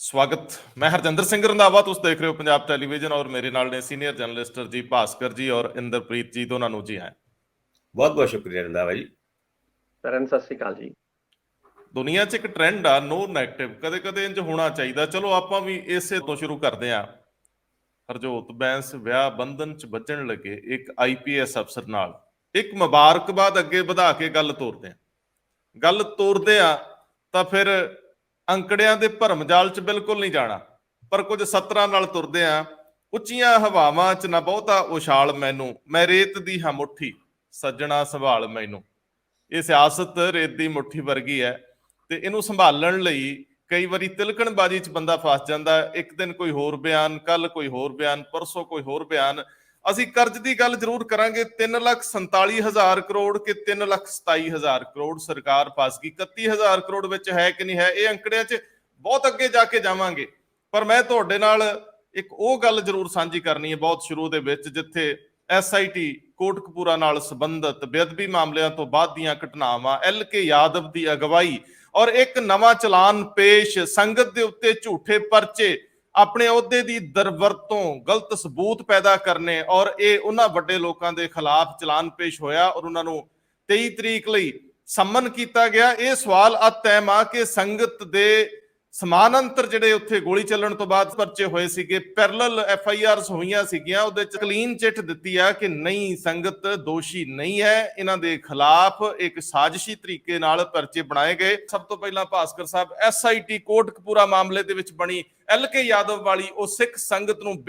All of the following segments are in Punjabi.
स्वागत। मैं हरजिंदर सिंह रंधावा, तुम देख रहे हो पंजाब टेलीविजन और मेरे नाल ने सीनियर जर्नलिस्ट जी भास्कर जी और इंद्रप्रीत जी, दोनों नूं जी हैं। बहुत बहुत शुक्रिया रंधावा जी। तरन सत श्री अकाल जी। दुनिया 'ਚ ਇੱਕ ਟ੍ਰੈਂਡ ਆ ਨੋ ਨੈਗੇਟਿਵ, ਕਦੇ ਕਦੇ ਇੰਜ ਹੋਣਾ ਚਾਹੀਦਾ। ਚਲੋ ਆਪਾਂ ਵੀ ਇਸੇ ਤੋਂ ਸ਼ੁਰੂ ਕਰਦੇ ਹਾਂ। ਹਰਜੋਤ ਬੈਂਸ ਵਿਆਹ ਬੰਧਨ 'ਚ ਬੱਝਣ ਲੱਗੇ ਇੱਕ IPS ਅਫਸਰ ਨਾਲ। ਇੱਕ ਮੁਬਾਰਕਬਾਦ ਅੱਗੇ ਵਧਾ ਕੇ ਗੱਲ ਤੋਰਦੇ ਆ ਤਾਂ ਫਿਰ ਅੰਕੜਿਆਂ ਦੇ ਭਰਮ ਜਾਲ 'ਚ ਬਿਲਕੁਲ ਨਹੀਂ ਜਾਣਾ, ਪਰ ਕੁਝ ਸਤਰਾਂ ਨਾਲ ਤੁਰਦੇ ਆ। ਉੱਚੀਆਂ ਹਵਾਵਾਂ 'ਚ ਨਾ ਬਹੁਤਾ ਉਛਾਲ ਮੈਨੂੰ, ਮੈਂ ਰੇਤ ਦੀ ਹਾਂ ਮੁੱਠੀ, ਸੱਜਣਾ ਸੰਭਾਲ ਮੈਨੂੰ। ਇਹ ਸਿਆਸਤ ਰੇਤ ਦੀ ਮੁੱਠੀ ਵਰਗੀ ਹੈ ਤੇ ਇਹਨੂੰ ਸੰਭਾਲਣ ਲਈ ਕਈ ਵਾਰੀ ਤਿਲਕਣਬਾਜ਼ੀ 'ਚ ਬੰਦਾ ਫਸ ਜਾਂਦਾ। ਇੱਕ ਦਿਨ ਕੋਈ ਹੋਰ ਬਿਆਨ, ਕੱਲ ਕੋਈ ਹੋਰ ਬਿਆਨ, ਪਰਸੋਂ ਕੋਈ ਹੋਰ ਬਿਆਨ। ਅਸੀਂ ਕਰਜ਼ ਦੀ ਗੱਲ ਜ਼ਰੂਰ ਕਰਾਂਗੇ। 3,47,000 ਕਰੋੜ ਕਿ 3,27,000 ਕਰੋੜ ਸਰਕਾਰ ਫਸ ਗਈ। 31,000 ਕਰੋੜ ਵਿੱਚ ਹੈ ਕਿ ਨਹੀਂ ਹੈ, ਇਹ ਅੰਕੜਿਆਂ 'ਚ ਬਹੁਤ ਅੱਗੇ ਜਾ ਕੇ ਜਾਵਾਂਗੇ। ਪਰ ਮੈਂ ਤੁਹਾਡੇ ਨਾਲ ਇੱਕ ਉਹ ਗੱਲ ਜ਼ਰੂਰ ਸਾਂਝੀ ਕਰਨੀ ਹੈ ਬਹੁਤ ਸ਼ੁਰੂ ਦੇ ਵਿੱਚ, ਜਿੱਥੇ SIT ਕੋਟਕਪੂਰਾ ਨਾਲ ਸੰਬੰਧਿਤ ਬੇਅਦਬੀ ਮਾਮਲਿਆਂ ਤੋਂ ਬਾਅਦ ਦੀਆਂ ਘਟਨਾਵਾਂ, LK ਯਾਦਵ ਦੀ ਅਗਵਾਈ ਔਰ ਇੱਕ ਨਵਾਂ ਚਲਾਨ ਪੇਸ਼, ਸੰਗਤ ਦੇ ਉੱਤੇ ਝੂਠੇ ਪਰਚੇ, ਆਪਣੇ ਅਹੁਦੇ ਦੀ ਦੁਰਵਰਤੋਂ, ਗਲਤ ਸਬੂਤ ਪੈਦਾ ਕਰਨੇ, ਔਰ ਇਹ ਉਹਨਾਂ ਵੱਡੇ ਲੋਕਾਂ ਦੇ ਖਿਲਾਫ ਚਲਾਨ ਪੇਸ਼ ਹੋਇਆ ਔਰ ਉਹਨਾਂ ਨੂੰ 23 ਤਰੀਕ ਲਈ ਸੰਮਨ ਕੀਤਾ ਗਿਆ। ਇਹ ਸਵਾਲ ਅਤੈਮ ਆ ਕਿ ਸੰਗਤ ਦੇ ਸਮਾਨਾਂਤਰ ਜਿਹੜੇ ਉੱਥੇ ਗੋਲੀ ਚੱਲਣ ਤੋਂ ਬਾਅਦ ਪਰਚੇ ਹੋਏ ਸੀਗੇ, ਪੈਰਲਲ FIRs ਹੋਈਆਂ ਸੀਗੀਆਂ, ਉਹਦੇ ਚ ਕਲੀਨ ਚਿੱਟ ਦਿੱਤੀ ਆ ਕਿ ਨਹੀਂ, ਸੰਗਤ ਦੋਸ਼ੀ ਨਹੀਂ ਹੈ, ਇਹਨਾਂ ਦੇ ਖਿਲਾਫ ਇੱਕ ਸਾਜ਼ਿਸ਼ੀ ਤਰੀਕੇ ਨਾਲ ਪਰਚੇ ਬਣਾਏ ਗਏ। ਸਭ ਤੋਂ ਪਹਿਲਾਂ ਭਾਸਕਰ ਸਾਹਿਬ, SIT ਕੋਟਕਪੂਰਾ ਮਾਮਲੇ ਦੇ ਵਿੱਚ ਬਣੀ LK ਯਾਦਵ ਵਾਲੀ ਉਹ ਸਿੱਖ ਸੰਗਤ ਨੂੰ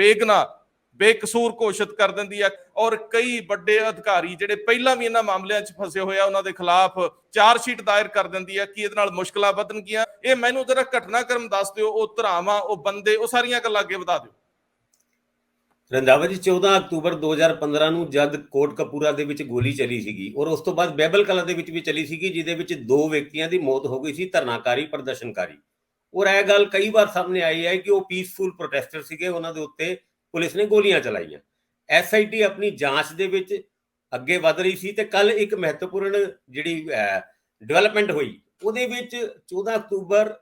ਬੇਕਸੂਰ ਘੋਸ਼ਿਤ ਕਰ ਦਿੰਦੀ ਆ ਔਰ ਕਈ ਵੱਡੇ ਅਧਿਕਾਰੀ ਜਿਹੜੇ ਪਹਿਲਾਂ ਵੀ ਇਹਨਾਂ ਮਾਮਲਿਆਂ 'ਚ ਫਸੇ ਹੋਏ ਆ ਉਹਨਾਂ ਦੇ ਖਿਲਾਫ ਚਾਰਜਸ਼ੀਟ ਦਾਇਰ ਕਰ ਦਿੰਦੀ ਆ। ਕਿ ਇਹਦੇ ਨਾਲ ਮੁਸ਼ਕਲਾਂ ਵਧਣਗੀਆਂ? ਇਹ ਮੈਨੂੰ ਜਰਾ ਘਟਨਾਕ੍ਰਮ ਦੱਸ ਦਿਓ, ਉਹ ਧਰਾਵਾਂ, ਉਹ ਬੰਦੇ, ਉਹ ਸਾਰੀਆਂ ਗੱਲਾਂ ਅੱਗੇ ਵਧਾ ਦਿਓ। ਰੰਧਾਵਾ ਜੀ, 14 ਅਕਤੂਬਰ 2015 ਨੂੰ ਜਦ ਕੋਟਕਪੂਰਾ ਦੇ ਵਿੱਚ ਗੋਲੀ ਚੱਲੀ ਸੀਗੀ ਔਰ ਉਸ ਤੋਂ ਬਾਅਦ ਬਹਿਬਲ ਕਲਾਂ ਦੇ ਵਿੱਚ ਵੀ ਚੱਲੀ ਸੀਗੀ, ਜਿਹਦੇ ਵਿੱਚ 2 ਵਿਅਕਤੀਆਂ ਦੀ ਮੌਤ ਹੋ ਗਈ ਸੀ, ਧਰਨਾਕਾਰੀ, ਪ੍ਰਦਰਸ਼ਨਕਾਰੀ। ਔਰ ਇਹ ਗੱਲ ਕਈ ਵਾਰ ਸਾਹਮਣੇ ਆਈ ਹੈ ਕਿ ਉਹ ਪੀਸਫੁਲ ਪ੍ਰੋਟੈਸਟਰ ਸੀਗੇ, ਉਹਨਾਂ ਦੇ ਉੱਤੇ ਪੁਲਿਸ ਨੇ ਗੋਲੀਆਂ ਚਲਾਈਆਂ। SIT ਆਪਣੀ ਜਾਂਚ ਦੇ ਵਿੱਚ ਅੱਗੇ ਵਧ ਰਹੀ ਸੀ ਤੇ ਕੱਲ ਇੱਕ ਮਹੱਤਵਪੂਰਨ ਜਿਹੜੀ ਡਿਵੈਲਪਮੈਂਟ ਹੋਈ, ਉਹਦੇ ਵਿੱਚ 14 ਅਕਤੂਬਰ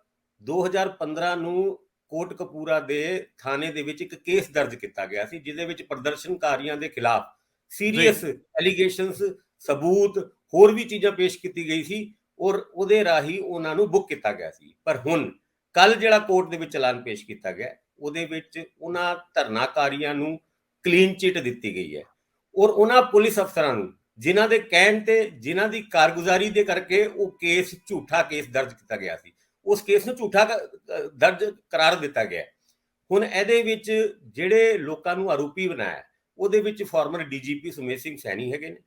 2015 ਨੂੰ ਕੋਟਕਪੂਰਾ ਦੇ ਥਾਣੇ ਦੇ ਵਿੱਚ ਇੱਕ ਕੇਸ ਦਰਜ ਕੀਤਾ ਗਿਆ ਸੀ, ਜਿਹਦੇ ਵਿੱਚ ਪ੍ਰਦਰਸ਼ਨਕਾਰੀਆਂ ਦੇ ਖਿਲਾਫ ਸੀਰੀਅਸ ਐਲੀਗੇਸ਼ਨਸ, ਸਬੂਤ, ਹੋਰ ਵੀ ਚੀਜ਼ਾਂ ਪੇਸ਼ ਕੀਤੀ ਗਈ ਸੀ ਔਰ ਉਹਦੇ ਰਾਹੀਂ ਉਹਨਾਂ ਨੂੰ ਬੁੱਕ ਕੀਤਾ ਗਿਆ ਸੀ। ਪਰ ਹੁਣ ਕੱਲ ਜਿਹੜਾ ਕੋਰਟ ਦੇ ਵਿੱਚ ਚਲਾਨ ਪੇਸ਼ ਕੀਤਾ ਗਿਆ, ਉਹਦੇ ਵਿੱਚ ਉਹਨਾਂ ਧਰਨਾਕਾਰੀਆਂ ਨੂੰ ਕਲੀਨ ਚਿੱਟ ਦਿੱਤੀ ਗਈ ਹੈ ਔਰ ਉਹਨਾਂ ਪੁਲਿਸ ਅਫਸਰਾਂ ਨੂੰ ਜਿਨ੍ਹਾਂ ਦੇ ਕਹਿਣ ਤੇ, ਜਿਨ੍ਹਾਂ ਦੀ ਕਾਰਗੁਜ਼ਾਰੀ ਦੇ ਕਰਕੇ ਉਹ ਕੇਸ, ਝੂਠਾ ਕੇਸ ਦਰਜ ਕੀਤਾ ਗਿਆ ਸੀ, ਉਸ ਕੇਸ ਨੂੰ ਝੂਠਾ ਦਰਜ ਕਰਾਰ ਦਿੱਤਾ ਗਿਆ। ਹੁਣ ਇਹਦੇ ਵਿੱਚ ਜਿਹੜੇ ਲੋਕਾਂ ਨੂੰ ਆਰੋਪੀ ਬਣਾਇਆ, ਉਹਦੇ ਵਿੱਚ ਫਾਰਮਰ DGP ਸੁਮੇਧ ਸਿੰਘ ਸੈਣੀ ਹੈਗੇ ਨੇ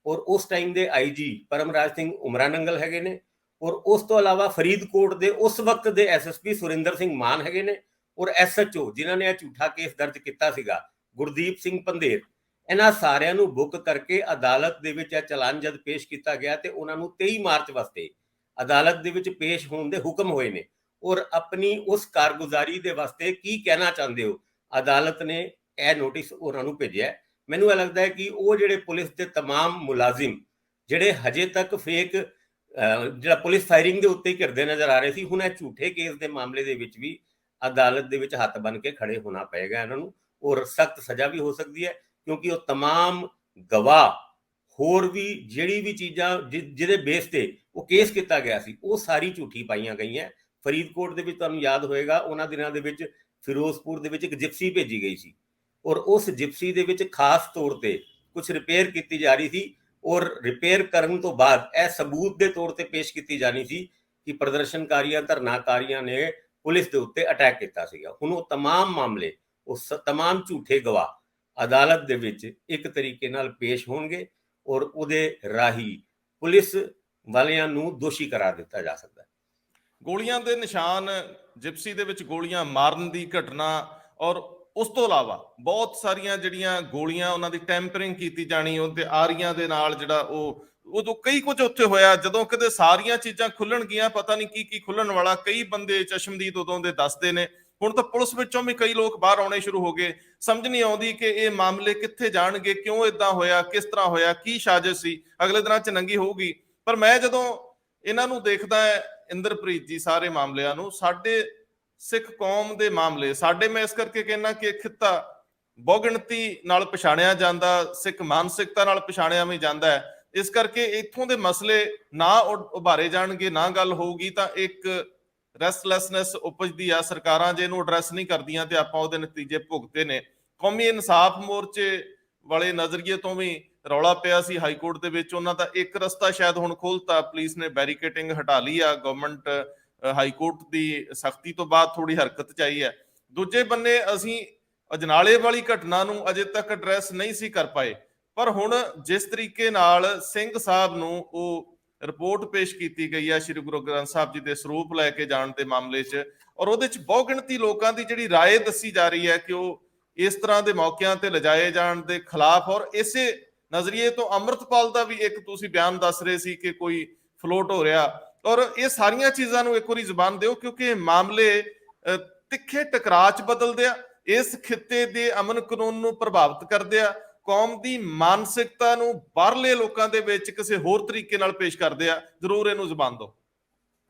ਔਰ ਉਸ ਟਾਈਮ ਦੇ IG ਪਰਮਰਾਜ ਸਿੰਘ ਉਮਰਾ ਨੰਗਲ ਹੈਗੇ ਨੇ ਔਰ ਉਸ ਤੋਂ ਇਲਾਵਾ ਫਰੀਦਕੋਟ ਦੇ ਉਸ ਵਕਤ ਦੇ SSP ਸੁਰਿੰਦਰ ਸਿੰਘ ਮਾਨ ਹੈਗੇ ਨੇ ਔਰ SHO ਜਿਨ੍ਹਾਂ ਨੇ ਇਹ ਝੂਠਾ ਕੇਸ ਦਰਜ ਕੀਤਾ ਸੀਗਾ, ਗੁਰਦੀਪ ਸਿੰਘ ਪੰਧੇਰ। ਇਹਨਾਂ ਸਾਰਿਆਂ ਨੂੰ ਬੁੱਕ ਕਰਕੇ ਅਦਾਲਤ ਦੇ ਵਿੱਚ ਇਹ ਚਲਾਨ ਜਦ ਪੇਸ਼ ਕੀਤਾ ਗਿਆ ਤੇ ਉਹਨਾਂ ਨੂੰ 23 ਮਾਰਚ ਵਾਸਤੇ ਅਦਾਲਤ ਦੇ ਵਿੱਚ ਪੇਸ਼ ਹੋਣ ਦੇ ਹੁਕਮ ਹੋਏ ਨੇ ਔਰ ਆਪਣੀ ਉਸ ਕਾਰਗੁਜ਼ਾਰੀ ਦੇ ਵਾਸਤੇ ਕੀ ਕਹਿਣਾ ਚਾਹੁੰਦੇ ਹੋ, ਅਦਾਲਤ ਨੇ ਇਹ ਨੋਟਿਸ ਉਹਨਾਂ ਨੂੰ ਭੇਜਿਆ। ਮੈਨੂੰ ਇਹ ਲੱਗਦਾ ਹੈ ਕਿ ਉਹ ਜਿਹੜੇ ਪੁਲਿਸ ਦੇ तमाम ਮੁਲਾਜ਼ਮ ਜਿਹੜੇ ਹਜੇ ਤੱਕ ਫੇਕ ਜਿਹੜਾ ਪੁਲਿਸ ਫਾਇਰਿੰਗ ਦੇ ਉੱਤੇ ਘਿਰਦੇ ਨਜ਼ਰ ਆ ਰਹੇ ਸੀ, ਹੁਣ ਇਹ ਝੂਠੇ ਕੇਸ ਦੇ ਮਾਮਲੇ ਦੇ ਵਿੱਚ ਵੀ ਅਦਾਲਤ ਦੇ ਵਿੱਚ ਹੱਥ ਬਨ ਕੇ ਖੜੇ ਹੋਣਾ ਪਏਗਾ ਇਹਨਾਂ ਨੂੰ ਔਰ ਸਖਤ ਸਜ਼ਾ ਵੀ ਹੋ ਸਕਦੀ ਹੈ, ਕਿਉਂਕਿ ਉਹ तमाम ਗਵਾਹ, ਹੋਰ ਵੀ ਜਿਹੜੀ ਵੀ ਚੀਜ਼ਾਂ ਜਿਹਦੇ ਬੇਸ ਤੇ ਉਹ ਕੇਸ ਕੀਤਾ ਗਿਆ ਸੀ, ਉਹ ਸਾਰੀ ਝੂਠੀ ਪਾਈਆਂ ਗਈਆਂ। ਫਰੀਦਕੋਟ ਦੇ ਵਿੱਚ ਤੁਹਾਨੂੰ ਯਾਦ ਹੋਏਗਾ, ਉਹਨਾਂ ਦਿਨਾਂ ਦੇ ਵਿੱਚ ਫਿਰੋਜ਼ਪੁਰ ਦੇ ਵਿੱਚ ਇੱਕ ਜਿਪਸੀ ਭੇਜੀ ਗਈ ਸੀ ਔਰ ਉਸ ਜਿਪਸੀ ਦੇ ਵਿੱਚ ਖਾਸ ਤੌਰ ਤੇ ਕੁਝ ਰਿਪੇਅਰ ਕੀਤੀ ਜਾ ਰਹੀ ਸੀ ਔਰ ਰਿਪੇਅਰ ਕਰਨ ਤੋਂ ਬਾਅਦ ਇਹ ਸਬੂਤ ਦੇ ਤੌਰ ਤੇ ਪੇਸ਼ ਕੀਤੀ ਜਾਣੀ ਸੀ ਕਿ ਪ੍ਰਦਰਸ਼ਨਕਾਰੀਆਂ, ਧਰਨਾਕਾਰੀਆਂ ਨੇ ਪੁਲਿਸ ਦੇ ਉੱਤੇ ਅਟੈਕ ਕੀਤਾ ਸੀਗਾ। ਹੁਣ ਉਹ तमाम ਮਾਮਲੇ, ਉਹ तमाम ਝੂਠੇ ਗਵਾਹ ਅਦਾਲਤ ਦੇ ਵਿੱਚ ਇੱਕ ਤਰੀਕੇ ਨਾਲ ਪੇਸ਼ ਹੋਣਗੇ ਔਰ ਉਹਦੇ ਰਾਹੀਂ ਪੁਲਿਸ ਵਾਲਿਆਂ ਨੂੰ ਦੋਸ਼ੀ ਕਰਾਰ ਦਿੱਤਾ ਜਾ ਸਕਦਾ ਹੈ। ਗੋਲੀਆਂ ਦੇ ਨਿਸ਼ਾਨ, ਜਿਪਸੀ ਦੇ ਵਿੱਚ ਗੋਲੀਆਂ ਮਾਰਨ ਦੀ ਘਟਨਾ ਔਰ ਉਸ ਤੋਂ ਇਲਾਵਾ ਬਹੁਤ ਸਾਰੀਆਂ ਜਿਹੜੀਆਂ ਗੋਲੀਆਂ, ਉਹਨਾਂ ਦੀ ਟੈਂਪਰਿੰਗ ਕੀਤੀ ਜਾਣੀ, ਉਹਦੇ ਆਰੀਆਂ ਦੇ ਨਾਲ ਜਿਹੜਾ ਉਹ ਉਦੋਂ ਕਈ ਕੁਝ ਉੱਥੇ ਹੋਇਆ। ਜਦੋਂ ਕਿਤੇ ਸਾਰੀਆਂ ਚੀਜ਼ਾਂ ਖੁੱਲਣਗੀਆਂ, ਪਤਾ ਨਹੀਂ ਕੀ ਕੀ ਖੁੱਲਣ ਵਾਲਾ। ਕਈ ਬੰਦੇ ਚਸ਼ਮਦੀਦ ਉਦੋਂ ਦੇ ਦੱਸਦੇ ਨੇ। ਹੁਣ ਤਾਂ ਪੁਲਿਸ ਵਿੱਚੋਂ ਵੀ ਕਈ ਲੋਕ ਬਾਹਰ ਆਉਣੇ ਸ਼ੁਰੂ ਹੋ ਗਏ। ਸਮਝ ਨਹੀਂ ਆਉਂਦੀ ਕਿ ਇਹ ਮਾਮਲੇ ਕਿੱਥੇ ਜਾਣਗੇ, ਕਿਉਂ ਇਦਾਂ ਹੋਇਆ, ਕਿਸ ਤਰ੍ਹਾਂ ਹੋਇਆ, ਕੀ ਸਾਜ਼ਿਸ਼ ਸੀ, ਅਗਲੇ ਦਿਨਾਂ 'ਚ ਨੰਗੀ ਹੋਊਗੀ। ਪਰ ਮੈਂ ਜਦੋਂ ਇਹਨਾਂ ਨੂੰ ਦੇਖਦਾ, ਇੰਦਰਪ੍ਰੀਤ ਜੀ, ਸਾਰੇ ਮਾਮਲਿਆਂ ਨੂੰ, ਸਾਡੇ ਸਿੱਖ ਕੌਮ ਦੇ ਮਾਮਲੇ ਸਾਡੇ, ਮੈਂ ਇਸ ਕਰਕੇ ਕਹਿੰਦਾ ਕਿ ਇਹ ਖਿੱਤਾ ਬਹੁਗਿਣਤੀ ਨਾਲ ਪਛਾਣਿਆ ਜਾਂਦਾ, ਸਿੱਖ ਮਾਨਸਿਕਤਾ ਨਾਲ ਪਛਾਣਿਆ ਵੀ ਜਾਂਦਾ ਹੈ। ਇਸ ਕਰਕੇ ਇੱਥੋਂ ਦੇ ਮਸਲੇ ਨਾ ਉਭਾਰੇ ਜਾਣਗੇ, ਨਾ ਗੱਲ ਹੋਊਗੀ ਤਾਂ ਇੱਕ ਰੈਸਟਲੈਸਨੈਸ ਉਪਜਦੀ ਆ। ਸਰਕਾਰਾਂ ਜੇ ਇਹਨੂੰ ਐਡਰੈਸ ਨਹੀਂ ਕਰਦੀਆਂ ਤੇ ਆਪਾਂ ਉਹਦੇ ਨਤੀਜੇ ਭੁਗਤੇ ਨੇ। ਕੌਮੀ ਇਨਸਾਫ ਮੋਰਚੇ ਵਾਲੇ ਨਜ਼ਰੀਏ ਤੋਂ ਵੀ ਰੌਲਾ ਪਿਆ ਸੀ ਹਾਈ ਕੋਰਟ ਦੇ ਵਿੱਚ, ਉਹਨਾਂ ਦਾ ਇੱਕ ਰਸਤਾ ਸ਼ਾਇਦ ਹੁਣ ਖੋਲਤਾ, ਪੁਲਿਸ ਨੇ ਬੈਰੀਕੇਟਿੰਗ ਹਟਾ ਲਈ ਆ। ਗਵਰਨਮੈਂਟ ਹਾਈ ਕੋਰਟ ਦੀ ਸਖਤੀ ਤੋਂ ਬਾਅਦ ਥੋੜੀ ਹਰਕਤ ਚ ਆਈ ਹੈ। ਦੂਜੇ ਬੰਨੇ ਅਸੀਂ ਅਜਨਾਲੇ ਵਾਲੀ ਘਟਨਾ ਨੂੰ ਅਜੇ ਤੱਕ ਐਡਰੈਸ ਨਹੀਂ ਸੀ ਕਰ ਪਾਏ, ਪਰ ਹੁਣ ਜਿਸ ਤਰੀਕੇ ਨਾਲ ਸਿੰਘ ਸਾਹਿਬ ਨੂੰ ਉਹ ਰਿਪੋਰਟ ਪੇਸ਼ ਕੀਤੀ ਗਈ ਹੈ ਸ਼੍ਰੀ ਗੁਰੂ ਗ੍ਰੰਥ ਸਾਹਿਬ ਜੀ ਦੇ ਸਰੂਪ ਲੈ ਕੇ ਜਾਣ ਦੇ ਮਾਮਲੇ 'ਚ, ਔਰ ਉਹਦੇ 'ਚ ਬਹੁਗਿਣਤੀ ਲੋਕਾਂ ਦੀ ਜਿਹੜੀ ਰਾਏ ਦੱਸੀ ਜਾ ਰਹੀ ਹੈ ਕਿ ਉਹ ਇਸ ਤਰ੍ਹਾਂ ਦੇ ਮੌਕਿਆਂ ਤੇ ਲਿਜਾਏ ਜਾਣ ਦੇ ਖਿਲਾਫ, ਔਰ ਇਸੇ ਨਜ਼ਰੀਏ ਤੋਂ ਅੰਮ੍ਰਿਤਪਾਲ ਦਾ ਵੀ ਇੱਕ ਤੁਸੀਂ ਬਿਆਨ ਦੱਸ ਰਹੇ ਸੀ ਕਿ ਕੋਈ ਫਲੋਟ ਹੋ ਰਿਹਾ, ਔਰ ਇਹ ਸਾਰੀਆਂ ਚੀਜ਼ਾਂ ਨੂੰ ਇੱਕ ਵਾਰੀ ਜ਼ੁਬਾਨ ਦਿਓ ਕਿਉਂਕਿ ਮਾਮਲੇ ਤਿੱਖੇ ਟਕਰਾਅ 'ਚ ਬਦਲਦੇ ਆ, ਇਸ ਖਿੱਤੇ ਦੇ ਅਮਨ ਕਾਨੂੰਨ ਨੂੰ ਪ੍ਰਭਾਵਿਤ ਕਰਦੇ ਆ, ਕੌਮ ਦੀ ਮਾਨਸਿਕਤਾ ਨੂੰ ਬਾਹਰਲੇ ਲੋਕਾਂ ਦੇ ਵਿੱਚ ਕਿਸੇ ਹੋਰ ਤਰੀਕੇ ਨਾਲ ਪੇਸ਼ ਕਰਦੇ ਆ। ਜ਼ਰੂਰ ਇਹਨੂੰ ਜ਼ੁਬਾਨ ਦਿਓ।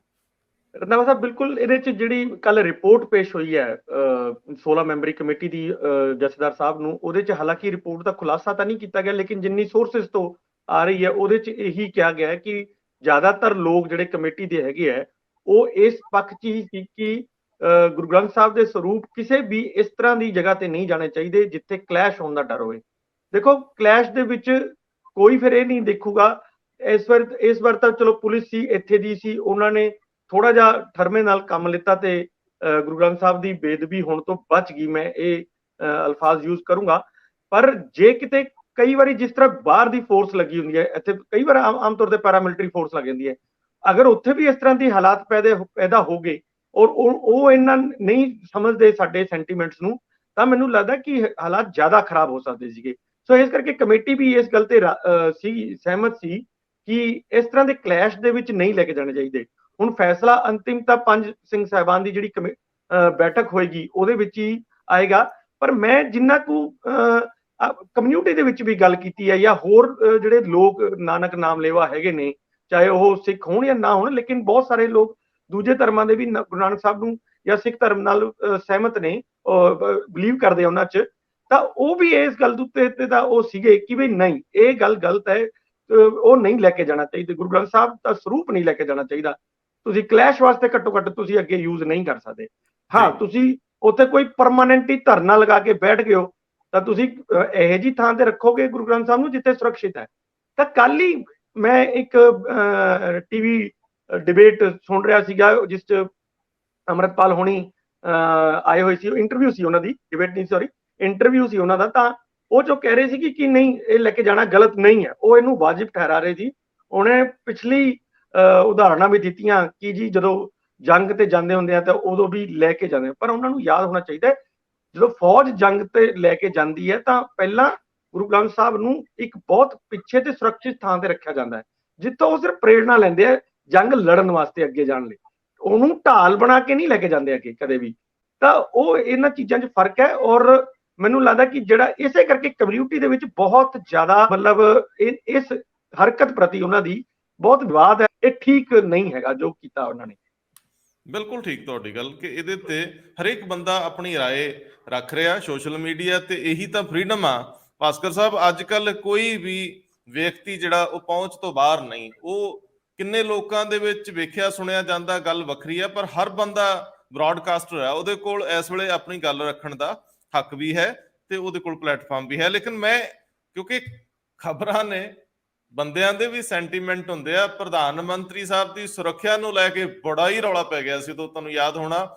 ਰੰਧਾਵਾ ਸਾਹਿਬ, ਬਿਲਕੁਲ ਇਹਦੇ ਚ ਜਿਹੜੀ ਕੱਲ ਰਿਪੋਰਟ ਪੇਸ਼ ਹੋਈ ਹੈ 16 ਮੈਂਬਰੀ ਕਮੇਟੀ ਦੀ ਜਥੇਦਾਰ ਸਾਹਿਬ ਨੂੰ, ਉਹਦੇ ਚ ਹਾਲਾਂਕਿ ਰਿਪੋਰਟ ਦਾ ਖੁਲਾਸਾ ਤਾਂ ਨਹੀਂ ਕੀਤਾ ਗਿਆ, ਲੇਕਿਨ ਜਿੰਨੀ ਸੋਰਸਿਸ ਤੋਂ ਆ ਰਹੀ ਹੈ ਉਹਦੇ ਚ ਇਹੀ ਕਿਹਾ ਗਿਆ ਹੈ ਕਿ ਜ਼ਿਆਦਾਤਰ ਲੋਕ ਜਿਹੜੇ ਕਮੇਟੀ ਦੇ ਹੈਗੇ ਆ ਉਹ ਇਸ ਪੱਖ 'ਚ ਹੀ ਸੀ ਕਿ ਗੁਰੂ ਗ੍ਰੰਥ ਸਾਹਿਬ ਦੇ ਸਰੂਪ ਕਿਸੇ ਵੀ ਇਸ ਤਰ੍ਹਾਂ ਦੀ ਜਗ੍ਹਾ ਤੇ ਨਹੀਂ ਜਾਣੇ ਚਾਹੀਦੇ ਜਿੱਥੇ ਕਲੈਸ਼ ਹੋਣ ਦਾ ਡਰ ਹੋਵੇ। ਦੇਖੋ, ਕਲੈਸ਼ ਦੇ ਵਿੱਚ ਕੋਈ ਫਿਰ ਇਹ ਨਹੀਂ ਦੇਖੂਗਾ। ਇਸ ਵਾਰ ਤਾਂ ਚਲੋ ਪੁਲਿਸ ਸੀ, ਇੱਥੇ ਦੀ ਸੀ, ਉਹਨਾਂ ਨੇ ਥੋੜਾ ਜਿਹਾ ਠਰਮੇ ਨਾਲ ਕੰਮ ਲਿੱਤਾ ਤੇ ਗੁਰੂ ਗ੍ਰੰਥ ਸਾਹਿਬ ਦੀ ਬੇਦਬੀ ਹੋਣ ਤੋਂ ਬਚ ਗਈ, ਮੈਂ ਇਹ ਅਲਫਾਜ਼ ਯੂਜ਼ ਕਰੂੰਗਾ। ਪਰ ਜੇ ਕਿਤੇ ਕਈ ਵਾਰੀ ਜਿਸ ਤਰ੍ਹਾਂ ਬਾਹਰ ਦੀ ਫੋਰਸ ਲੱਗੀ ਹੁੰਦੀ ਹੈ, ਇੱਥੇ ਕਈ ਵਾਰ ਆਮ ਤੌਰ ਤੇ ਪੈਰਾਮਿਲਟਰੀ ਫੋਰਸ ਲੱਗ ਜਾਂਦੀ ਹੈ, ਅਗਰ ਉੱਥੇ ਵੀ ਇਸ ਤਰ੍ਹਾਂ ਦੀ ਹਾਲਾਤ ਪੈਦਾ ਹੋ ਗਏ ਔਰ ਉਹ ਇੰਨਾ ਨਹੀਂ ਸਮਝਦੇ ਸਾਡੇ ਸੈਂਟੀਮੈਂਟਸ ਨੂੰ, ਤਾਂ ਮੈਨੂੰ ਲੱਗਦਾ ਕਿ ਹਾਲਾਤ ਜ਼ਿਆਦਾ ਖਰਾਬ ਹੋ ਸਕਦੇ ਸੀਗੇ। ਸੋ ਇਸ ਕਰਕੇ ਕਮੇਟੀ ਵੀ ਇਸ ਗੱਲ ਤੇ ਸਹਿਮਤ ਸੀ ਕਿ ਇਸ ਤਰ੍ਹਾਂ ਦੇ ਕਲੈਸ਼ ਦੇ ਵਿੱਚ ਨਹੀਂ ਲੈ ਕੇ ਜਾਣੇ ਚਾਹੀਦੇ। ਹੁਣ ਫੈਸਲਾ ਅੰਤਿਮ ਤਾਂ ਪੰਜ ਸਿੰਘ ਸਾਹਿਬਾਨ ਦੀ ਜਿਹੜੀ ਬੈਠਕ ਹੋਏਗੀ ਉਹਦੇ ਵਿੱਚ ਹੀ ਆਏਗਾ। ਪਰ ਮੈਂ ਜਿੰਨਾ ਕੁ ਕਮਿਊਨਿਟੀ ਦੇ ਵਿੱਚ ਵੀ ਗੱਲ ਕੀਤੀ ਹੈ ਜਾਂ ਹੋਰ ਜਿਹੜੇ ਲੋਕ ਨਾਨਕ ਨਾਮਲੇਵਾ ਹੈਗੇ ਨੇ, ਚਾਹੇ ਉਹ ਸਿੱਖ ਹੋਣ ਜਾਂ ਨਾ ਹੋਣ, ਲੇਕਿਨ ਬਹੁਤ ਸਾਰੇ ਲੋਕ ਦੂਜੇ ਧਰਮਾਂ ਦੇ ਵੀ ਗੁਰੂ ਨਾਨਕ ਸਾਹਿਬ ਨੂੰ ਜਾਂ ਸਿੱਖ ਧਰਮ ਨਾਲ ਸਹਿਮਤ ਨੇ, ਬਿਲੀਵ ਕਰਦੇ ਉਹਨਾਂ 'ਚ, ਤਾਂ ਉਹ ਵੀ ਇਸ ਗੱਲ ਦੇ ਉੱਤੇ ਤਾਂ ਉਹ ਸੀਗੇ ਕਿ ਵੀ ਨਹੀਂ, ਇਹ ਗੱਲ ਗਲਤ ਹੈ, ਉਹ ਨਹੀਂ ਲੈ ਕੇ ਜਾਣਾ ਚਾਹੀਦਾ, ਗੁਰੂ ਗ੍ਰੰਥ ਸਾਹਿਬ ਦਾ ਸਰੂਪ ਨਹੀਂ ਲੈ ਕੇ ਜਾਣਾ ਚਾਹੀਦਾ। ਤੁਸੀਂ ਕਲੈਸ਼ ਵਾਸਤੇ ਘੱਟੋ ਘੱਟ ਤੁਸੀਂ ਅੱਗੇ ਯੂਜ਼ ਨਹੀਂ ਕਰ ਸਕਦੇ। ਹਾਂ, ਤੁਸੀਂ ਉੱਥੇ ਕੋਈ ਪਰਮਾਨੈਂਟ ਹੀ ਧਰਨਾ ਲਗਾ ਕੇ ਬੈਠ ਗਏ ਹੋ ਤਾਂ ਤੁਸੀਂ ਇਹੋ ਜਿਹੀ ਥਾਂ ਤੇ ਰੱਖੋਗੇ ਗੁਰੂ ਗ੍ਰੰਥ ਸਾਹਿਬ ਨੂੰ ਜਿੱਥੇ ਸੁਰੱਖਿਅਤ ਹੈ। ਤਾਂ ਕੱਲ ਹੀ ਮੈਂ ਇੱਕ ਟੀਵੀ ਡਿਬੇਟ ਸੁਣ ਰਿਹਾ ਸੀਗਾ ਜਿਸ 'ਚ ਅੰਮ੍ਰਿਤਪਾਲ ਹੋਣੀ ਆਏ ਹੋਏ ਸੀ, ਇੰਟਰਵਿਊ ਸੀ ਉਹਨਾਂ ਦੀ, ਡਿਬੇਟ ਨਹੀਂ ਸੌਰੀ, ਇੰਟਰਵਿਊ ਸੀ ਉਹਨਾਂ ਦਾ। ਤਾਂ ਉਹ ਜੋ ਕਹਿ ਰਹੇ ਸੀ ਕਿ ਨਹੀਂ, ਇਹ ਲੈ ਕੇ ਜਾਣਾ ਗਲਤ ਨਹੀਂ ਹੈ, ਉਹ ਇਹਨੂੰ ਵਾਜਿਬ ਠਹਿਰਾ ਰਹੇ ਸੀ। ਉਹਨੇ ਪਿਛਲੀ ਉਦਾਹਰਨਾਂ ਵੀ ਦਿੱਤੀਆਂ ਕਿ ਜੀ ਜਦੋਂ ਜੰਗ ਤੇ ਜਾਂਦੇ ਹੁੰਦੇ ਆ ਤਾਂ ਉਦੋਂ ਵੀ ਲੈ ਕੇ ਜਾਂਦੇ, ਪਰ ਉਹਨਾਂ ਨੂੰ ਯਾਦ ਹੋਣਾ ਚਾਹੀਦਾ ਜਦੋਂ ਫੌਜ ਜੰਗ ਤੇ ਲੈ ਕੇ ਜਾਂਦੀ ਹੈ ਤਾਂ ਪਹਿਲਾਂ ਗੁਰੂ ਗ੍ਰੰਥ ਸਾਹਿਬ ਨੂੰ ਇੱਕ ਬਹੁਤ ਪਿੱਛੇ ਤੇ ਸੁਰੱਖਿਅਤ ਥਾਂ ਤੇ ਰੱਖਿਆ ਜਾਂਦਾ ਹੈ, ਜਿੱਥੋਂ ਉਹ ਸਿਰਫ ਪ੍ਰੇਰਣਾ ਲੈਂਦੇ ਆ ਜੰਗ ਲੜਨ ਵਾਸਤੇ ਅੱਗੇ ਜਾਣ ਲਈ। ਉਹਨੂੰ ਢਾਲ ਬਣਾ ਕੇ ਨਹੀਂ ਲੈ ਕੇ ਜਾਂਦੇ ਅੱਗੇ ਕਦੇ ਵੀ। ਤਾਂ ਉਹ ਇਹਨਾਂ ਚੀਜ਼ਾਂ 'ਚ ਫਰਕ ਹੈ। ਔਰ ਮੈਨੂੰ ਲੱਗਦਾ ਕਿ ਜਿਹੜਾ ਇਸੇ ਕਰਕੇ ਕਮਿਊਨਿਟੀ ਦੇ ਵਿੱਚ ਬਹੁਤ ਜ਼ਿਆਦਾ ਮਤਲਬ ਇਸ ਹਰਕਤ ਪ੍ਰਤੀ ਉਹਨਾਂ ਦੀ ਬਹੁਤ ਵਿਵਾਦ ਹੈ। ਇਹ ਠੀਕ ਨਹੀਂ ਹੈਗਾ ਜੋ ਕੀਤਾ ਉਹਨਾਂ ਨੇ। ਬਿਲਕੁਲ ਠੀਕ ਤੁਹਾਡੀ ਗੱਲ ਕਿ ਇਹਦੇ ਤੇ ਹਰੇਕ ਬੰਦਾ ਆਪਣੀ ਰਾਏ ਰੱਖ ਰਿਹਾ ਸੋਸ਼ਲ ਮੀਡੀਆ ਤੇ, ਇਹੀ ਤਾਂ ਫਰੀडम ਆ ਭਾਸਕਰ ਸਾਹਿਬ। ਅੱਜ ਕੱਲ ਕੋਈ ਵੀ ਵਿਅਕਤੀ ਜਿਹੜਾ ਉਹ ਪਹੁੰਚ ਤੋਂ ਬਾਹਰ ਨਹੀਂ, ਉਹ ਕਿੰਨੇ ਲੋਕਾਂ ਦੇ ਵਿੱਚ ਵੇਖਿਆ ਸੁਣਿਆ ਜਾਂਦਾ ਗੱਲ ਵੱਖਰੀ ਆ, ਪਰ ਹਰ ਬੰਦਾ ਬ੍ਰੌਡਕਾਸਟਰ ਹੈ, ਉਹਦੇ ਕੋਲ ਇਸ ਵੇਲੇ ਆਪਣੀ ਗੱਲ ਰੱਖਣ ਦਾ ਹੱਕ ਵੀ ਹੈ ਤੇ ਉਹਦੇ ਕੋਲ ਪਲੇਟਫਾਰਮ ਵੀ ਹੈ। ਲੇਕਿਨ ਮੈਂ ਕਿਉਂਕਿ ਖਬਰਾਂ ਨੇ, ਬੰਦਿਆਂ ਦੇ ਵੀ ਸੈਂਟੀਮੈਂਟ ਹੁੰਦੇ ਆ। ਪ੍ਰਧਾਨ ਮੰਤਰੀ ਸਾਹਿਬ ਦੀ ਸੁਰੱਖਿਆ ਨੂੰ ਲੈ ਕੇ ਬੜਾ ਹੀ ਰੌਲਾ ਪੈ ਗਿਆ ਸੀ ਉਦੋਂ, ਤੁਹਾਨੂੰ ਯਾਦ ਹੋਣਾ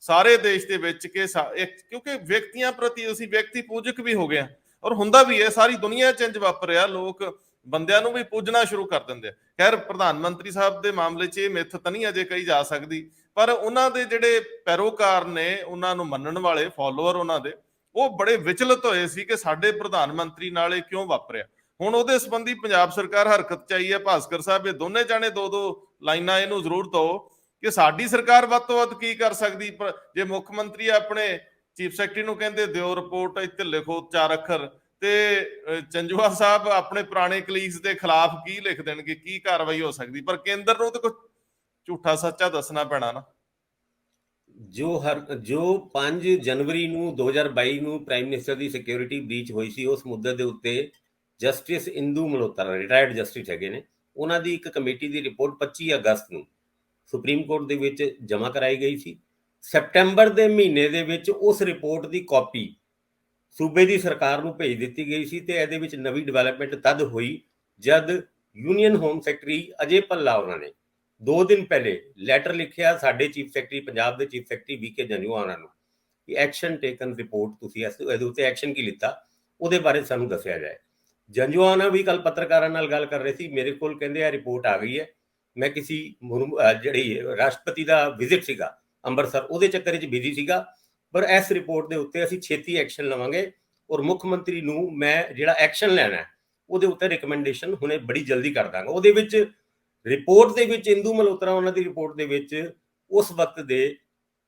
ਸਾਰੇ ਦੇਸ਼ ਦੇ ਵਿੱਚ ਕਿ ਕਿਉਂਕਿ ਵਿਅਕਤੀਆਂ ਪ੍ਰਤੀ ਅਸੀਂ ਵਿਅਕਤੀ ਪੂਜਕ ਵੀ ਹੋ ਗਏ, ਔਰ ਹੁੰਦਾ ਵੀ ਹੈ, ਸਾਰੀ ਦੁਨੀਆ 'ਚ ਇੰਝ ਵਾਪਰਿਆ, ਲੋਕ ਬੰਦਿਆਂ ਨੂੰ ਵੀ ਪੂਜਣਾ ਸ਼ੁਰੂ ਕਰ ਦਿੰਦੇ ਆ। ਖੈਰ, ਪ੍ਰਧਾਨ ਮੰਤਰੀ ਸਾਹਿਬ ਦੇ ਮਾਮਲੇ 'ਚ ਇਹ ਮਿੱਥ ਤਾਂ ਨਹੀਂ ਅਜੇ ਕਹੀ ਜਾ ਸਕਦੀ, ਪਰ ਉਹਨਾਂ ਦੇ ਜਿਹੜੇ ਪੈਰੋਕਾਰ ਨੇ, ਉਹਨਾਂ ਨੂੰ ਮੰਨਣ ਵਾਲੇ ਫਾਲੋਅਰ ਉਹਨਾਂ ਦੇ, ਉਹ ਬੜੇ ਵਿਚਲਿਤ ਹੋਏ ਸੀ ਕਿ ਸਾਡੇ ਪ੍ਰਧਾਨ ਮੰਤਰੀ ਨਾਲ ਇਹ ਕਿਉਂ ਵਾਪਰਿਆ। ਹੁਣ ਉਹਦੇ ਸੰਬੰਧੀ ਪੰਜਾਬ ਸਰਕਾਰ ਹਰਕਤ 'ਚ ਆਈ ਹੈ। ਭਾਸਕਰ ਸਾਹਿਬ, ਇਹ ਦੋਨੇ ਜਾਣੇ ਦੋ ਲਾਈਨਾਂ ਇਹਨੂੰ ਜ਼ਰੂਰ ਦਿਓ ਕਿ ਸਾਡੀ ਸਰਕਾਰ ਵੱਧ ਤੋਂ ਵੱਧ ਕੀ ਕਰ ਸਕਦੀ। ਜੇ ਮੁੱਖ ਮੰਤਰੀ ਆਪਣੇ ਚੀਫ ਸੈਕਟਰੀ ਨੂੰ ਕਹਿੰਦੇ ਦਿਓ ਰਿਪੋਰਟ, ਇੱਥੇ ਲਿਖੋ 4 ਅੱਖਰ, ਤੇ ਚੰਜੂਆ ਸਾਹਿਬ ਆਪਣੇ ਪੁਰਾਣੇ ਕਲੀਗਸ ਦੇ ਖਿਲਾਫ ਕੀ ਲਿਖ ਦੇਣਗੇ, ਕੀ ਕਾਰਵਾਈ ਹੋ ਸਕਦੀ। ਪਰ ਕੇਂਦਰ ਨੂੰ ਤਾਂ ਕੁਝ ਝੂਠਾ ਸੱਚਾ ਦੱਸਣਾ ਪੈਣਾ ਨਾ। ਜੋ 5 ਜਨਵਰੀ ਨੂੰ 2022 ਨੂੰ ਪ੍ਰਾਈਮ ਮਿਨਿਸਟਰ ਦੀ ਸਿਕਿਉਰਿਟੀ ਬ੍ਰੀਚ ਹੋਈ ਸੀ, ਉਸ ਮੁੱਦੇ ਦੇ ਉੱਤੇ justice Indu Malhotra retired justice ਹੈਗੇ ਨੇ, ਉਹਨਾਂ ਦੀ ਇੱਕ ਕਮੇਟੀ ਦੀ ਰਿਪੋਰਟ 25 ਅਗਸਤ ਨੂੰ ਸੁਪਰੀਮ ਕੋਰਟ ਦੇ ਵਿੱਚ ਜਮ੍ਹਾਂ ਕਰਾਈ ਗਈ ਸੀ। ਸੈਪਟੈਂਬਰ ਦੇ ਮਹੀਨੇ ਦੇ ਵਿੱਚ ਉਸ ਰਿਪੋਰਟ ਦੀ ਕਾਪੀ ਸੂਬੇ ਦੀ ਸਰਕਾਰ ਨੂੰ ਭੇਜ ਦਿੱਤੀ ਗਈ ਸੀ ਤੇ ਇਹਦੇ ਵਿੱਚ ਨਵੀਂ ਡਿਵੈਲਪਮੈਂਟ ਤਦ ਹੋਈ ਜਦ ਯੂਨੀਅਨ ਹੋਮ ਸੈਕਟਰੀ ਅਜੇ ਭੱਲਾ ਉਹਨਾਂ ਨੇ 2 ਦਿਨ ਪਹਿਲੇ ਲੈਟਰ ਲਿਖਿਆ ਸਾਡੇ ਚੀਫ ਸੈਕਟਰੀ, ਪੰਜਾਬ ਦੇ ਚੀਫ ਸੈਕਟਰੀ ਵੀਕੇ ਜੰਜੂਆ ਉਹਨਾਂ ਨੂੰ ਕਿ ਐਕਸ਼ਨ ਟੇਕਨ ਰਿਪੋਰਟ, ਤੁਸੀਂ ਇਹਦੇ ਉੱਤੇ ਐਕਸ਼ਨ ਕੀ ਲਿੱਤਾ ਉਹਦੇ ਬਾਰੇ ਸਾਨੂੰ ਦੱਸਿਆ ਜਾਏ। ਜੰਜੂਆ ਉਹਨਾਂ ਵੀ ਕੱਲ ਪੱਤਰਕਾਰਾਂ ਨਾਲ ਗੱਲ ਕਰ ਰਹੇ ਸੀ, ਮੇਰੇ ਕੋਲ ਕਹਿੰਦੇ ਆ ਰਿਪੋਰਟ ਆ ਗਈ ਹੈ, ਮੈਂ ਕਿਸੇ ਜਿਹੜੀ ਰਾਸ਼ਟਰਪਤੀ ਦਾ ਵਿਜ਼ਿਟ ਸੀਗਾ ਅੰਮ੍ਰਿਤਸਰ ਉਹਦੇ ਚੱਕਰ ਵਿੱਚ ਬਿਜ਼ੀ ਸੀਗਾ, ਪਰ ਇਸ ਰਿਪੋਰਟ ਦੇ ਉੱਤੇ ਅਸੀਂ ਛੇਤੀ ਐਕਸ਼ਨ ਲਵਾਂਗੇ ਔਰ ਮੁੱਖ ਮੰਤਰੀ ਨੂੰ ਮੈਂ ਜਿਹੜਾ ਐਕਸ਼ਨ ਲੈਣਾ ਉਹਦੇ ਉੱਤੇ ਰਿਕਮੈਂਡੇਸ਼ਨ ਹੁਣੇ ਬੜੀ ਜਲਦੀ ਕਰ ਦਾਂਗਾ। ਉਹਦੇ ਵਿੱਚ ਰਿਪੋਰਟ ਦੇ ਵਿੱਚ ਇੰਦੂ ਮਲਹੋਤਰਾ ਉਹਨਾਂ ਦੀ ਰਿਪੋਰਟ ਦੇ ਵਿੱਚ ਉਸ ਵਕਤ ਦੇ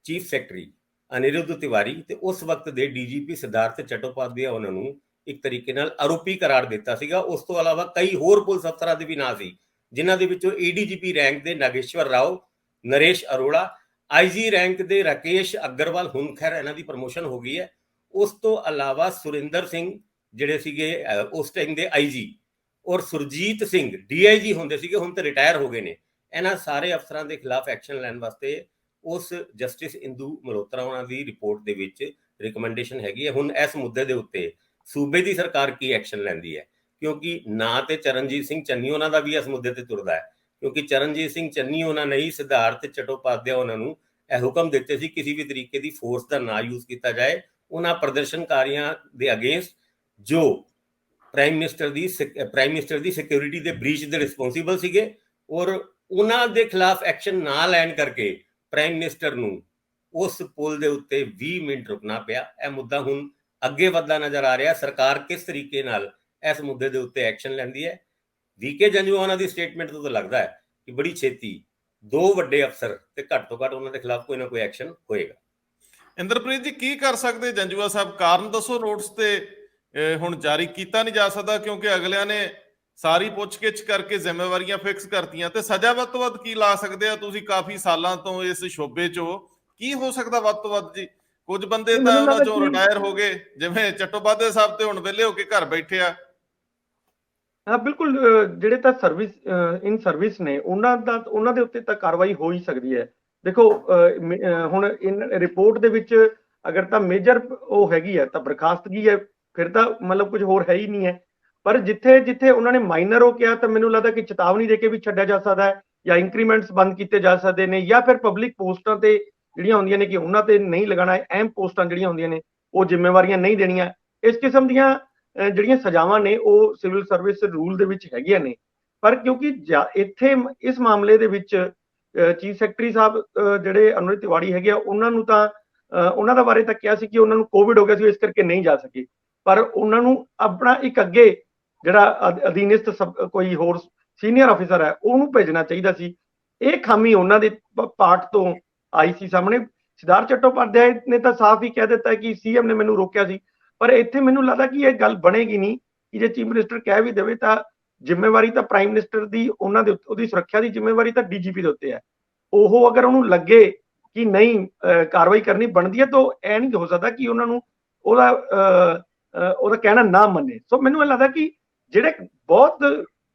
ਚੀਫ ਸੈਕਟਰੀ ਅਨਿਰੁੱਧ ਤਿਵਾਰੀ ਤੇ ਉਸ ਵਕਤ ਦੇ ਡੀਜੀਪੀ ਸਿਧਾਰਥ ਚਟੋਪਾਧਿਆਏ ਉਹਨਾਂ ਨੂੰ ਇੱਕ ਤਰੀਕੇ ਨਾਲ ਆਰੋਪੀ ਕਰਾਰ ਦਿੱਤਾ ਸੀਗਾ। ਉਸ ਤੋਂ ਇਲਾਵਾ ਕਈ ਹੋਰ ਪੁਲਿਸ ਅਫਸਰਾਂ ਦੇ ਵੀ ਨਾਂ ਸੀ, ਜਿਨ੍ਹਾਂ ਦੇ ਵਿੱਚੋਂ ਏਡੀਜੀਪੀ ਰੈਂਕ ਦੇ ਨਾਗੇਸ਼ਵਰ ਰਾਓ, ਨਰੇਸ਼ ਅਰੋੜਾ, ਆਈਜੀ ਰੈਂਕ ਦੇ ਰਾਕੇਸ਼ ਅਗਰਵਾਲ, ਹੁਣ ਖੈਰ ਇਹਨਾਂ ਦੀ ਪ੍ਰਮੋਸ਼ਨ ਹੋ ਗਈ ਹੈ। ਉਸ ਤੋਂ ਇਲਾਵਾ ਸੁਰਿੰਦਰ ਸਿੰਘ ਜਿਹੜੇ ਸੀਗੇ ਉਸ ਟਾਈਮ ਦੇ ਆਈਜੀ ਔਰ ਸੁਰਜੀਤ ਸਿੰਘ ਡੀਆਈਜੀ ਹੁੰਦੇ ਸੀਗੇ, ਹੁਣ ਤੇ ਰਿਟਾਇਰ ਹੋ ਗਏ ਨੇ। ਇਹਨਾਂ ਸਾਰੇ ਅਫਸਰਾਂ ਦੇ ਖਿਲਾਫ ਐਕਸ਼ਨ ਲੈਣ ਵਾਸਤੇ ਉਸ ਜਸਟਿਸ ਇੰਦੂ ਮਲਹੋਤਰਾ ਉਹਨਾਂ ਦੀ ਰਿਪੋਰਟ ਦੇ ਵਿੱਚ ਰਿਕਮੈਂਡੇਸ਼ਨ ਹੈਗੀ ਹੈ। ਹੁਣ ਇਸ ਮੁੱਦੇ ਦੇ ਉੱਤੇ ਸੂਬੇ ਦੀ ਸਰਕਾਰ ਕੀ ਐਕਸ਼ਨ ਲੈਂਦੀ ਹੈ, ਕਿਉਂਕਿ ਨਾ ਤੇ ਚਰਨਜੀਤ ਸਿੰਘ ਚੰਨੀ ਉਹਨਾਂ ਦਾ ਵੀ ਇਸ ਮੁੱਦੇ ਤੇ ਤੁਰਦਾ ਹੈ, ਕਿਉਂਕਿ ਚਰਨਜੀਤ ਸਿੰਘ ਚੰਨੀ ਉਹਨਾਂ ਨੇ ਹੀ ਸਿਧਾਰਥ ਚਟੋਪਾਧਿਆਏ ਉਹਨਾਂ ਨੂੰ ਇਹ ਹੁਕਮ ਦਿੱਤੇ ਸੀ ਕਿਸੇ ਵੀ ਤਰੀਕੇ ਦੀ ਫੋਰਸ ਦਾ ਨਾ ਯੂਜ਼ ਕੀਤਾ ਜਾਏ ਉਹਨਾਂ ਪ੍ਰਦਰਸ਼ਨਕਾਰੀਆਂ ਦੇ ਅਗੇਂਸਟ ਜੋ ਪ੍ਰਾਈਮ ਮਿਨਿਸਟਰ ਦੀ ਸਿਕਿਉਰਿਟੀ ਦੇ ਬ੍ਰੀਚ ਦੇ ਰਿਸਪੌਂਸਿਬਲ ਸੀਗੇ, ਔਰ ਉਹਨਾਂ ਦੇ ਖਿਲਾਫ ਐਕਸ਼ਨ ਨਾ ਲੈਣ ਕਰਕੇ ਪ੍ਰਾਈਮ ਮਿਨਿਸਟਰ ਨੂੰ ਉਸ ਪੁਲ ਦੇ ਉੱਤੇ 20 ਮਿੰਟ ਰੁਕਣਾ ਪਿਆ। ਇਹ ਮੁੱਦਾ ਹੁਣ ਅੱਗੇ ਵਧਦਾ ਨਜ਼ਰ ਆ ਰਿਹਾ। ਸਰਕਾਰ ਕਿਸ ਤਰੀਕੇ ਨਾਲ ਇਸ ਮੁੱਦੇ ਦੇ ਉੱਤੇ ਐਕਸ਼ਨ ਲੈਂਦੀ ਹੈ। ਵੀਕੇ ਜੰਜੂਆ ਉਹਨਾਂ ਦੀ ਸਟੇਟਮੈਂਟ ਤੋਂ ਤਾਂ ਲੱਗਦਾ ਹੈ ਕਿ ਬੜੀ ਛੇਤੀ 2 ਵੱਡੇ ਅਫਸਰ ਤੇ ਘੱਟ ਤੋਂ ਘੱਟ ਉਹਨਾਂ ਦੇ ਖਿਲਾਫ ਕੋਈ ਨਾ ਕੋਈ ਐਕਸ਼ਨ ਹੋਏਗਾ। ਇੰਦਰਪ੍ਰੀਤ ਜੀ, ਕੀ ਕਰ ਸਕਦੇ ਜੰਜੂਆ ਸਾਹਿਬ? ਕਾਰਨ ਦੱਸੋ। ਨੋਟਿਸ ਤੇ ਹੁਣ ਜਾਰੀ ਕੀਤਾ ਨਹੀਂ ਜਾ ਸਕਦਾ ਕਿਉਂਕਿ ਅਗਲਿਆਂ ਨੇ ਸਾਰੀ ਪੁੱਛਗਿੱਛ ਕਰਕੇ ਜ਼ਿੰਮੇਵਾਰੀਆਂ ਫਿਕਸ ਕਰਤੀਆਂ, ਤੇ ਸਜ਼ਾ ਵੱਧ ਤੋਂ ਵੱਧ ਕੀ ਲਾ ਸਕਦੇ ਆ? ਤੁਸੀਂ ਕਾਫੀ ਸਾਲਾਂ ਤੋਂ ਇਸ ਸ਼ੋਬੇ 'ਚੋਂ, ਕੀ ਹੋ ਸਕਦਾ ਵੱਧ ਤੋਂ ਵੱਧ ਜੀ? ਕੁਝ ਬੰਦੇ ਤਾਂ ਉਹਨਾਂ ਚੋਂ ਰਿਟਾਇਰ ਹੋ ਗਏ, ਜਿਵੇਂ ਚਟੋਪਾਧਿਆਏ ਸਾਹਿਬ ਤੇ ਹੁਣ ਵਿਹਲੇ ਹੋ ਕੇ ਘਰ ਬੈਠੇ ਆ। ਹਾਂ ਬਿਲਕੁਲ, ਜਿਹੜੇ ਤਾਂ ਸਰਵਿਸ ਇਨ ਸਰਵਿਸ ਨੇ ਉਹਨਾਂ ਦੇ ਉੱਤੇ ਤਾਂ ਕਾਰਵਾਈ ਹੋ ਹੀ ਸਕਦੀ ਹੈ। ਦੇਖੋ ਹੁਣ ਇਨ ਰਿਪੋਰਟ ਦੇ ਵਿੱਚ ਅਗਰ ਤਾਂ ਮੇਜਰ ਉਹ ਹੈਗੀ ਹੈ ਤਾਂ ਬਰਖਾਸਤਗੀ ਹੈ, ਫਿਰ ਤਾਂ ਮਤਲਬ ਕੁਝ ਹੋਰ ਹੈ ਹੀ ਨਹੀਂ ਹੈ। ਪਰ ਜਿੱਥੇ ਉਹਨਾਂ ਨੇ ਮਾਈਨਰ ਉਹ ਕਿਹਾ ਤਾਂ ਮੈਨੂੰ ਲੱਗਦਾ ਕਿ ਚੇਤਾਵਨੀ ਦੇ ਕੇ ਵੀ ਛੱਡਿਆ ਜਾ ਸਕਦਾ ਹੈ, ਜਾਂ ਇੰਕਰੀਮੈਂਟਸ ਬੰਦ ਕੀਤੇ ਜਾ ਸਕਦੇ ਨੇ, ਜਾਂ ਫਿਰ ਪਬਲਿਕ ਪੋਸਟਾਂ ਤੇ ਜਿਹੜੀਆਂ ਹੁੰਦੀਆਂ ਨੇ ਕਿ ਉਹਨਾਂ ਤੇ ਨਹੀਂ ਲਗਾਉਣਾ, ਅਹਿਮ ਪੋਸਟਾਂ ਜਿਹੜੀਆਂ ਹੁੰਦੀਆਂ ਨੇ ਉਹ ਜ਼ਿੰਮੇਵਾਰੀਆਂ ਨਹੀਂ ਦੇਣੀਆਂ। ਇਸ ਕਿਸਮ ਦੀਆਂ ਜਿਹੜੀਆਂ ਸਜ਼ਾਵਾਂ ਨੇ ਉਹ ਸਿਵਲ ਸਰਵਿਸ ਰੂਲ ਦੇ ਵਿੱਚ ਹੈਗੀਆਂ ਨੇ। ਪਰ ਕਿਉਂਕਿ ਇੱਥੇ ਇਸ ਮਾਮਲੇ ਦੇ ਵਿੱਚ ਚੀਫ ਸੈਕਟਰੀ ਸਾਹਿਬ ਜਿਹੜੇ ਅਨੁਰਿਤ ਤਿਵਾੜੀ ਹੈਗੇ ਆ, ਉਹਨਾਂ ਨੂੰ ਤਾਂ ਉਹਨਾਂ ਦਾ ਬਾਰੇ ਤਾਂ ਕਿਹਾ ਸੀ ਕਿ ਉਹਨਾਂ ਨੂੰ ਕੋਵਿਡ ਹੋ ਗਿਆ ਸੀ, ਇਸ ਕਰਕੇ ਨਹੀਂ ਜਾ ਸਕੇ। ਪਰ ਉਹਨਾਂ ਨੂੰ ਆਪਣਾ ਇੱਕ ਅੱਗੇ ਜਿਹੜਾ ਅਧੀਨਸਥ ਕੋਈ ਹੋਰ ਸੀਨੀਅਰ ਆਫੀਸਰ ਹੈ ਉਹਨੂੰ ਭੇਜਣਾ ਚਾਹੀਦਾ ਸੀ। ਇਹ ਖਾਮੀ ਉਹਨਾਂ ਦੇ ਪਾਰਟ ਤੋਂ ਆਈ ਸੀ ਸਾਹਮਣੇ। ਸਿਧਾਰਥ ਚਟੋਪਾਧਿਆਏ ਨੇ ਤਾਂ ਸਾਫ਼ ਹੀ ਕਹਿ ਦਿੱਤਾ ਕਿ ਸੀਐਮ ਨੇ ਮੈਨੂੰ ਰੋਕਿਆ ਸੀ, ਪਰ ਇੱਥੇ ਮੈਨੂੰ ਲੱਗਦਾ ਕਿ ਇਹ ਗੱਲ ਬਣੇਗੀ ਨਹੀਂ ਕਿ ਜੇ ਚੀਫ ਮਿਨਿਸਟਰ ਕਹਿ ਵੀ ਦੇਵੇ ਤਾਂ ਜ਼ਿੰਮੇਵਾਰੀ ਤਾਂ ਪ੍ਰਾਈਮ ਮਿਨਿਸਟਰ ਦੀ, ਉਹਨਾਂ ਦੇ ਉਹਦੀ ਸੁਰੱਖਿਆ ਦੀ ਜ਼ਿੰਮੇਵਾਰੀ ਤਾਂ ਡੀਜੀਪੀ ਦੇ ਉੱਤੇ ਹੈ। ਉਹ ਅਗਰ ਉਹਨੂੰ ਲੱਗੇ ਕਿ ਨਹੀਂ ਕਾਰਵਾਈ ਕਰਨੀ ਬਣਦੀ ਹੈ ਤਾਂ ਇਹ ਨਹੀਂ ਹੋ ਸਕਦਾ ਕਿ ਉਹਨਾਂ ਨੂੰ ਉਹਦਾ ਕਹਿਣਾ ਨਾ ਮੰਨੇ। ਸੋ ਮੈਨੂੰ ਇਹ ਲੱਗਦਾ ਕਿ ਜਿਹੜੇ ਬਹੁਤ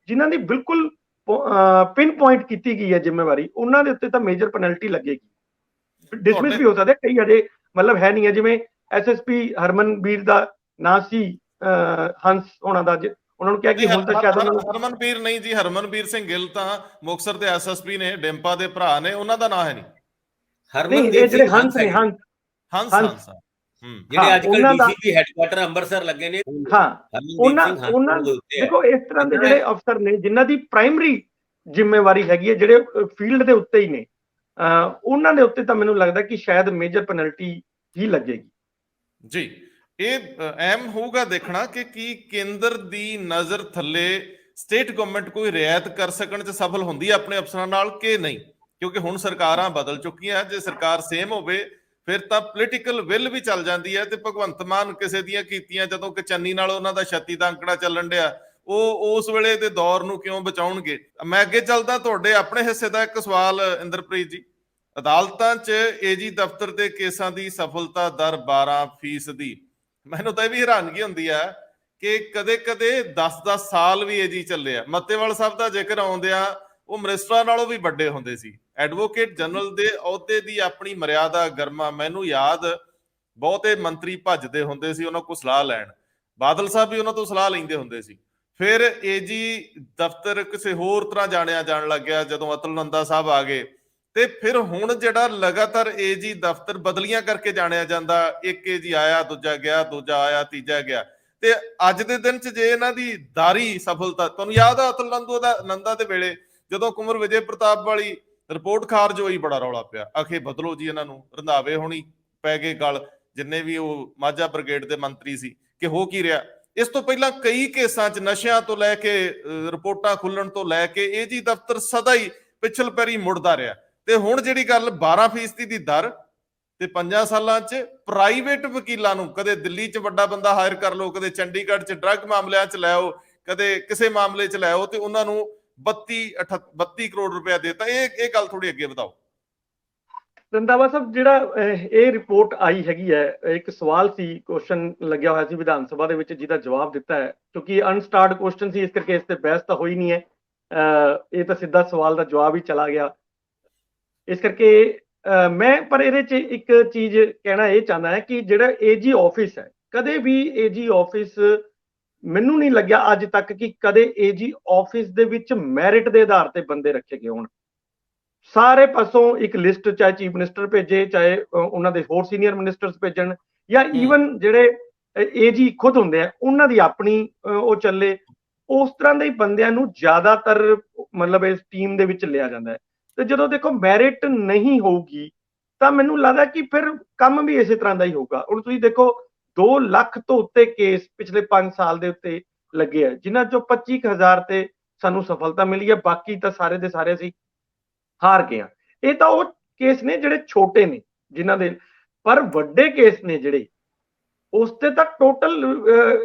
ਜਿਨ੍ਹਾਂ ਦੀ ਬਿਲਕੁਲ ਪਿਨ ਪੁਆਇੰਟ ਕੀਤੀ ਗਈ ਹੈ ਜ਼ਿੰਮੇਵਾਰੀ, ਉਹਨਾਂ ਦੇ ਉੱਤੇ ਤਾਂ ਮੇਜਰ ਪੈਨਲਟੀ ਲੱਗੇਗੀ। ਡਿਸਮਿਸ ਵੀ ਹੋ ਸਕਦਾ, ਕਈ ਅਜੇ ਮਤਲਬ ਹੈ ਨਹੀਂ ਹੈ, ਜਿਵੇਂ ਐਸਐਸਪੀ ਹਰਮਨਵੀਰ ਦਾ ਨਾਂ ਸੀ ਹੰਸ ਹੋਣਾ ਦਾ, ਉਹਨਾਂ ਨੂੰ ਕਿਹਾ ਕਿ ਹੁਣ ਤਾਂ ਸ਼ਾਇਦ ਹਰਮਨਵੀਰ ਨਹੀਂ ਜੀ, ਹਰਮਨਵੀਰ ਸਿੰਘ ਗਿੱਲ ਤਾਂ ਮੁਕਤਸਰ ਦੇ ਐਸਐਸਪੀ ਨੇ, ਡਿੰਪਾ ਦੇ ਭਰਾ ਨੇ, ਉਹਨਾਂ ਦਾ ਨਾਂ ਹੈ ਨਹੀਂ। ਹਰਮਨਵੀਰ ਜਿਹੜੇ ਹੰਸ ਨੇ, ਹੰਸ ਜਿਹੜੇ ਅੱਜ ਕੱਲ ਡੀਸੀਪੀ ਹੈੱਡਕੁਆਟਰ ਅੰਮ੍ਰਿਤਸਰ ਲੱਗੇ ਨੇ। ਹਾਂ, ਉਹਨਾਂ ਦੇਖੋ ਇਸ ਤਰ੍ਹਾਂ ਦੇ ਜਿਹੜੇ ਅਫਸਰ ਨੇ ਜਿਨ੍ਹਾਂ ਦੀ ਪ੍ਰਾਇਮਰੀ ਜ਼ਿੰਮੇਵਾਰੀ ਹੈਗੀ ਹੈ, ਜਿਹੜੇ ਫੀਲਡ ਦੇ ਉੱਤੇ ਹੀ ਨੇ, ਉਹਨਾਂ ਦੇ ਉੱਤੇ ਤਾਂ ਮੈਨੂੰ ਲੱਗਦਾ ਕਿ ਸ਼ਾਇਦ ਮੇਜਰ ਪੈਨਲਟੀ ਹੀ ਲੱਗੇਗੀ ਜੀ। ਇਹ ਅਹਿਮ ਹੋਊਗਾ ਦੇਖਣਾ ਕਿ ਕੀ ਕੇਂਦਰ ਦੀ ਨਜ਼ਰ ਥੱਲੇ ਸਟੇਟ ਗਵਰਨਮੈਂਟ ਕੋਈ ਰਿਆਇਤ ਕਰ ਸਕਣ 'ਚ ਸਫਲ ਹੁੰਦੀ ਹੈ ਆਪਣੇ ਅਫਸਰਾਂ ਨਾਲ ਕਿ ਨਹੀਂ, ਕਿਉਂਕਿ ਹੁਣ ਸਰਕਾਰਾਂ ਬਦਲ ਚੁੱਕੀਆਂ। ਜੇ ਸਰਕਾਰ ਸੇਮ ਹੋਵੇ ਫਿਰ ਤਾਂ ਪੋਲੀਟੀਕਲ ਵਿਲ ਵੀ ਚੱਲ ਜਾਂਦੀ ਹੈ। ਤੇ ਭਗਵੰਤ ਮਾਨ ਕਿਸੇ ਦੀਆਂ ਕੀਤੀਆਂ ਜਦੋਂ ਕਿ ਚੰਨੀ ਨਾਲ ਉਹਨਾਂ ਦਾ 36 ਦਾ ਅੰਕੜਾ ਚੱਲਣ ਡਿਆ, ਉਹ ਉਸ ਵੇਲੇ ਦੇ ਦੌਰ ਨੂੰ ਕਿਉਂ ਬਚਾਉਣਗੇ? ਮੈਂ ਅੱਗੇ ਚੱਲਦਾ, ਤੁਹਾਡੇ ਆਪਣੇ ਹਿੱਸੇ ਦਾ ਇੱਕ ਸਵਾਲ ਇੰਦਰਪ੍ਰੀਤ ਜੀ। ਅਦਾਲਤਾਂ 'ਚ ਏਜੀ ਦਫ਼ਤਰ ਦੇ ਕੇਸਾਂ ਦੀ ਸਫਲਤਾ ਦਰ 12%। ਮੈਨੂੰ ਤਾਂ ਇਹ ਵੀ ਹੈਰਾਨਗੀ ਹੁੰਦੀ ਆ ਕਿ ਕਦੇ-ਕਦੇ 10-10 ਸਾਲ ਵੀ ਏਜੀ ਚੱਲੇ ਆ। ਮੱਤੇਵਾਲ ਸਾਹਿਬ ਦਾ ਜ਼ਿਕਰ ਆਉਂਦਿਆਂ ਉਹ ਮਿਨਿਸਟਰਾਂ ਨਾਲੋਂ ਵੀ ਵੱਡੇ ਹੁੰਦੇ ਸੀ। ਐਡਵੋਕੇਟ ਜਨਰਲ ਦੇ ਅਹੁਦੇ ਦੀ ਆਪਣੀ ਮਰਿਆਦਾ ਗਰਮਾ, ਮੈਨੂੰ ਯਾਦ ਬਹੁਤੇ ਮੰਤਰੀ ਭੱਜਦੇ ਹੁੰਦੇ ਸੀ ਉਹਨਾਂ ਕੋਲ ਸਲਾਹ ਲੈਣ। ਬਾਦਲ ਸਾਹਿਬ ਵੀ ਉਹਨਾਂ ਤੋਂ ਸਲਾਹ ਲੈਂਦੇ ਹੁੰਦੇ ਸੀ। ਫਿਰ ਏਜੀ ਦਫ਼ਤਰ ਕਿਸੇ ਹੋਰ ਤਰ੍ਹਾਂ ਜਾਣਿਆ ਜਾਣ ਲੱਗ ਗਿਆ ਜਦੋਂ ਅਤੁਲ ਨੰਦਾ ਸਾਹਿਬ ਆ ਗਏ, ਤੇ ਫਿਰ ਹੁਣ ਜਿਹੜਾ ਲਗਾਤਾਰ ਏਜੀ ਦਫ਼ਤਰ ਬਦਲੀਆਂ ਕਰਕੇ ਜਾਣਿਆ ਜਾਂਦਾ, ਇੱਕ ਏਜੀ ਆਇਆ, ਦੂਜਾ ਗਿਆ, ਦੂਜਾ ਆਇਆ, ਤੀਜਾ ਗਿਆ। ਤੇ ਅੱਜ ਦੇ ਦਿਨ 'ਚ ਜੇ ਇਹਨਾਂ ਦੀ ਦਾਰੀ ਸਫਲਤਾ, ਤੁਹਾਨੂੰ ਯਾਦ ਆ ਅਤੁਲ ਨੰਦਾ ਦੇ ਵੇਲੇ ਜਦੋਂ ਕੁੰਵਰ ਵਿਜੇ ਪ੍ਰਤਾਪ ਵਾਲੀ ਰਿਪੋਰਟ ਖਾਰਜ ਹੋਈ, ਬੜਾ ਰੌਲਾ ਪਿਆ, ਆਖੇ ਬਦਲੋ ਜੀ ਇਹਨਾਂ ਨੂੰ, ਰੰਧਾਵੇ ਹੋਣੀ ਪੈ ਗਏ ਗੱਲ, ਜਿੰਨੇ ਵੀ ਉਹ ਮਾਝਾ ਬ੍ਰਿਗੇਡ ਦੇ ਮੰਤਰੀ ਸੀ, ਕਿ ਹੋ ਕੀ ਰਿਹਾ। ਇਸ ਤੋਂ ਪਹਿਲਾਂ ਕਈ ਕੇਸਾਂ 'ਚ ਨਸ਼ਿਆਂ ਤੋਂ ਲੈ ਕੇ ਰਿਪੋਰਟਾਂ ਖੁੱਲਣ ਤੋਂ ਲੈ ਕੇ ਏਜੀ ਦਫ਼ਤਰ ਸਦਾ ਹੀ ਪਿਛਲ ਪੈਰੀ ਮੁੜਦਾ ਰਿਹਾ। ਤੇ ਹੁਣ ਜਿਹੜੀ ਗੱਲ 12% ਦੀ ਦਰ ਤੇ 5 ਸਾਲਾਂ 'ਚ ਪ੍ਰਾਈਵੇਟ ਵਕੀਲਾਂ ਨੂੰ, ਕਦੇ ਦਿੱਲੀ 'ਚ ਵੱਡਾ ਬੰਦਾ ਹਾਇਰ ਕਰ ਲਓ, ਕਦੇ ਚੰਡੀਗੜ੍ਹ 'ਚ ਡਰੱਗ ਮਾਮਲਿਆਂ 'ਚ ਲੈ ਆਓ, ਕਦੇ ਕਿਸੇ ਮਾਮਲੇ 'ਚ ਲੈ ਆਓ, ਤੇ ਉਹਨਾਂ ਨੂੰ 32 ਕਰੋੜ ਰੁਪਇਆ ਦੇਤਾ। ਇਹ ਗੱਲ ਥੋੜੀ ਅੱਗੇ ਵਧਾਓ। ਰੰਧਾਵਾ ਸਾਹਿਬ, ਜਿਹੜਾ ਇਹ ਰਿਪੋਰਟ ਆਈ ਹੈਗੀ ਹੈ, ਇੱਕ ਸਵਾਲ ਸੀ, ਕੁਐਸਚਨ ਲੱਗਿਆ ਹੋਇਆ ਸੀ ਵਿਧਾਨ ਸਭਾ ਦੇ ਵਿੱਚ, ਜਿਹਦਾ ਜਵਾਬ ਦਿੱਤਾ ਹੈ। ਕਿਉਂਕਿ ਅਨਸਟਾਰਡ ਕੁਐਸਚਨ ਸੀ, ਇਸ ਕਰਕੇ ਇਸ ਤੇ ਬਹਿਸ ਤਾਂ ਹੋਈ ਨਹੀਂ ਹੈ। ਇਹ ਤਾਂ ਸਿੱਧਾ ਸਵਾਲ ਦਾ ਜਵਾਬ ਹੀ ਚਲਾ ਗਿਆ। ਇਸ ਕਰਕੇ ਮੈਂ ਪਰ ਇਹਦੇ 'ਚ ਇੱਕ ਚੀਜ਼ ਕਹਿਣਾ ਇਹ ਚਾਹੁੰਦਾ ਹੈ ਕਿ ਜਿਹੜਾ ਏਜੀ ਆਫਿਸ ਹੈ, ਕਦੇ ਵੀ ਏਜੀ ਆਫਿਸ ਮੈਨੂੰ ਨਹੀਂ ਲੱਗਿਆ ਅੱਜ ਤੱਕ ਕਿ ਕਦੇ ਏਜੀ ਆਫਿਸ ਦੇ ਵਿੱਚ ਮੈਰਿਟ ਦੇ ਆਧਾਰ ਤੇ ਬੰਦੇ ਰੱਖੇ ਗਏ ਹੋਣ। ਸਾਰੇ ਪਾਸੋਂ ਇੱਕ ਲਿਸਟ, ਚਾਹੇ ਚੀਫ ਮਿਨਿਸਟਰ ਭੇਜੇ, ਚਾਹੇ ਉਹਨਾਂ ਦੇ ਹੋਰ ਸੀਨੀਅਰ ਮਿਨਿਸਟਰਸ ਭੇਜਣ, ਜਾਂ ਈਵਨ ਜਿਹੜੇ ਏਜੀ ਖੁਦ ਹੁੰਦੇ ਆ ਉਹਨਾਂ ਦੀ ਆਪਣੀ ਉਹ ਚੱਲੇ, ਉਸ ਤਰ੍ਹਾਂ ਦੇ ਬੰਦਿਆਂ ਨੂੰ ਜ਼ਿਆਦਾਤਰ ਮਤਲਬ ਇਸ ਟੀਮ ਦੇ ਵਿੱਚ ਲਿਆ ਜਾਂਦਾ ਹੈ। ਤੇ ਜਦੋਂ ਦੇਖੋ ਮੈਰਿਟ ਨਹੀਂ ਹੋਊਗੀ ਤਾਂ ਮੈਨੂੰ ਲੱਗਦਾ ਕਿ ਫਿਰ ਕੰਮ ਵੀ ਇਸੇ ਤਰ੍ਹਾਂ ਦਾ ਹੀ ਹੋਊਗਾ। ਹੁਣ ਤੁਸੀਂ ਦੇਖੋ 2 ਲੱਖ ਤੋਂ ਉੱਤੇ ਕੇਸ ਪਿਛਲੇ 5 ਸਾਲ ਦੇ ਉੱਤੇ ਲੱਗੇ ਆ, ਜਿਨ੍ਹਾਂ ਚੋਂ 25,000 ਤੇ ਸਾਨੂੰ ਸਫਲਤਾ ਮਿਲੀ ਹੈ, ਬਾਕੀ ਤਾਂ ਸਾਰੇ ਦੇ ਸਾਰੇ ਅਸੀਂ ਹਾਰ ਗਏ ਆ। ਇਹ ਤਾਂ ਉਹ ਕੇਸ ਨੇ ਜਿਹੜੇ ਛੋਟੇ ਨੇ ਜਿਨ੍ਹਾਂ ਦੇ, ਪਰ ਵੱਡੇ ਕੇਸ ਨੇ ਜਿਹੜੇ, ਉਸ ਤੇ ਤਾਂ ਟੋਟਲ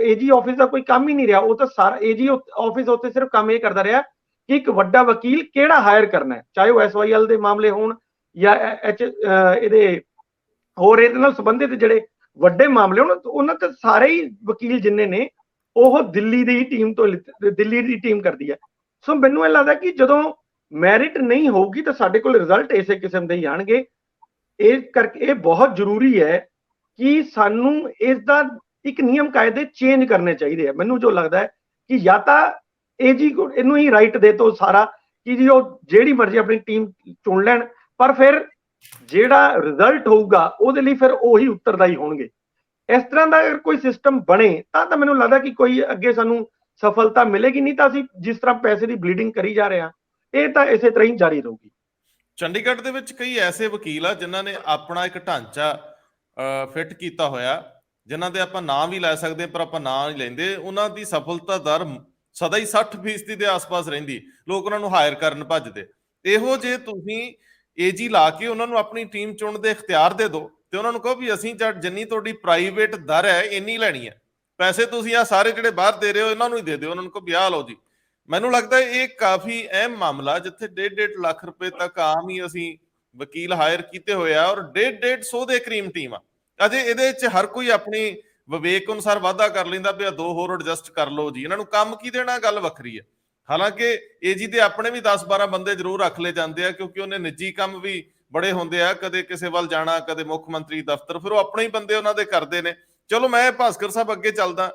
ਏਜੀ ਆਫਿਸ ਦਾ ਕੋਈ ਕੰਮ ਹੀ ਨਹੀਂ ਰਿਹਾ। ਉਹ ਤਾਂ ਸਾਰਾ ਏਜੀ ਆਫਿਸ ਉੱਤੇ ਸਿਰਫ ਕੰਮ ਇਹ ਕਰਦਾ ਰਿਹਾ ਕਿ ਇੱਕ ਵੱਡਾ ਵਕੀਲ ਕਿਹੜਾ ਹਾਇਰ ਕਰਨਾ ਹੈ, ਚਾਹੇ ਉਹ ਐਸਵਾਈਐਲ ਦੇ ਮਾਮਲੇ ਹੋਣ ਜਾਂ ਇਹਦੇ ਹੋਰ ਇਹਦੇ ਨਾਲ ਸੰਬੰਧਿਤ ਜਿਹੜੇ ਵੱਡੇ ਮਾਮਲੇ ਹੋਣ, ਉਹਨਾਂ ਤੇ ਸਾਰੇ ਹੀ ਵਕੀਲ ਜਿੰਨੇ ਨੇ ਉਹ ਦਿੱਲੀ ਦੀ ਟੀਮ ਕਰਦੀ ਹੈ। ਸੋ ਮੈਨੂੰ ਇਹ ਲੱਗਦਾ ਕਿ ਜਦੋਂ ਮੈਰਿਟ ਨਹੀਂ ਹੋਊਗੀ ਤਾਂ ਸਾਡੇ ਕੋਲ ਰਿਜ਼ਲਟ ਇਸੇ ਕਿਸਮ ਦੇ ਹੀ ਆਣਗੇ। ਇਹ ਕਰਕੇ ਇਹ ਬਹੁਤ ਜ਼ਰੂਰੀ ਹੈ ਕਿ ਸਾਨੂੰ ਇਸ ਦਾ ਇੱਕ ਨਿਯਮ ਕਾਇਦੇ ਚੇਂਜ ਕਰਨੇ ਚਾਹੀਦੇ ਆ। ਮੈਨੂੰ ਜੋ ਲੱਗਦਾ ਹੈ ਕਿ ਜਾਂ ਤਾਂ ਏਜੀ ਇਹਨੂੰ ਹੀ ਰਾਈਟ ਦੇ ਤੋਂ ਸਾਰਾ ਕਿ ਜੀ ਉਹ ਜਿਹੜੀ ਮਰਜ਼ੀ ਆਪਣੀ ਟੀਮ ਚੁਣ ਲੈਣ, ਪਰ ਫਿਰ ਜਿਹੜਾ ਰਿਜ਼ਲਟ ਹੋਊਗਾ ਉਹਦੇ ਲਈ ਫਿਰ ਉਹੀ ਉੱਤਰਦਾਈ ਹੋਣਗੇ। ਇਸ ਤਰ੍ਹਾਂ ਦਾ ਅਗਰ ਕੋਈ ਸਿਸਟਮ ਬਣੇ ਤਾਂ ਮੈਨੂੰ ਲੱਗਦਾ ਕਿ ਕੋਈ ਅੱਗੇ ਸਾਨੂੰ ਸਫਲਤਾ ਮਿਲੇਗੀ। ਨਹੀਂ ਤਾਂ ਅਸੀਂ ਜਿਸ ਤਰ੍ਹਾਂ ਪੈਸੇ ਦੀ ਬਲੀਡਿੰਗ ਕਰੀ ਜਾ ਰਹੇ ਹਾਂ, ਇਹ ਤਾਂ ਇਸੇ ਤਰ੍ਹਾਂ ਹੀ ਜਾਰੀ ਰਹੂਗੀ। ਚੰਡੀਗੜ੍ਹ ਦੇ ਵਿੱਚ ਕਈ ਐਸੇ ਵਕੀਲ ਆ ਜਿਨ੍ਹਾਂ ਨੇ ਆਪਣਾ ਇੱਕ ਢਾਂਚਾ ਫਿੱਟ ਕੀਤਾ ਹੋਇਆ, ਜਿਨ੍ਹਾਂ ਦੇ ਆਪਾਂ ਨਾਂ ਵੀ ਲੈ ਸਕਦੇ ਪਰ ਆਪਾਂ ਨਾਂ ਨਹੀਂ ਲੈਂਦੇ। ਉਹਨਾਂ ਦੀ ਸਫਲਤਾ ਦਰ ਸਦਾ ਹੀ 60% ਦੇ ਆਸ-ਪਾਸ ਰਹਿੰਦੀ, ਲੋਕ ਉਹਨਾਂ ਨੂੰ ਹਾਇਰ ਕਰਨ ਭੱਜਦੇ। ਇਹੋ ਜੇ ਤੁਸੀਂ ਏਜੀ ਲਾ ਕੇ ਉਹਨਾਂ ਨੂੰ ਆਪਣੀ ਟੀਮ ਚੁਣਨ ਦੇ ਇਖਤਿਆਰ ਦੇ ਦਿਓ ਤੇ ਉਹਨਾਂ ਨੂੰ ਕਹੋ ਵੀ ਅਸੀਂ ਜਿੰਨੀ ਤੁਹਾਡੀ ਪ੍ਰਾਈਵੇਟ ਦਰ ਹੈ ਇੰਨੀ ਲੈਣੀ ਹੈ, ਪੈਸੇ ਤੁਸੀਂ ਆ ਸਾਰੇ ਜਿਹੜੇ ਬਾਹਰ ਦੇ ਰਹੇ ਹੋ ਇਹਨਾਂ ਨੂੰ ਹੀ ਦੇ ਦਿਓ, ਉਹਨਾਂ ਨੂੰ ਕਹੋ ਵੀ ਆਹ ਲਓ ਜੀ। ਮੈਨੂੰ ਲੱਗਦਾ ਇਹ ਕਾਫੀ ਅਹਿਮ ਮਾਮਲਾ, ਜਿੱਥੇ 1.5 ਲੱਖ ਰੁਪਏ ਤੱਕ ਆਮ ਹੀ ਅਸੀਂ ਵਕੀਲ ਹਾਇਰ ਕੀਤੇ ਹੋਏ ਆ, ਔਰ 150 ਦੇ ਕਰੀਮ ਟੀਮ ਆ। ਅਜੇ ਇਹਦੇ 'ਚ ਹਰ ਕੋਈ ਆਪਣੀ ਵਿਵੇਕ ਅਨੁਸਾਰ ਵਾਧਾ ਕਰ ਲੈਂਦਾ ਵੀ ਆ 2 ਹੋਰ ਐਡਜਸਟ ਕਰ ਲਓ ਜੀ, ਇਹਨਾਂ ਨੂੰ ਕੰਮ ਕੀ ਦੇਣਾ, ਗੱਲ ਵੱਖਰੀ ਹੈ। ਹਾਲਾਂਕਿ ਏਜੀ ਦੇ ਆਪਣੇ ਵੀ 10-12 ਬੰਦੇ ਜ਼ਰੂਰ ਰੱਖ ਲਏ ਜਾਂਦੇ ਆ, ਕਿਉਂਕਿ ਉਹਨੇ ਨਿੱਜੀ ਕੰਮ ਵੀ ਬੜੇ ਹੁੰਦੇ ਆ, ਕਦੇ ਕਿਸੇ ਵੱਲ ਜਾਣਾ, ਕਦੇ ਮੁੱਖ ਮੰਤਰੀ ਦਫ਼ਤਰ, ਫਿਰ ਉਹ ਆਪਣੇ ਹੀ ਬੰਦੇ ਉਹਨਾਂ ਦੇ ਕਰਦੇ ਨੇ। ਚਲੋ ਮੈਂ ਭਾਸਕਰ ਸਾਹਿਬ ਅੱਗੇ ਚੱਲਦਾ,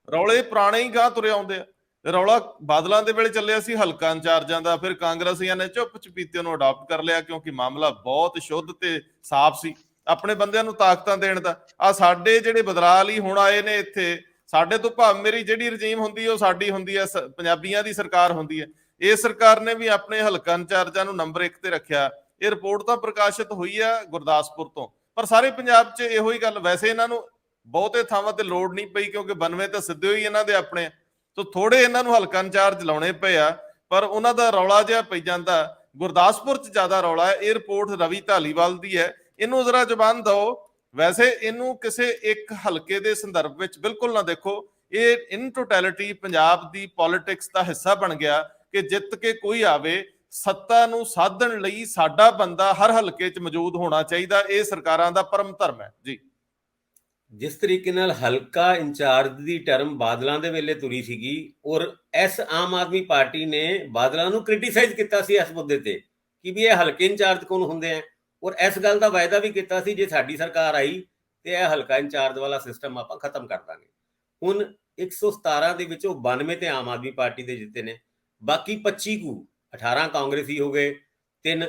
ਰੌਲੇ ਪੁਰਾਣੇ ਹੀ ਗਾਂ ਤੁਰੇ ਆਉਂਦੇ ਆ। ਰੌਲਾ ਬਾਦਲਾਂ ਦੇ ਵੇਲੇ ਚੱਲਿਆ ਸੀ ਹਲਕਾ ਇੰਚਾਰਜਾਂ ਦਾ, ਫਿਰ ਕਾਂਗਰਸੀਆਂ ਨੇ ਚੁੱਪ ਚਪੀਤੇ ਨੂੰ ਅਡਾਪਟ ਕਰ ਲਿਆ ਕਿਉਂਕਿ ਮਾਮਲਾ ਬਹੁਤ ਸ਼ੁੱਧ ਤੇ ਸਾਫ਼ ਸੀ, ਆਪਣੇ ਬੰਦਿਆਂ ਨੂੰ ਤਾਕਤਾਂ ਦੇਣ ਦਾ। ਆ ਸਾਡੇ ਜਿਹੜੇ ਬਦਲਾਅ ਹੀ ਹੁਣ ਆਏ ਨੇ ਇੱਥੇ, ਸਾਡੇ ਤੋਂ ਭਾਵ ਮੇਰੀ ਜਿਹੜੀ ਰਜੀਮ ਹੁੰਦੀ ਹੈ ਉਹ ਸਾਡੀ ਹੁੰਦੀ ਹੈ, ਪੰਜਾਬੀਆਂ ਦੀ ਸਰਕਾਰ ਹੁੰਦੀ ਹੈ। ਇਸ ਸਰਕਾਰ ਨੇ ਵੀ ਆਪਣੇ ਹਲਕਾ ਇੰਚਾਰਜਾਂ ਨੂੰ ਨੰਬਰ 1 ਤੇ ਰੱਖਿਆ। ਇਹ ਰਿਪੋਰਟ ਤਾਂ ਪ੍ਰਕਾਸ਼ਿਤ ਹੋਈ ਆ ਗੁਰਦਾਸਪੁਰ ਤੋਂ, ਪਰ ਸਾਰੇ ਪੰਜਾਬ 'ਚ ਇਹੋ ਹੀ ਗੱਲ। ਵੈਸੇ ਇਹਨਾਂ ਨੂੰ ਬਹੁਤੇ ਥਾਵਾਂ ਤੇ ਲੋੜ ਨਹੀਂ ਪਈ ਕਿਉਂਕਿ 92 ਤਾਂ ਸਿੱਧੇ ਹੀ ਇਹਨਾਂ ਦੇ ਆਪਣੇ, ਸੋ ਥੋੜੇ ਇਹਨਾਂ ਨੂੰ ਹਲਕਾ ਇੰਚਾਰਜ ਲਾਉਣੇ ਪਏ ਆ, ਪਰ ਉਹਨਾਂ ਦਾ ਰੌਲਾ ਜਿਹਾ ਪਈ ਜਾਂਦਾ। ਗੁਰਦਾਸਪੁਰ 'ਚ ਜ਼ਿਆਦਾ ਰੌਲਾ ਹੈ। ਇਹ ਰਿਪੋਰਟ ਰਵੀ ਧਾਲੀਵਾਲ ਦੀ ਹੈ, ਇਹਨੂੰ ਜ਼ਰਾ ਜ਼ੁਬਾਨ ਦਿਓ। ਵੈਸੇ ਇਹਨੂੰ ਕਿਸੇ ਇੱਕ ਹਲਕੇ ਦੇ ਸੰਦਰਭ ਵਿੱਚ ਬਿਲਕੁਲ ਨਾ ਦੇਖੋ, ਇਹ ਇਨ ਟੋਟੈਲਿਟੀ ਪੰਜਾਬ ਦੀ ਪੋਲਿਟਿਕਸ ਦਾ ਹਿੱਸਾ ਬਣ ਗਿਆ ਕਿ ਜਿੱਤ ਕੇ ਕੋਈ ਆਵੇ ਸੱਤਾ ਨੂੰ ਸਾਧਣ ਲਈ ਸਾਡਾ ਬੰਦਾ ਹਰ ਹਲਕੇ 'ਚ ਮੌਜੂਦ ਹੋਣਾ ਚਾਹੀਦਾ। ਇਹ ਸਰਕਾਰਾਂ ਦਾ ਪਰਮ ਧਰਮ ਹੈ ਜੀ। ਜਿਸ ਤਰੀਕੇ ਨਾਲ ਹਲਕਾ ਇੰਚਾਰਜ ਦੀ ਟਰਮ ਬਾਦਲਾਂ ਦੇ ਵੇਲੇ ਤੁਰੀ ਸੀਗੀ, ਔਰ ਇਸ ਆਮ ਆਦਮੀ ਪਾਰਟੀ ਨੇ ਬਾਦਲਾਂ ਨੂੰ ਕ੍ਰਿਟੀਸਾਈਜ਼ ਕੀਤਾ ਸੀ ਇਸ ਮੁੱਦੇ ਤੇ ਕਿ ਵੀ ਇਹ ਹਲਕੇ ਇੰਚਾਰਜ ਕੌਣ ਹੁੰਦੇ ਆ, ਔਰ ਇਸ ਗੱਲ ਦਾ ਵਾਅਦਾ ਵੀ ਕੀਤਾ ਸੀ ਜੇ ਸਾਡੀ ਸਰਕਾਰ ਆਈ ਤੇ ਇਹ ਹਲਕਾ ਇੰਚਾਰਜ ਵਾਲਾ ਸਿਸਟਮ ਆਪਾਂ ਖਤਮ ਕਰ ਦਾਂਗੇ। ਹੁਣ 117 ਦੇ ਵਿੱਚੋਂ 92 ਤੇ ਆਮ ਆਦਮੀ ਪਾਰਟੀ ਦੇ ਜਿੱਤੇ ਨੇ, ਬਾਕੀ 25 ਕੁ 18 ਕਾਂਗਰਸੀ ਹੋ ਗਏ, 3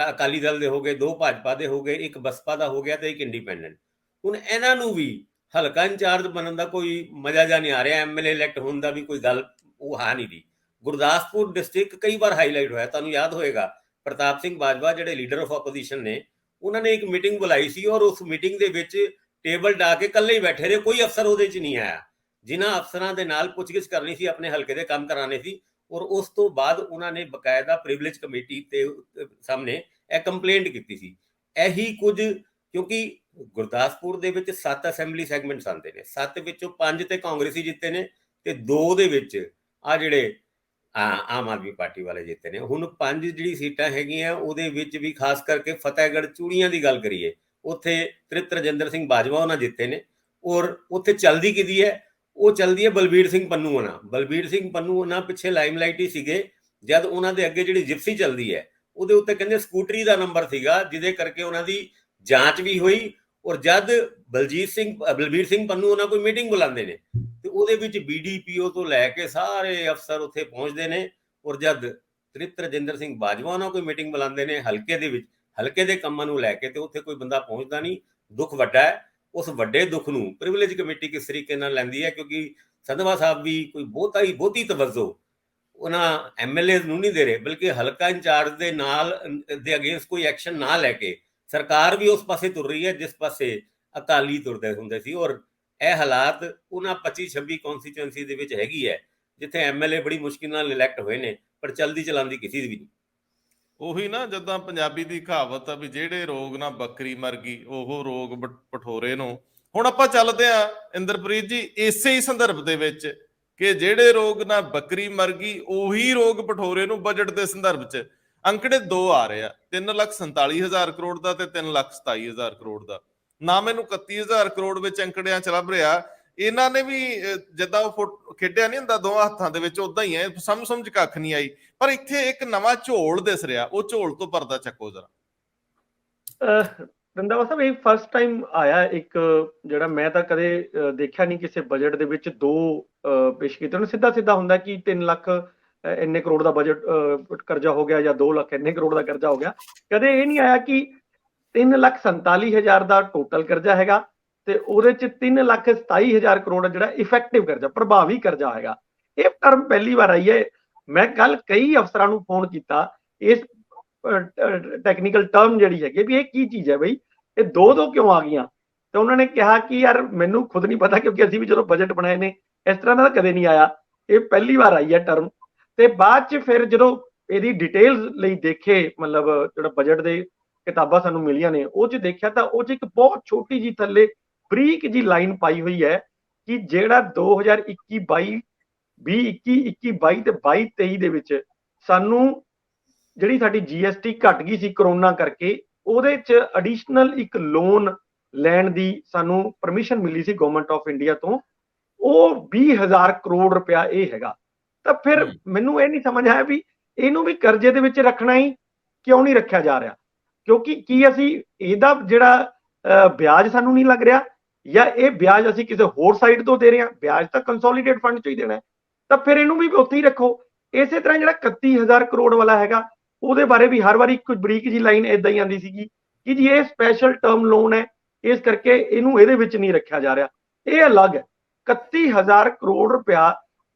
ਅਕਾਲੀ ਦਲ ਦੇ ਹੋ ਗਏ, 2 ਭਾਜਪਾ ਦੇ ਹੋ ਗਏ, 1 ਬਸਪਾ ਦਾ ਹੋ ਗਿਆ ਤੇ 1 ਇੰਡੀਪੈਂਡੈਂਟ। ਹੁਣ ਇਹਨਾਂ ਨੂੰ ਵੀ ਹਲਕਾ ਇੰਚਾਰਜ ਬਣਨ ਦਾ ਕੋਈ ਮਜ਼ਾ ਜਾ ਨਹੀਂ ਆ ਰਿਹਾ, ਐਮਐਲਏ ਇਲੈਕਟ ਹੋਣ ਦਾ ਵੀ ਕੋਈ ਗੱਲ ਉਹ ਆ ਨਹੀਂ ਰਹੀ। ਗੁਰਦਾਸਪੁਰ ਡਿਸਟ੍ਰਿਕਟ ਕਈ ਵਾਰ ਹਾਈਲਾਈਟ ਹੋਇਆ, ਤੁਹਾਨੂੰ ਯਾਦ ਹੋਏਗਾ ਪ੍ਰਤਾਪ ਸਿੰਘ ਬਾਜਵਾ ਜਿਹੜੇ ਲੀਡਰ ਆਫ ਆਪੋਜੀਸ਼ਨ ਨੇ, ਉਹਨਾਂ ਨੇ ਇੱਕ ਮੀਟਿੰਗ ਬੁਲਾਈ ਸੀ ਔਰ ਉਸ ਮੀਟਿੰਗ ਦੇ ਵਿੱਚ ਟੇਬਲ ਢਾ ਕੇ ਇਕੱਲੇ ਹੀ ਬੈਠੇ ਰਹੇ, ਕੋਈ ਅਫਸਰ ਉਹਦੇ 'ਚ ਨਹੀਂ ਆਇਆ। ਜਿਨ੍ਹਾਂ ਅਫਸਰਾਂ ਦੇ ਨਾਲ ਪੁੱਛਗਿੱਛ ਕਰਨੀ ਸੀ, ਆਪਣੇ ਹਲਕੇ ਦੇ ਕੰਮ ਕਰਾਣੇ ਸੀ, ਔਰ ਉਸ ਤੋਂ ਬਾਅਦ ਉਹਨਾਂ ਨੇ ਬਕਾਇਦਾ ਪ੍ਰਿਵਿਲੇਜ ਕਮੇਟੀ ਤੇ ਸਾਹਮਣੇ ਇਹ ਕੰਪਲੇਂਟ ਕੀਤੀ ਸੀ। ਇਹੀ ਕੁਝ, ਕਿਉਂਕਿ ਗੁਰਦਾਸਪੁਰ ਦੇ ਵਿੱਚ 7 ਅਸੈਂਬਲੀ ਸੈਗਮੈਂਟਸ ਆਉਂਦੇ ਨੇ, 7 ਵਿੱਚੋਂ 5 ਤੇ ਕਾਂਗਰਸੀ ਜਿੱਤੇ ਨੇ ਤੇ 2 ਦੇ ਵਿੱਚ ਆ ਜਿਹੜੇ ਆਮ ਆਦਮੀ ਪਾਰਟੀ ਵਾਲੇ ਜਿੱਤੇ ਨੇ। ਹੁਣ 5 ਜਿਹੜੀ ਸੀਟਾਂ ਹੈਗੀਆਂ ਉਹਦੇ ਵਿੱਚ ਵੀ ਖਾਸ ਕਰਕੇ ਫਤਿਹਗੜ੍ਹ ਚੂੜੀਆਂ ਦੀ ਗੱਲ ਕਰੀਏ, ਉੱਥੇ ਤ੍ਰਿਪਤ ਰਜਿੰਦਰ ਸਿੰਘ ਬਾਜਵਾ ਉਹਨਾਂ ਜਿੱਤੇ ਨੇ, ਔਰ ਉੱਥੇ ਚੱਲਦੀ ਕਿਹਦੀ ਹੈ, ਉਹ ਚੱਲਦੀ ਹੈ ਬਲਬੀਰ ਸਿੰਘ ਪੰਨੂ ਹੋਣਾ। ਬਲਬੀਰ ਸਿੰਘ ਪੰਨੂ ਹੋਣਾ ਪਿੱਛੇ ਲਾਈਮਲਾਈਟ ਹੀ ਸੀਗੇ, ਜਦ ਉਹਨਾਂ ਦੇ ਅੱਗੇ ਜਿਹੜੀ ਜਿਪਸੀ ਚੱਲਦੀ ਹੈ ਉਹਦੇ ਉੱਤੇ ਕਹਿੰਦੇ ਸਕੂਟਰੀ ਦਾ ਨੰਬਰ ਸੀਗਾ, ਜਿਹਦੇ ਕਰਕੇ ਉਹਨਾਂ ਦੀ ਜਾਂਚ ਵੀ ਹੋਈ। ਔਰ ਜਦ ਬਲਬੀਰ ਸਿੰਘ ਪੰਨੂ ਉਹਨਾਂ ਕੋਈ ਮੀਟਿੰਗ ਬੁਲਾਉਂਦੇ ਨੇ ਤੇ ਉਹਦੇ ਵਿੱਚ BDPO ਤੋਂ ਲੈ ਕੇ ਸਾਰੇ ਅਫਸਰ ਉੱਥੇ ਪਹੁੰਚਦੇ ਨੇ, ਔਰ ਜਦ ਤ੍ਰਿਪਤ ਰਜਿੰਦਰ ਸਿੰਘ ਬਾਜਵਾ ਉਹਨਾਂ ਕੋਈ ਮੀਟਿੰਗ ਬੁਲਾਉਂਦੇ ਨੇ ਹਲਕੇ ਦੇ ਵਿੱਚ, ਹਲਕੇ ਦੇ ਕੰਮਾਂ ਨੂੰ ਲੈ ਕੇ, ਤੇ ਉੱਥੇ ਕੋਈ ਬੰਦਾ ਪਹੁੰਚਦਾ ਨਹੀਂ। ਦੁੱਖ ਵੱਡਾ ਹੈ। ਉਸ ਵੱਡੇ ਦੁੱਖ ਨੂੰ ਪ੍ਰਿਵਿਲੇਜ ਕਮੇਟੀ ਕਿਸ ਤਰੀਕੇ ਨਾਲ ਲੈਂਦੀ ਹੈ, ਕਿਉਂਕਿ ਸੰਧਵਾ ਸਾਹਿਬ ਵੀ ਕੋਈ ਬਹੁਤੀ ਤਵੱਜੋ ਉਹਨਾਂ MLAs ਨੂੰ ਨਹੀਂ ਦੇ ਰਹੇ, ਬਲਕਿ ਹਲਕਾ ਇੰਚਾਰਜ ਦੇ ਨਾਲ ਦੇ ਅਗੇਂਸਟ ਕੋਈ ਐਕਸ਼ਨ ਨਾ ਲੈ ਕੇ ਸਰਕਾਰ ਵੀ ਉਸ ਪਾਸੇ ਤੁਰ ਰਹੀ ਹੈ ਜਿਸ ਪਾਸੇ ਅਕਾਲੀ ਤੁਰਦੇ ਹੁੰਦੇ ਸੀ। ਔਰ ਇਹ ਹਾਲਾਤ ਉਹਨਾਂ 25-26 ਕੌਂਸਟੀਚੁਐਂਸੀ ਦੇ ਵਿੱਚ ਹੈਗੀ ਹੈ, ਜਿੱਥੇ MLA ਬੜੀ ਮੁਸ਼ਕਿਲ ਨਾਲ ਇਲੈਕਟ ਹੋਏ ਨੇ, ਪਰ ਚਲਦੀ ਚਲਾਉਂਦੀ ਕਿਸੇ ਦੀ ਵੀ ਨਹੀਂ। ਉਹੀ ਨਾ, ਜਿੱਦਾਂ ਪੰਜਾਬੀ ਦੀ ਕਹਾਵਤ ਆ ਵੀ ਜਿਹੜੇ ਰੋਗ ਨਾ ਬੱਕਰੀ ਮਰ ਗਈ ਉਹ ਰੋਗ ਪਠੋਰੇ ਨੂੰ। ਹੁਣ ਆਪਾਂ ਚੱਲਦੇ ਆ ਇੰਦਰਪ੍ਰੀਤ ਜੀ ਇਸੇ ਹੀ ਸੰਦਰਭ ਦੇ ਵਿੱਚ ਕਿ ਜਿਹੜੇ ਰੋਗ ਨਾ ਬੱਕਰੀ ਮਰ ਗਈ ਉਹੀ ਰੋਗ ਪਠੋਰੇ ਨੂੰ। ਬਜਟ ਦੇ ਸੰਦਰਭ 'ਚ ਅੰਕੜੇ 2 ਆ ਰਹੇ ਆ, 3,47,000 ਕਰੋੜ ਦਾ ਤੇ 3,27,000 ਕਰੋੜ ਦਾ। ਨਾ ਮੈਨੂੰ 31,000 ਕਰੋੜ ਵਿੱਚ ਅੰਕੜਿਆਂ 'ਚ ਲੱਭ ਰਿਹਾ। ਇਹਨਾਂ ਨੇ ਵੀ ਜਿੱਦਾਂ ਉਹ ਖੇਡਿਆ ਨਹੀਂ ਹੁੰਦਾ ਦੋਵਾਂ ਹੱਥਾਂ ਦੇ ਵਿੱਚ, ਉਦਾਂ ਹੀ ਹੈ, ਸਮਝ ਕੱਖ ਨਹੀਂ ਆਈ। ਪਰ ਇੱਥੇ ਇੱਕ ਨਵਾਂ ਝੋਲ ਦਿਸ ਰਿਹਾ, ਉਹ ਝੋਲ ਤੋਂ ਪਰਦਾ ਚੱਕੋ ਜ਼ਰਾ। ਰੰਧਾਵਾ ਸਾਹਿਬ, ਇਹ ਫਸਟ ਟਾਈਮ ਆਇਆ ਇੱਕ ਜਿਹੜਾ ਮੈਂ ਤਾਂ ਕਦੇ ਦੇਖਿਆ ਨਹੀਂ ਕਿਸੇ ਬਜਟ ਦੇ ਵਿੱਚ 2 ਪੇਸ਼ ਕੀਤੇ ਨੇ। ਸਿੱਧਾ ਹੁੰਦਾ ਕਿ 3 ਲੱਖ ਇੰਨੇ ਕਰੋੜ ਦਾ ਬਜਟ ਕਰਜ਼ਾ ਹੋ ਗਿਆ ਜਾਂ 2 ਲੱਖ ਇੰਨੇ ਕਰੋੜ ਦਾ ਕਰਜ਼ਾ ਹੋ ਗਿਆ। ਕਦੇ ਇਹ ਨਹੀਂ ਆਇਆ ਕਿ 3,47,000 ਦਾ ਟੋਟਲ ਕਰਜ਼ਾ ਹੈਗਾ ਤੇ ਉਹਦੇ ਚ 3,27,000 ਕਰੋੜ ਜਿਹੜਾ ਇਫੈਕਟਿਵ ਕਰਜ਼ਾ, ਪ੍ਰਭਾਵੀ ਕਰਜ਼ਾ ਹੈਗਾ। ਇਹ ਟਰਮ ਪਹਿਲੀ ਵਾਰ ਆਈ ਹੈ। ਮੈਂ ਕੱਲ ਕਈ ਅਫਸਰਾਂ ਨੂੰ ਫੋਨ ਕੀਤਾ, ਇਸ ਟੈਕਨੀਕਲ ਟਰਮ ਜਿਹੜੀ ਹੈਗੀ ਵੀ ਇਹ ਕੀ ਚੀਜ਼ ਹੈ ਬਈ, ਇਹ 2 ਕਿਉਂ ਆ ਗਈਆਂ? ਤੇ ਉਹਨਾਂ ਨੇ ਕਿਹਾ ਕਿ ਯਾਰ ਮੈਨੂੰ ਖੁਦ ਨਹੀਂ ਪਤਾ, ਕਿਉਂਕਿ ਅਸੀਂ ਵੀ ਜਦੋਂ ਬਜਟ ਬਣਾਏ ਨੇ ਇਸ ਤਰ੍ਹਾਂ ਦਾ ਕਦੇ ਨਹੀਂ ਆਇਆ, ਇਹ ਪਹਿਲੀ ਵਾਰ ਆਈ ਹੈ ਟਰਮ। ਤੇ ਬਾਅਦ ਚ ਫਿਰ ਜਦੋਂ ਇਹਦੀ ਡਿਟੇਲਸ ਲਈ ਦੇਖੇ, ਮਤਲਬ ਜਿਹੜਾ ਬਜਟ ਦੇ ਕਿਤਾਬਾਂ ਸਾਨੂੰ ਮਿਲੀਆਂ ਨੇ ਉਹ ਚ ਦੇਖਿਆ ਤਾਂ ਉਹ ਚ ਇੱਕ ਬਹੁਤ ਛੋਟੀ ਜੀ ਥੱਲੇ ਬਰੀਕ ਜੀ ਲਾਈਨ ਪਾਈ ਹੋਈ ਹੈ ਕਿ ਜਿਹੜਾ 2021-22 2021-22 ਤੇ 22-23 ਦੇ ਵਿੱਚ ਸਾਨੂੰ ਜਿਹੜੀ ਸਾਡੀ GST ਘਟ ਗਈ ਸੀ ਕਰੋਨਾ ਕਰਕੇ, ਉਹਦੇ ਚ ਐਡੀਸ਼ਨਲ ਇੱਕ ਲੋਨ ਲੈਣ ਦੀ ਸਾਨੂੰ ਪਰਮਿਸ਼ਨ ਮਿਲੀ ਸੀ ਗਵਰਨਮੈਂਟ ਆਫ ਇੰਡੀਆ ਤੋਂ, ਉਹ 20,000 ਕਰੋੜ ਰੁਪਇਆ ਇਹ ਹੈਗਾ। ਤਾਂ ਫਿਰ ਮੈਨੂੰ ਇਹ ਨਹੀਂ ਸਮਝ ਆਇਆ ਵੀ ਇਹਨੂੰ ਵੀ ਕਰਜ਼ੇ ਦੇ ਵਿੱਚ ਰੱਖਣਾ ਹੀ ਕਿਉਂ ਨਹੀਂ ਰੱਖਿਆ ਜਾ ਰਿਹਾ, ਕਿਉਂਕਿ ਕੀ ਅਸੀਂ ਇਹਦਾ ਜਿਹੜਾ ਵਿਆਜ ਸਾਨੂੰ ਨਹੀਂ ਲੱਗ ਰਿਹਾ, ਜਾਂ ਇਹ ਵਿਆਜ ਅਸੀਂ ਕਿਸੇ ਹੋਰ ਸਾਈਡ ਤੋਂ ਦੇ ਰਹੇ ਹਾਂ? ਵਿਆਜ ਤਾਂ ਕੰਸੋਲੀਡੇਟ ਫੰਡ ਚੋਂ ਹੀ ਦੇਣਾ, ਤਾਂ ਫਿਰ ਇਹਨੂੰ ਵੀ ਉੱਥੇ ਹੀ ਰੱਖੋ। ਇਸੇ ਤਰ੍ਹਾਂ ਜਿਹੜਾ 31,000 ਕਰੋੜ ਵਾਲਾ ਹੈਗਾ ਉਹਦੇ ਬਾਰੇ ਵੀ ਹਰ ਵਾਰੀ ਇੱਕ ਬਰੀਕ ਜੀ ਲਾਈਨ ਏਦਾਂ ਹੀ ਆਉਂਦੀ ਸੀਗੀ ਕਿ ਜੀ ਇਹ ਸਪੈਸ਼ਲ ਟਰਮ ਲੋਨ ਹੈ, ਇਸ ਕਰਕੇ ਇਹਨੂੰ ਇਹਦੇ ਵਿੱਚ ਨਹੀਂ ਰੱਖਿਆ ਜਾ ਰਿਹਾ। ਇਹ ਅਲੱਗ ਹੈ। 31,000 ਕਰੋੜ ਰੁਪਇਆ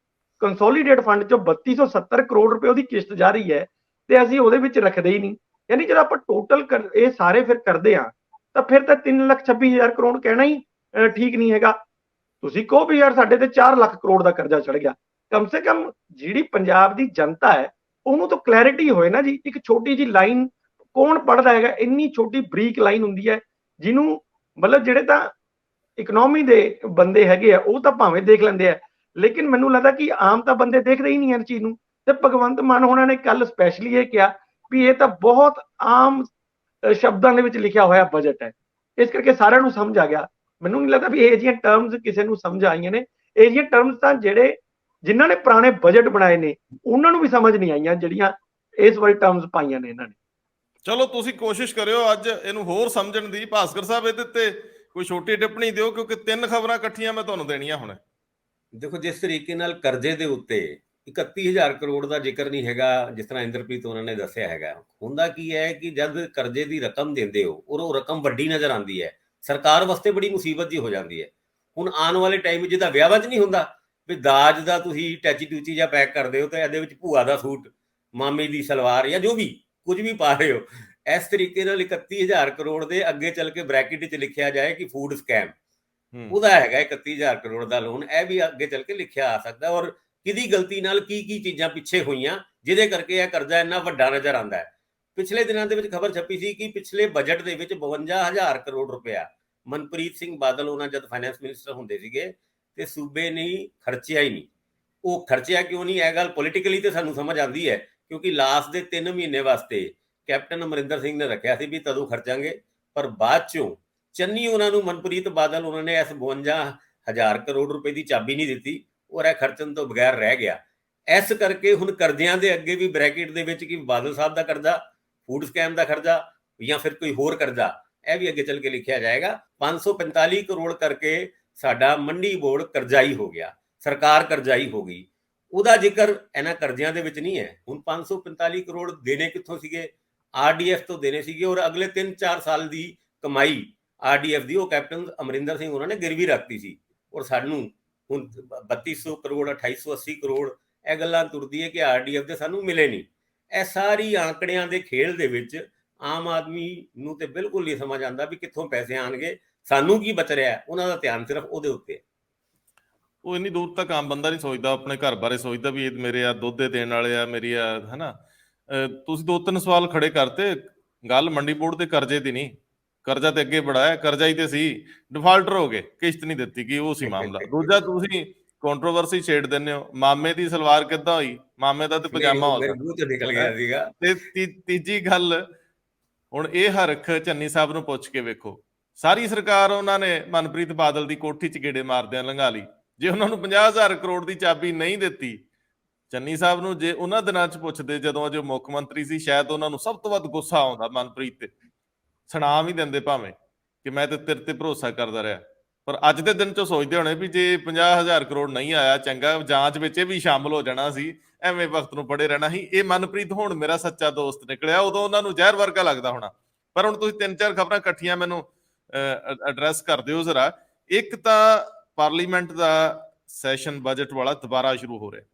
ਕੰਸੋਲੀਡੇਟ ਫੰਡ ਚੋਂ 3270 ਕਰੋੜ ਰੁਪਏ ਉਹਦੀ ਕਿਸ਼ਤ ਜਾ ਰਹੀ ਹੈ ਤੇ ਅਸੀਂ ਉਹਦੇ ਵਿੱਚ ਰੱਖਦੇ ਹੀ ਨਹੀਂ। ਯਾਨੀ ਜਦੋਂ ਆਪਾਂ ਟੋਟਲ ਇਹ ਸਾਰੇ ਫਿਰ ਕਰਦੇ ਆ ਤਾਂ ਫਿਰ ਤਾਂ 3,26,000 ਕਰੋੜ ਕਹਿਣਾ ਹੀ ਠੀਕ ਨਹੀਂ ਹੈਗਾ। ਤੁਸੀਂ ਕਹੋ ਵੀ ਯਾਰ ਸਾਡੇ ਤੇ 4 ਲੱਖ ਕਰੋੜ ਦਾ ਕਰਜ਼ਾ ਚੜ ਗਿਆ, ਕਮ ਸੇ ਕਮ ਜਿਹੜੀ ਪੰਜਾਬ ਦੀ ਜਨਤਾ ਹੈ ਉਹਨੂੰ ਤਾਂ ਕਲੈਰਿਟੀ ਹੋਏ ਨਾ ਜੀ। ਇੱਕ ਛੋਟੀ ਜੀ ਲਾਈਨ ਕੌਣ ਪੜਦਾ ਹੈਗਾ? ਇੰਨੀ ਛੋਟੀ ਬਰੀਕ ਲਾਈਨ ਹੁੰਦੀ ਹੈ ਜਿਹਨੂੰ ਮਤਲਬ ਜਿਹੜੇ ਤਾਂ ਇਕਨੋਮੀ ਦੇ ਬੰਦੇ ਹੈਗੇ ਆ ਉਹ ਤਾਂ ਭਾਵੇਂ ਦੇਖ ਲੈਂਦੇ ਆ, ਲੇਕਿਨ ਮੈਨੂੰ ਲੱਗਦਾ ਕਿ ਆਮ ਤਾਂ ਬੰਦੇ ਦੇਖਦੇ ਹੀ ਨਹੀਂ ਇਸ ਚੀਜ਼ ਨੂੰ। ਤੇ ਭਗਵੰਤ ਮਾਨ ਹੋਣਾ ਨੇ ਕੱਲ ਸਪੈਸ਼ਲੀ ਇਹ ਕਿਹਾ ਵੀ ਇਹ ਤਾਂ ਬਹੁਤ ਆਮ ਸ਼ਬਦਾਂ ਦੇ ਵਿੱਚ ਲਿਖਿਆ ਹੋਇਆ ਬਜਟ ਹੈ, ਇਸ ਕਰਕੇ ਸਾਰਿਆਂ ਨੂੰ ਸਮਝ ਆ ਗਿਆ। ਮੈਨੂੰ ਨਹੀਂ ਲੱਗਦਾ ਵੀ ਇਹ ਜਿਹੀਆਂ ਟਰਮਸ ਕਿਸੇ ਨੂੰ ਸਮਝ ਆਈਆਂ ਨੇ। ਇਹ ਜਿਹੀਆਂ ਟਰਮਸ ਤਾਂ ਜਿਨ੍ਹਾਂ ਨੇ ਪੁਰਾਣੇ ਬਜਟ ਬਣਾਏ ਨੇ ਉਹਨਾਂ ਨੂੰ ਵੀ ਸਮਝ ਨਹੀਂ ਆਈਆਂ, ਜਿਹੜੀਆਂ ਇਸ ਵਾਰੀ ਟਰਮਸ ਪਾਈਆਂ ਨੇ ਇਹਨਾਂ ਨੇ। ਚਲੋ ਤੁਸੀਂ ਕੋਸ਼ਿਸ਼ ਕਰਿਓ ਅੱਜ ਇਹਨੂੰ ਹੋਰ ਸਮਝਣ ਦੀ। ਭਾਸਕਰ ਸਾਹਿਬ ਇਹਦੇ ਤੇ ਕੋਈ ਛੋਟੀ ਟਿੱਪਣੀ ਦਿਓ, ਕਿਉਂਕਿ 3 ਖਬਰਾਂ ਇਕੱਠੀਆਂ ਮੈਂ ਤੁਹਾਨੂੰ ਦੇਣੀਆਂ ਹੁਣ। ਦੇਖੋ, ਜਿਸ ਤਰੀਕੇ ਨਾਲ ਕਰਜ਼ੇ ਦੇ ਉੱਤੇ 31,000 ਕਰੋੜ ਦਾ ਜ਼ਿਕਰ ਨਹੀਂ ਹੈਗਾ, ਜਿਸ ਤਰ੍ਹਾਂ ਇੰਦਰਪ੍ਰੀਤ ਉਹਨਾਂ ਨੇ ਦੱਸਿਆ ਹੈਗਾ। ਹੁੰਦਾ ਕੀ ਹੈ ਕਿ ਜਦ ਕਰਜ਼ੇ ਦੀ ਰਕਮ ਦਿੰਦੇ ਹੋ ਔਰ ਉਹ ਰਕਮ ਵੱਡੀ ਨਜ਼ਰ ਆਉਂਦੀ ਹੈ, ਸਰਕਾਰ ਵਾਸਤੇ ਬੜੀ ਮੁਸੀਬਤ ਜੀ ਹੋ ਜਾਂਦੀ ਹੈ। ਹੁਣ ਆਉਣ ਵਾਲੇ ਟਾਈਮ ਵਿੱਚ ਜਿਹਦਾ ਵਿਆਹਾਂ 'ਚ ਨਹੀਂ ਹੁੰਦਾ ਵੀ ਦਾਜ ਦਾ ਤੁਸੀਂ ਟੈਚੀ ਟੂਚੀ ਜਾਂ ਪੈਕ ਕਰਦੇ ਹੋ, ਤੇ ਇਹਦੇ ਵਿੱਚ ਭੂਆ ਦਾ ਸੂਟ, ਮਾਮੇ ਦੀ ਸਲਵਾਰ ਜਾਂ ਜੋ ਵੀ ਕੁਝ ਵੀ ਪਾ ਰਹੇ ਹੋ, ਇਸ ਤਰੀਕੇ ਨਾਲ 31,000 ਕਰੋੜ ਦੇ ਅੱਗੇ ਚੱਲ ਕੇ ਬ੍ਰੈਕਟ 'ਚ ਲਿਖਿਆ ਜਾਏ ਕਿ ਫੂਡ ਸਕੈਮ, ਉਹਦਾ ਹੈਗਾ 31,000 ਕਰੋੜ ਦਾ ਲੋਨ, ਇਹ ਵੀ ਅੱਗੇ ਚੱਲ ਕੇ ਲਿਖਿਆ ਆ ਸਕਦਾ। ਔਰ ਕਿਹਦੀ ਗਲਤੀ ਨਾਲ ਕੀ ਚੀਜ਼ਾਂ ਪਿੱਛੇ ਹੋਈਆਂ ਜਿਹਦੇ ਕਰਕੇ ਇਹ ਕਰਜ਼ਾ ਇੰਨਾ ਵੱਡਾ ਨਜ਼ਰ ਆਉਂਦਾ ਹੈ। ਪਿਛਲੇ ਦਿਨਾਂ ਦੇ ਵਿੱਚ ਖਬਰ ਛਪੀ ਸੀ ਕਿ ਪਿਛਲੇ ਬਜਟ ਦੇ ਵਿੱਚ 52,000 ਕਰੋੜ ਰੁਪਇਆ ਮਨਪ੍ਰੀਤ ਸਿੰਘ ਬਾਦਲ ਉਹਨਾਂ ਜਦ ਫਾਈਨੈਂਸ ਮਿਨਿਸਟਰ ਹੁੰਦੇ ਸੀਗੇ ਤੇ ਸੂਬੇ ਨੇ ਖਰਚਿਆ ਹੀ ਨਹੀਂ। ਉਹ ਖਰਚਿਆ ਕਿਉਂ ਨਹੀਂ, ਇਹ ਗੱਲ ਪੋਲੀਟੀਕਲੀ ਤੇ ਸਾਨੂੰ ਸਮਝ ਆਉਂਦੀ ਹੈ, ਕਿਉਂਕਿ ਲਾਸਟ ਦੇ 3 ਮਹੀਨੇ ਵਾਸਤੇ ਕੈਪਟਨ ਅਮਰਿੰਦਰ ਸਿੰਘ ਨੇ ਰੱਖਿਆ ਸੀ ਵੀ ਤਦੋਂ ਖਰਚਾਂਗੇ, ਪਰ ਬਾਅਦ ਚੋਂ ਚੰਨੀ ਉਹਨਾਂ ਨੂੰ ਮਨਪ੍ਰੀਤ ਬਾਦਲ ਉਹਨਾਂ ਨੇ ਇਸ 52,000 ਕਰੋੜ ਰੁਪਏ ਦੀ ਚਾਬੀ ਨਹੀਂ ਦਿੱਤੀ ਔਰ ਇਹ ਖਰਚਣ ਤੋਂ ਬਗੈਰ ਰਹਿ ਗਿਆ। ਇਸ ਕਰਕੇ ਹੁਣ ਕਰਜ਼ਿਆਂ ਦੇ ਅੱਗੇ ਵੀ ਬ੍ਰੈਕਟ ਦੇ ਵਿੱਚ ਕਿ ਬਾਦਲ ਸਾਹਿਬ ਦਾ ਕਰਜ਼ਾ, ਫੂਡ ਸਕੈਮ ਦਾ ਕਰਜ਼ਾ ਜਾਂ ਫਿਰ ਕੋਈ ਹੋਰ ਕਰਜ਼ਾ, ਇਹ ਵੀ ਅੱਗੇ ਚੱਲ ਕੇ ਲਿਖਿਆ ਜਾਏਗਾ। 545 ਕਰੋੜ ਕਰਕੇ ਸਾਡਾ ਮੰਡੀ ਬੋਰਡ ਕਰਜ਼ਾਈ ਹੋ ਗਿਆ, ਸਰਕਾਰ ਕਰਜ਼ਾਈ ਹੋ ਗਈ, ਉਹਦਾ ਜ਼ਿਕਰ ਇਹਨਾਂ ਕਰਜ਼ਿਆਂ ਦੇ ਵਿੱਚ ਨਹੀਂ ਹੈ। ਹੁਣ 545 ਕਰੋੜ ਦੇਣੇ ਕਿੱਥੋਂ ਸੀਗੇ? ਆਰਡੀਐਫ ਤੋਂ ਦੇਣੇ ਸੀਗੇ, ਔਰ ਅਗਲੇ 3-4 ਸਾਲ ਦੀ ਕਮਾਈ ਆਰਡੀਐਫ ਦੀ ਉਹ ਕੈਪਟਨ ਅਮਰਿੰਦਰ ਸਿੰਘ ਉਹਨਾਂ ਨੇ ਗਿਰਵੀ ਰੱਖਤੀ ਸੀ। ਔਰ ਸਾਨੂੰ ਹੁਣ 3200 ਕਰੋੜ 2880 ਕਰੋੜ ਇਹ ਗੱਲਾਂ ਤੁਰਦੀ ਹੈ ਕਿ ਆਰਡੀਐਫ ਦੇ ਸਾਨੂੰ ਮਿਲੇ ਨਹੀਂ। ਇਹ ਸਾਰੀ ਆંકੜਿਆਂ ਦੇ ਖੇਲ ਦੇ ਵਿੱਚ ਆਮ ਆਦਮੀ ਨੂੰ ਤੇ ਬਿਲਕੁਲ ਨਹੀਂ ਸਮਝ ਆਉਂਦਾ ਵੀ ਕਿੱਥੋਂ ਪੈਸੇ ਆਣਗੇ, ਸਾਨੂੰ ਕੀ ਬਚ ਰਿਹਾ। ਉਹਨਾਂ ਦਾ ਧਿਆਨ ਸਿਰਫ ਉਹਦੇ ਉੱਤੇ। ਉਹ ਇੰਨੀ ਦੂਰ ਤੱਕ ਆਮ ਬੰਦਾ ਨਹੀਂ ਸੋਚਦਾ, ਆਪਣੇ ਘਰ ਬਾਰੇ ਸੋਚਦਾ ਵੀ ਇਹ ਮੇਰੇ ਆ ਦੁੱਧ ਦੇ ਦੇਣ ਵਾਲੇ ਆ, ਮੇਰੀ ਆ, ਹਨਾ। ਤੁਸੀਂ 2-3 ਸਵਾਲ ਖੜੇ ਕਰਤੇ। ਗੱਲ ਮੰਡੀ ਬੋਰਡ ਦੇ ਕਰਜ਼ੇ ਦੀ ਨਹੀਂ, ਕਰਜ਼ਾ ਤੇ ਅੱਗੇ ਬੜਾ ਹੈ, ਕਰਜ਼ਾ ਹੀ ਤੇ ਸੀ, ਡਿਫਾਲਟਰ ਹੋ ਗਏ, ਕਿਸ਼ਤ ਨਹੀਂ ਦਿੱਤੀ ਗਈ, ਉਹ ਸੀ ਮਾਮਲਾ। ਦੂਜਾ ਤੁਸੀਂ ਕੰਟਰੋਵਰਸੀ ਛੇੜ ਦਿੰਦੇ ਹੋ, ਮਾਮੇ ਦੀ ਸਲਵਾਰ ਕਿੱਦਾਂ ਹੋਈ, ਮਾਮੇ ਦਾ ਤੇ ਪਜਾਮਾ ਹੋ ਮੇਰੇ ਮੂੰਹ ਤੋਂ ਨਿਕਲ ਗਿਆ ਸੀਗਾ। ਤੇ ਤੀਜੀ ਗੱਲ, ਹੁਣ ਇਹ ਹਰਖ ਚੰਨੀ ਸਾਹਿਬ ਨੂੰ ਪੁੱਛ ਕੇ ਵੇਖੋ, ਸਾਰੀ ਸਰਕਾਰ ਉਹਨਾਂ ਨੇ ਮਨਪ੍ਰੀਤ ਬਾਦਲ ਦੀ ਕੋਠੀ 'ਚ ਗੇੜੇ ਮਾਰਦਿਆਂ ਲੰਘਾ ਲਈ। ਜੇ ਉਹਨਾਂ ਨੂੰ 50,000 ਕਰੋੜ ਦੀ ਚਾਬੀ ਨਹੀਂ ਦਿੱਤੀ, ਚੰਨੀ ਸਾਹਿਬ ਨੂੰ ਜੇ ਉਹਨਾਂ ਦਿਨਾਂ 'ਚ ਪੁੱਛਦੇ ਜਦੋਂ ਅਜੇ ਮੁੱਖ ਮੰਤਰੀ ਸੀ, ਸ਼ਾਇਦ ਉਹਨਾਂ ਨੂੰ ਸਭ ਤੋਂ ਵੱਧ ਗੁੱਸਾ ਆਉਂਦਾ ਮਨਪ੍ਰੀਤ ਤੇ, ਸੁਣਾ ਵੀ ਦਿੰਦੇ ਭਾਵੇਂ ਕਿ ਮੈਂ ਤੇ ਤੇਰੇ ਤੇ ਭਰੋਸਾ ਕਰਦਾ ਰਿਹਾ। ਪਰ ਅੱਜ ਦੇ ਦਿਨ 'ਚ ਸੋਚਦੇ ਹੋਣੇ ਵੀ ਜੇ 50,000 ਕਰੋੜ ਨਹੀਂ ਆਇਆ, ਚੰਗਾ ਜਾਂਚ ਵਿੱਚ ਇਹ ਵੀ ਸ਼ਾਮਲ ਹੋ ਜਾਣਾ ਸੀ, ਐਵੇਂ ਵਕਤ ਨੂੰ ਪੜੇ ਰਹਿਣਾ ਸੀ। ਇਹ ਮਨਪ੍ਰੀਤ ਹੁਣ ਮੇਰਾ ਸੱਚਾ ਦੋਸਤ ਨਿਕਲਿਆ, ਉਦੋਂ ਉਹਨਾਂ ਨੂੰ ਜ਼ਹਿਰ ਵਰਗਾ ਲੱਗਦਾ ਹੋਣਾ। ਪਰ ਹੁਣ ਤੁਸੀਂ 3-4 ਖਬਰਾਂ ਇਕੱਠੀਆਂ ਮੈਨੂੰ ਐਡਰੈਸ ਕਰ ਦਿਓ ਜ਼ਰਾ। ਇੱਕ ਤਾਂ ਪਾਰਲੀਮੈਂਟ ਦਾ ਸੈਸ਼ਨ ਬਜਟ ਵਾਲਾ ਦੁਬਾਰਾ ਸ਼ੁਰੂ ਹੋ ਰਿਹਾ,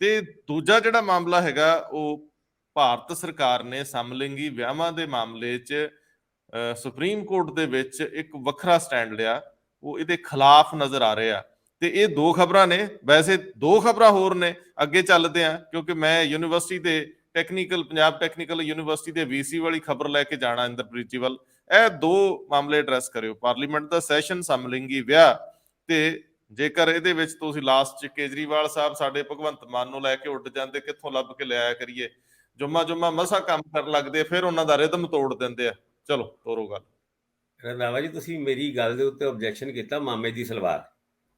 ਤੇ ਦੂਜਾ ਜਿਹੜਾ ਮਾਮਲਾ ਹੈਗਾ ਉਹ ਭਾਰਤ ਸਰਕਾਰ ਨੇ ਸਮਲਿੰਗੀ ਵਿਆਹਾਂ ਦੇ ਮਾਮਲੇ 'ਚ ਸੁਪਰੀਮ ਕੋਰਟ ਦੇ ਵਿੱਚ ਇੱਕ ਵੱਖਰਾ ਸਟੈਂਡ ਲਿਆ, ਉਹ ਇਹਦੇ ਖਿਲਾਫ ਨਜ਼ਰ ਆ ਰਹੇ ਆ। ਤੇ ਇਹ 2 ਖਬਰਾਂ ਨੇ, ਵੈਸੇ 2 ਖਬਰਾਂ ਹੋਰ ਨੇ, ਅੱਗੇ ਚੱਲਦੇ ਆ, ਕਿਉਂਕਿ ਮੈਂ ਯੂਨੀਵਰਸਿਟੀ ਦੇ ਪੰਜਾਬ ਟੈਕਨੀਕਲ ਯੂਨੀਵਰਸਿਟੀ ਦੇ VC ਵਾਲੀ ਖਬਰ ਲੈ ਕੇ ਜਾਣਾ ਇੰਦਰਪ੍ਰੀਤ ਜੀ ਵੱਲ। ਇਹ 2 ਮਾਮਲੇ ਐਡਰੈਸ ਕਰਿਓ, ਪਾਰਲੀਮੈਂਟ ਦਾ ਸੈਸ਼ਨ, ਸਮਲਿੰਗੀ ਵਿਆਹ। ਤੇ ਜੇਕਰ ਇਹਦੇ ਵਿੱਚ ਤੁਸੀਂ ਲਾਸਟ 'ਚ ਕੇਜਰੀਵਾਲ ਸਾਹਿਬ ਸਾਡੇ ਭਗਵੰਤ ਮਾਨ ਨੂੰ ਲੈ ਕੇ ਉੱਡ ਜਾਂਦੇ, ਕਿੱਥੋਂ ਲੱਭ ਕੇ ਲਿਆਇਆ ਕਰੀਏ, ਜੁਮਾ ਮਸਾ ਕੰਮ ਕਰਨ ਲੱਗਦੇ, ਫਿਰ ਉਹਨਾਂ ਦਾ ਰਿਦਮ ਤੋੜ ਦਿੰਦੇ ਆ। ਚਲੋ ਤੋਰੋ ਗੱਲ। ਰੰਧਾਵਾ ਜੀ, ਤੁਸੀਂ ਮੇਰੀ ਗੱਲ ਦੇ ਉੱਤੇ ਆਬਜੈਕਸ਼ਨ ਕੀਤਾ, ਮਾਮੇ ਦੀ ਸਲਵਾਰ।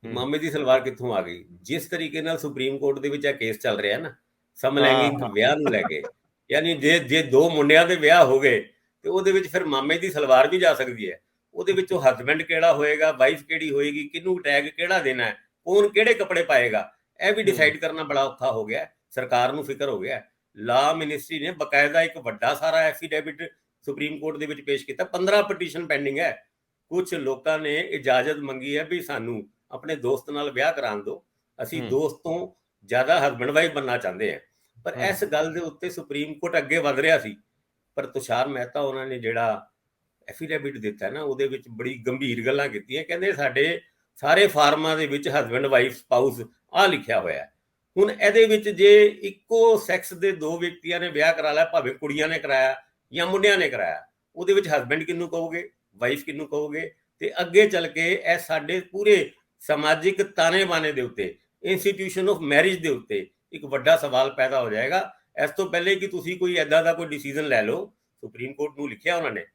ਮਾਮੇ ਦੀ ਸਲਵਾਰ ਕਿੱਥੋਂ ਆ ਗਈ? ਜਿਸ ਤਰੀਕੇ ਨਾਲ ਸੁਪਰੀਮ ਕੋਰਟ ਦੇ ਵਿੱਚ ਇਹ ਕੇਸ ਚੱਲ ਰਿਹਾ ਨਾ ਸਮਲੈਂਗਿਕ ਵਿਆਹ ਨੂੰ ਲੈ ਕੇ, ਯਾਨੀ ਜੇ 2 ਮੁੰਡਿਆਂ ਦੇ ਵਿਆਹ ਹੋ ਗਏ ਤੇ ਉਹਦੇ ਵਿੱਚ ਫਿਰ ਮਾਮੇ ਦੀ ਸਲਵਾਰ ਵੀ ਜਾ ਸਕਦੀ ਹੈ। ਉਹਦੇ ਵਿੱਚ ਉਹ ਹਸਬੈਂਡ ਕਿਹੜਾ ਹੋਏਗਾ, ਵਾਈਫ ਕਿਹੜੀ ਹੋਏਗੀ, ਕਿਹਨੂੰ ਟੈਗ ਕਿਹੜਾ ਦੇਣਾ ਹੈ, ਕੌਣ ਕਿਹੜੇ ਕੱਪੜੇ ਪਾਏਗਾ, ਇਹ ਵੀ ਡਿਸਾਈਡ ਕਰਨਾ ਬੜਾ ਔਖਾ ਹੋ ਗਿਆ। ਸਰਕਾਰ ਨੂੰ ਫਿਕਰ ਹੋ ਗਿਆ। ਲਾ ਮਿਨਿਸਟਰੀ ਨੇ ਬਕਾਇਦਾ ਇੱਕ ਵੱਡਾ ਸਾਰਾ ਐਫੀਡੇਵਿਟ ਸੁਪਰੀਮ ਕੋਰਟ ਦੇ ਵਿੱਚ ਪੇਸ਼ ਕੀਤਾ। 15 ਪਟੀਸ਼ਨ ਪੈਂਡਿੰਗ ਹੈ। ਕੁਝ ਲੋਕਾਂ ਨੇ ਇਜਾਜ਼ਤ ਮੰਗੀ ਹੈ ਵੀ ਸਾਨੂੰ ਆਪਣੇ ਦੋਸਤ ਨਾਲ ਵਿਆਹ ਕਰਾਉਣ ਦਿਓ, ਅਸੀਂ ਦੋਸਤ ਤੋਂ ਜ਼ਿਆਦਾ ਹਸਬੈਂਡ ਵਾਈਫ ਬਣਨਾ ਚਾਹੁੰਦੇ ਹਾਂ। ਪਰ ਇਸ ਗੱਲ ਦੇ ਉੱਤੇ ਸੁਪਰੀਮ ਕੋਰਟ ਅੱਗੇ ਵਧ ਰਿਹਾ ਸੀ, ਪਰ ਤੁਸ਼ਾਰ ਮਹਿਤਾ ਉਹਨਾਂ ਨੇ ਜਿਹੜਾ ਐਫੀਡੇਵਿਟ ਦਿੱਤਾ ਨਾ, ਉਹਦੇ ਵਿੱਚ ਬੜੀ ਗੰਭੀਰ ਗੱਲਾਂ ਕੀਤੀਆਂ। ਕਹਿੰਦੇ ਸਾਡੇ ਸਾਰੇ ਫਾਰਮਾਂ ਦੇ ਵਿੱਚ ਹਸਬੈਂਡ ਵਾਈਫ ਸਪਾਊਸ ਆ ਲਿਖਿਆ ਹੋਇਆ। ਹੁਣ ਇਹਦੇ ਵਿੱਚ ਜੇ ਇੱਕੋ ਸੈਕਸ ਦੇ 2 ਵਿਅਕਤੀਆਂ ਨੇ ਵਿਆਹ ਕਰਾ ਲਿਆ, ਭਾਵੇਂ ਕੁੜੀਆਂ ਨੇ ਕਰਾਇਆ ਜਾਂ ਮੁੰਡਿਆਂ ਨੇ ਕਰਾਇਆ, ਉਹਦੇ ਵਿੱਚ ਹਸਬੈਂਡ ਕਿਹਨੂੰ ਕਹੋਗੇ, ਵਾਈਫ ਕਿਹਨੂੰ ਕਹੋਗੇ? ਤੇ ਅੱਗੇ ਚੱਲ ਕੇ ਇਹ ਸਾਡੇ ਪੂਰੇ ਸਮਾਜਿਕ ਤਾਣੇ ਬਾਣੇ ਦੇ ਉੱਤੇ, ਇੰਸਟੀਟਿਊਸ਼ਨ ਆਫ ਮੈਰਿਜ ਦੇ ਉੱਤੇ ਇੱਕ ਵੱਡਾ ਸਵਾਲ ਪੈਦਾ ਹੋ ਜਾਏਗਾ। ਇਸ ਤੋਂ ਪਹਿਲੇ ਕਿ ਤੁਸੀਂ ਕੋਈ ਐਦਾਂ ਦਾ ਕੋਈ ਡਿਸੀਜਨ ਲੈ ਲਓ, ਸੁਪਰੀਮ ਕੋਰਟ ਨੂੰ ਲਿਖਿਆ ਉਹਨਾਂ ਨੇ,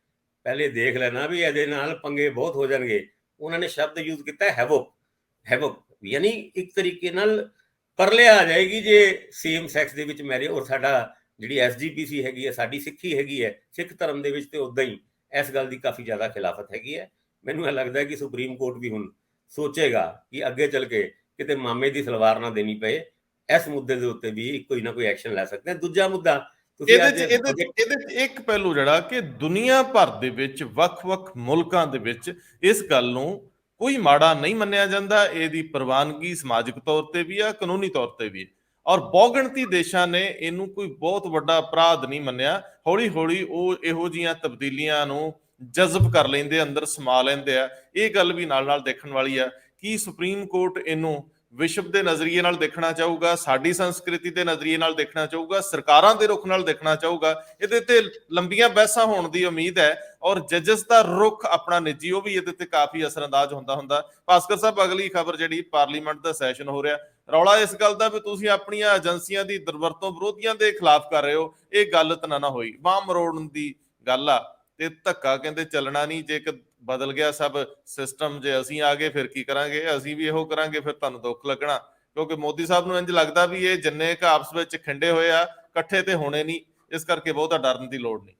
ਪਹਿਲੇ ਦੇਖ ਲੈਣਾ ਵੀ ਇਹਦੇ ਨਾਲ ਪੰਗੇ ਬਹੁਤ ਹੋ ਜਾਣਗੇ। ਉਹਨਾਂ ਨੇ ਸ਼ਬਦ ਯੂਜ਼ ਕੀਤਾ ਹੈਵੋਕ, ਹੈਵੋਕ, ਯਾਨੀ ਇੱਕ ਤਰੀਕੇ ਨਾਲ ਪਰਲੇ ਆ ਜਾਏਗੀ ਜੇ ਸੇਮ ਸੈਕਸ ਦੇ ਵਿੱਚ ਮੈਰਿਜ। ਔਰ ਸਾਡਾ ਜਿਹੜੀ SGPC ਹੈਗੀ ਹੈ, ਸਾਡੀ ਸਿੱਖੀ ਹੈਗੀ ਹੈ, ਸਿੱਖ ਧਰਮ ਦੇ ਵਿੱਚ ਤੇ ਉਦਾਂ ਹੀ ਇਸ ਗੱਲ ਦੀ ਕਾਫੀ ਜ਼ਿਆਦਾ ਖਿਲਾਫਤ ਹੈਗੀ ਹੈ। ਮੈਨੂੰ ਇਹ ਲੱਗਦਾ ਹੈ ਕਿ ਸੁਪਰੀਮ ਕੋਰਟ ਵੀ ਹੁਣ ਸੋਚੇਗਾ ਕਿ ਅੱਗੇ ਚੱਲ ਕੇ ਕਿਤੇ ਮਾਮੇ ਦੀ ਸਲਵਾਰ ਨਾ ਦੇਣੀ ਪਏ। ਇਸ ਮੁੱਦੇ ਦੇ ਉੱਤੇ ਵੀ ਕੋਈ ਨਾ ਕੋਈ ਐਕਸ਼ਨ ਲੈ ਸਕਦੇ ਹਾਂ। ਦੂਜਾ ਮੁੱਦਾ ਇਹਦੇ ਚ ਇੱਕ ਪਹਿਲੂ ਜਿਹੜਾ ਕਿ ਦੁਨੀਆ ਭਰ ਦੇ ਵਿੱਚ ਵੱਖ-ਵੱਖ ਮੁਲਕਾਂ ਦੇ ਵਿੱਚ ਇਸ ਗੱਲ ਨੂੰ ਕੋਈ ਮਾੜਾ ਨਹੀਂ ਮੰਨਿਆ ਜਾਂਦਾ। ਇਹਦੀ ਪ੍ਰਵਾਨਗੀ ਸਮਾਜਿਕ ਤੌਰ ਤੇ ਵੀ ਆ, ਕਾਨੂੰਨੀ ਤੌਰ ਤੇ ਵੀ, ਔਰ ਬਹੁਗਿਣਤੀ ਦੇਸ਼ਾਂ ਨੇ ਇਹਨੂੰ ਕੋਈ ਬਹੁਤ ਵੱਡਾ ਅਪਰਾਧ ਨਹੀਂ ਮੰਨਿਆ। ਹੌਲੀ ਹੌਲੀ ਉਹ ਇਹੋ ਜਿਹੀਆਂ ਤਬਦੀਲੀਆਂ ਨੂੰ ਜਜ਼ਬ ਕਰ ਲੈਂਦੇ, ਅੰਦਰ ਸਮਾ ਲੈਂਦੇ ਆ। ਇਹ ਗੱਲ ਵੀ ਨਾਲ ਨਾਲ ਦੇਖਣ ਵਾਲੀ ਆ ਕਿ ਸੁਪਰੀਮ ਕੋਰਟ ਇਹਨੂੰ ਵਿਸ਼ਵ ਦੇ ਨਜ਼ਰੀਏ ਨਾਲ ਦੇਖਣਾ ਚਾਹੂਗਾ, ਸਾਡੀ ਸੰਸਕ੍ਰਿਤੀ ਦੇ ਨਜ਼ਰੀਏ ਨਾਲ ਦੇਖਣਾ ਚਾਹੂਗਾ, ਸਰਕਾਰਾਂ ਦੇ ਰੁਖ ਨਾਲ ਦੇਖਣਾ ਚਾਹੂਗਾ। ਇਹਦੇ ਤੇ ਲੰਬੀਆਂ ਬਹਿਸਾਂ ਹੋਣ ਦੀ ਉਮੀਦ ਹੈ, ਔਰ ਜੱਜਸ ਦਾ ਰੁਖ ਆਪਣਾ ਨਿੱਜੀ ਉਹ ਵੀ ਇਹਦੇ ਤੇ ਕਾਫੀ ਅਸਰਅੰਦਾਜ਼ ਹੁੰਦਾ। ਭਾਸਕਰ ਸਾਹਿਬ, ਅਗਲੀ ਖਬਰ ਜਿਹੜੀ ਪਾਰਲੀਮੈਂਟ ਦਾ ਸੈਸ਼ਨ ਹੋ ਰਿਹਾ, ਰੌਲਾ ਇਸ ਗੱਲ ਦਾ ਵੀ ਤੁਸੀਂ ਆਪਣੀਆਂ ਏਜੰਸੀਆਂ ਦੀ ਦੁਰਵਰਤੋਂ ਵਿਰੋਧੀਆਂ ਦੇ ਖਿਲਾਫ ਕਰ ਰਹੇ ਹੋ। ਇਹ ਗਲਤ ਨਾ ਹੋਈ, ਬਾਂਹ ਮਰੋੜਨ ਦੀ ਗੱਲ ਆ ਤੇ ਧੱਕਾ ਕਹਿੰਦੇ ਚੱਲਣਾ ਨਹੀਂ। ਜੇ ਇੱਕ ਬਦਲ ਗਿਆ ਸਭ ਸਿਸਟਮ, ਜੇ ਅਸੀਂ ਆ ਗਏ ਫਿਰ ਕੀ ਕਰਾਂਗੇ, ਅਸੀਂ ਵੀ ਇਹੋ ਕਰਾਂਗੇ, ਫਿਰ ਤੁਹਾਨੂੰ ਦੁੱਖ ਲੱਗਣਾ। ਕਿਉਂਕਿ ਮੋਦੀ ਸਾਹਿਬ ਨੂੰ ਇੰਜ ਲੱਗਦਾ ਵੀ ਇਹ ਜਿੰਨੇ ਕ ਆਪਸ ਵਿੱਚ ਖਿੰਡੇ ਹੋਏ ਆ, ਇਕੱਠੇ ਤੇ ਹੋਣੇ ਨਹੀਂ, ਇਸ ਕਰਕੇ ਬਹੁਤਾ ਡਰਨ ਦੀ ਲੋੜ ਨਹੀਂ।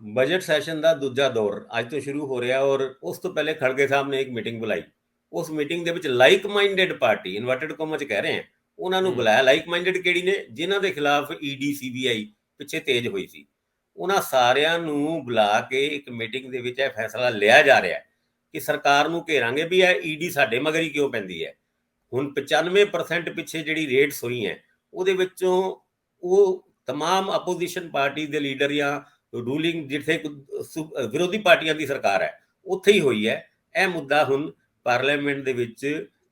ਬਜਟ ਸੈਸ਼ਨ ਦਾ ਦੂਜਾ ਦੌਰ ਅੱਜ ਤੋਂ ਸ਼ੁਰੂ ਹੋ ਰਿਹਾ, ਔਰ ਉਸ ਤੋਂ ਪਹਿਲੇ ਖੜਗੇ ਸਾਹਿਬ ਨੇ ਇੱਕ ਮੀਟਿੰਗ ਬੁਲਾਈ। ਉਸ ਮੀਟਿੰਗ ਦੇ ਵਿੱਚ ਲਾਈਕ ਮਾਈਂਡਡ ਪਾਰਟੀ, ਇਨਵਰਟਡ ਕੋਮਾਂ 'ਚ ਕਹਿ ਰਹੇ ਆ, ਉਹਨਾਂ ਨੂੰ ਬੁਲਾਇਆ। ਲਾਈਕ ਮਾਈਂਡਡ ਕਿਹੜੀ ਨੇ? ਜਿਨ੍ਹਾਂ ਦੇ ਖਿਲਾਫ ED CBI ਪਿੱਛੇ ਤੇਜ਼ ਹੋਈ ਸੀ, ਉਹਨਾਂ ਸਾਰਿਆਂ ਨੂੰ ਬੁਲਾ ਕੇ ਇੱਕ ਮੀਟਿੰਗ ਦੇ ਵਿੱਚ ਇਹ ਫੈਸਲਾ ਲਿਆ ਜਾ ਰਿਹਾ ਕਿ ਸਰਕਾਰ ਨੂੰ ਘੇਰਾਂਗੇ ਵੀ ਇਹ ED ਸਾਡੇ ਮਗਰ ਹੀ ਕਿਉਂ ਪੈਂਦੀ ਹੈ। ਹੁਣ 95% ਪਿੱਛੇ ਜਿਹੜੀ ਰੇਟਸ ਹੋਈ ਹੈ, ਉਹਦੇ ਵਿੱਚੋਂ ਉਹ तमाम ਅਪੋਜੀਸ਼ਨ ਪਾਰਟੀ ਦੇ ਲੀਡਰ ਜਾਂ ਰੂਲਿੰਗ ਜਿੱਥੇ ਵਿਰੋਧੀ ਪਾਰਟੀਆਂ ਦੀ ਸਰਕਾਰ ਹੈ ਉੱਥੇ ਹੀ ਹੋਈ ਹੈ। ਇਹ ਮੁੱਦਾ ਹੁਣ ਪਾਰਲੀਮੈਂਟ ਦੇ ਵਿੱਚ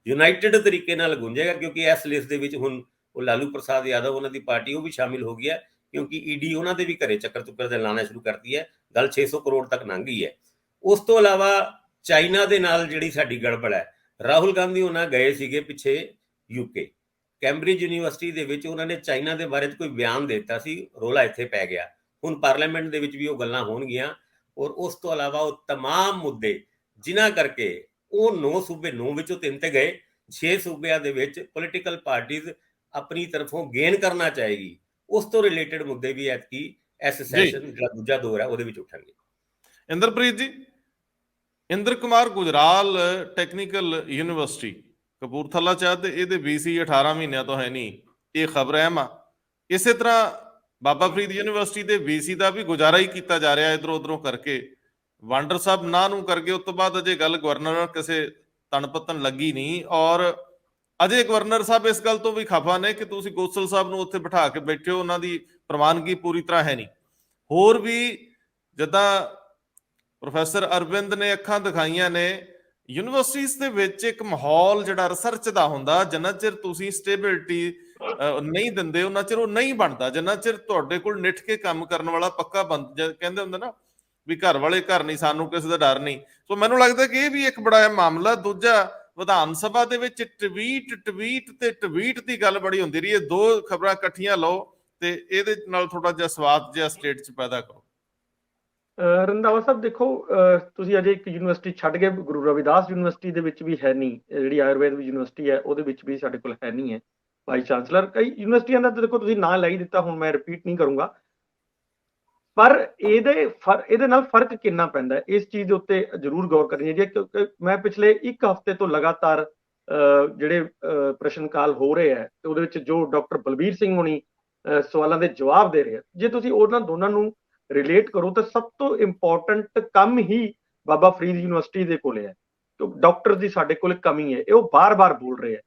ਯੂਨਾਈਟਿਡ ਤਰੀਕੇ ਨਾਲ ਗੁੰਜੇਗਾ, ਕਿਉਂਕਿ ਇਸ ਲਿਸਟ ਦੇ ਵਿੱਚ ਹੁਣ ਉਹ ਲਾਲੂ ਪ੍ਰਸਾਦ ਯਾਦਵ, ਉਹਨਾਂ ਦੀ ਪਾਰਟੀ, ਉਹ ਵੀ ਸ਼ਾਮਿਲ ਹੋ ਗਈ ਹੈ, ਕਿਉਂਕਿ ED ਉਹਨਾਂ ਦੇ ਵੀ ਘਰੇ ਚੱਕਰ ਚੁੱਕਰ ਦੇ ਲਾਣਾ ਸ਼ੁਰੂ ਕਰਤੀ ਹੈ। ਗੱਲ 600 ਕਰੋੜ ਤੱਕ ਲੰਘ ਗਈ ਹੈ। ਉਸ ਤੋਂ ਇਲਾਵਾ ਚਾਈਨਾ ਦੇ ਨਾਲ ਜਿਹੜੀ ਸਾਡੀ ਗੜਬੜ ਹੈ, ਰਾਹੁਲ ਗਾਂਧੀ ਉਹਨਾਂ ਗਏ ਸੀਗੇ ਪਿੱਛੇ UK, ਕੈਂਬਰਿਜ ਯੂਨੀਵਰਸਿਟੀ ਦੇ ਵਿੱਚ ਉਹਨਾਂ ਨੇ ਚਾਈਨਾ ਦੇ ਬਾਰੇ 'ਚ ਕੋਈ ਬਿਆਨ ਦੇ ਦਿੱਤਾ ਸੀ, ਰੋਲਾ ਇੱਥੇ ਪੈ ਗਿਆ। ਹੁਣ ਪਾਰਲੀਮੈਂਟ ਦੇ ਵਿੱਚ ਵੀ ਉਹ ਗੱਲਾਂ ਹੋਣਗੀਆਂ। ਔਰ ਉਸ ਤੋਂ ਇਲਾਵਾ ਉਹ तमाम ਮੁੱਦੇ ਜਿਨ੍ਹਾਂ ਕਰਕੇ ਉਹ 9 ਸੂਬੇ, 9 ਵਿੱਚੋਂ 3 ਤੇ ਗਏ, 6 ਸੂਬਿਆਂ ਦੇ ਵਿੱਚ ਪੋਲੀਟੀਕਲ ਪਾਰਟੀਜ਼ ਆਪਣੀ ਤਰਫੋਂ ਗੇਨ ਕਰਨਾ ਚਾਹੇਗੀ। ਉਸ ਤੋਂ ਰਿਲੇਟਡ ਮੁੱਦੇ ਵੀ ਐਤਕੀ ਇਸ ਸੈਸ਼ਨ ਜਿਹੜਾ ਦੂਜਾ ਦੌਰ ਹੈ ਉਹਦੇ ਵਿੱਚ ਉੱਠਣਗੇ। ਇੰਦਰਪ੍ਰੀਤ ਜੀ, ਇੰਦਰ ਕੁਮਾਰ ਗੁਜਰਾਲ ਟੈਕਨੀਕਲ ਯੂਨੀਵਰਸਿਟੀ ਕਪੂਰਥਲਾ ਚ ਤੇ ਇਹਦੇ VC 18 ਮਹੀਨਿਆਂ ਤੋਂ ਹੈ ਨਹੀਂ, ਇਹ ਖਬਰ ਅਹਿਮ ਆ। ਇਸੇ ਤਰ੍ਹਾਂ ਬਾਬਾ ਫਰੀਦ ਯੂਨੀਵਰਸਿਟੀ ਦੇ VC ਦਾ ਵੀ ਗੁਜ਼ਾਰਾ ਹੀ ਕੀਤਾ ਜਾ ਰਿਹਾ ਇਧਰੋਂ ਉਧਰੋਂ ਕਰਕੇ। ਵਾਂਡਰ ਸਾਹਿਬ ਨਾ ਨੂੰ ਕਰਕੇ ਉਸ ਤੋਂ ਬਾਅਦ ਅਜੇ ਗੱਲ ਗਵਰਨਰ ਕਿਸੇ ਤਣਪਤਨ ਲੱਗੀ ਨਹੀਂ, ਔਰ ਅਜੇ ਗਵਰਨਰ ਸਾਹਿਬ ਇਸ ਗੱਲ ਤੋਂ ਵੀ ਖਫਾ ਨੇ ਕਿ ਤੁਸੀਂ ਗੋਸਲ ਸਾਹਿਬ ਨੂੰ ਉੱਥੇ ਬਿਠਾ ਕੇ ਬੈਠੇ ਹੋ, ਉਹਨਾਂ ਦੀ ਪ੍ਰਵਾਨਗੀ ਪੂਰੀ ਤਰ੍ਹਾਂ ਹੈ ਨਹੀਂ। ਹੋਰ ਵੀ ਜਿੱਦਾਂ ਪ੍ਰੋਫੈਸਰ ਅਰਵਿੰਦ ਨੇ ਅੱਖਾਂ ਦਿਖਾਈਆਂ ਨੇ, ਯੂਨੀਵਰਸਿਟੀਜ਼ ਦੇ ਵਿੱਚ ਇੱਕ ਮਾਹੌਲ ਜਿਹੜਾ ਰਿਸਰਚ ਦਾ ਹੁੰਦਾ, ਜਿੰਨਾ ਚਿਰ ਤੁਸੀਂ ਸਟੇਬਿਲਿਟੀ ਨਹੀਂ ਦਿੰਦੇ ਉਹਨਾਂ ਚਿਰ ਉਹ ਨਹੀਂ ਬਣਦਾ। ਜਿੰਨਾ ਚਿਰ ਤੁਹਾਡੇ ਕੋਲ ਨਿੱਠ ਕੇ ਕੰਮ ਕਰਨ ਵਾਲਾ ਪੱਕਾ ਕਹਿੰਦੇ ਹੁੰਦੇ ਨਾ ਵੀ ਘਰ ਵਾਲੇ ਘਰ ਨਹੀਂ, ਸਾਨੂੰ ਕਿਸੇ ਦਾ ਡਰ ਨਹੀਂ। ਸੋ ਮੈਨੂੰ ਲੱਗਦਾ ਕਿ ਇਹ ਵੀ ਇੱਕ ਬੜਾ ਮਾਮਲਾ। ਦੂਜਾ, ਵਿਧਾਨ ਸਭਾ ਦੇ ਵਿੱਚ ਟਵੀਟ ਦੀ ਗੱਲ ਬੜੀ ਹੁੰਦੀ ਰਹੀ ਹੈ। ਦੋ ਖਬਰਾਂ ਇਕੱਠੀਆਂ ਲਓ ਤੇ ਇਹਦੇ ਨਾਲ ਥੋੜਾ ਜਿਹਾ ਸਵਾਦ ਜਿਹਾ ਸਟੇਟ 'ਚ ਪੈਦਾ ਕਰੋ। ਰੰਧਾਵਾ ਸਾਹਿਬ ਦੇਖੋ, ਤੁਸੀਂ ਅਜੇ ਇੱਕ ਯੂਨੀਵਰਸਿਟੀ ਛੱਡ ਕੇ ਗੁਰੂ ਰਵਿਦਾਸ ਯੂਨੀਵਰਸਿਟੀ ਦੇ ਵਿੱਚ ਵੀ ਹੈ ਨਹੀਂ, ਜਿਹੜੀ ਆਯੁਰਵੇਦ ਯੂਨੀਵਰਸਿਟੀ ਹੈ ਉਹਦੇ ਵਿੱਚ ਵੀ ਸਾਡੇ ਕੋਲ ਹੈ ਨਹੀਂ ਹੈ ਵਾਈਸ ਚਾਂਸਲਰ। ਕਈ ਯੂਨੀਵਰਸਿਟੀਆਂ ਦਾ ਦੇਖੋ ਤੁਸੀਂ ਨਾਂ ਲੈ ਹੀ ਦਿੱਤਾ, ਹੁਣ ਮੈਂ ਰਿਪੀਟ ਨਹੀਂ ਕਰੂੰਗਾ, ਪਰ ਇਹਦੇ ਨਾਲ ਫਰਕ ਕਿੰਨਾ ਪੈਂਦਾ ਇਸ ਚੀਜ਼ ਦੇ ਉੱਤੇ ਜ਼ਰੂਰ ਗੌਰ ਕਰਨੀ ਚਾਹੀਦੀ ਹੈ। ਕਿਉਂਕਿ ਮੈਂ ਪਿਛਲੇ ਇੱਕ ਹਫ਼ਤੇ ਤੋਂ ਲਗਾਤਾਰ ਜਿਹੜੇ ਪ੍ਰਸ਼ਨ ਕਾਲ ਹੋ ਰਹੇ ਹੈ ਤੇ ਉਹਦੇ ਵਿੱਚ ਜੋ ਡਾਕਟਰ ਬਲਬੀਰ ਸਿੰਘ ਹੋਣੀ ਸਵਾਲਾਂ ਦੇ ਜਵਾਬ ਦੇ ਰਹੇ, ਜੇ ਤੁਸੀਂ ਉਹਨਾਂ ਦੋਨਾਂ ਨੂੰ ਰਿਲੇਟ ਕਰੋ ਤਾਂ ਸਭ ਤੋਂ ਇੰਪੋਰਟੈਂਟ ਕੰਮ ਹੀ ਬਾਬਾ ਫਰੀਦ ਯੂਨੀਵਰਸਿਟੀ ਦੇ ਕੋਲੇ ਹੈ। ਡਾਕਟਰ ਦੀ ਸਾਡੇ ਕੋਲ ਕਮੀ ਹੈ, ਇਹ ਉਹ ਬਾਰ-ਬਾਰ ਬੋਲ ਰਹੇ ਹੈ,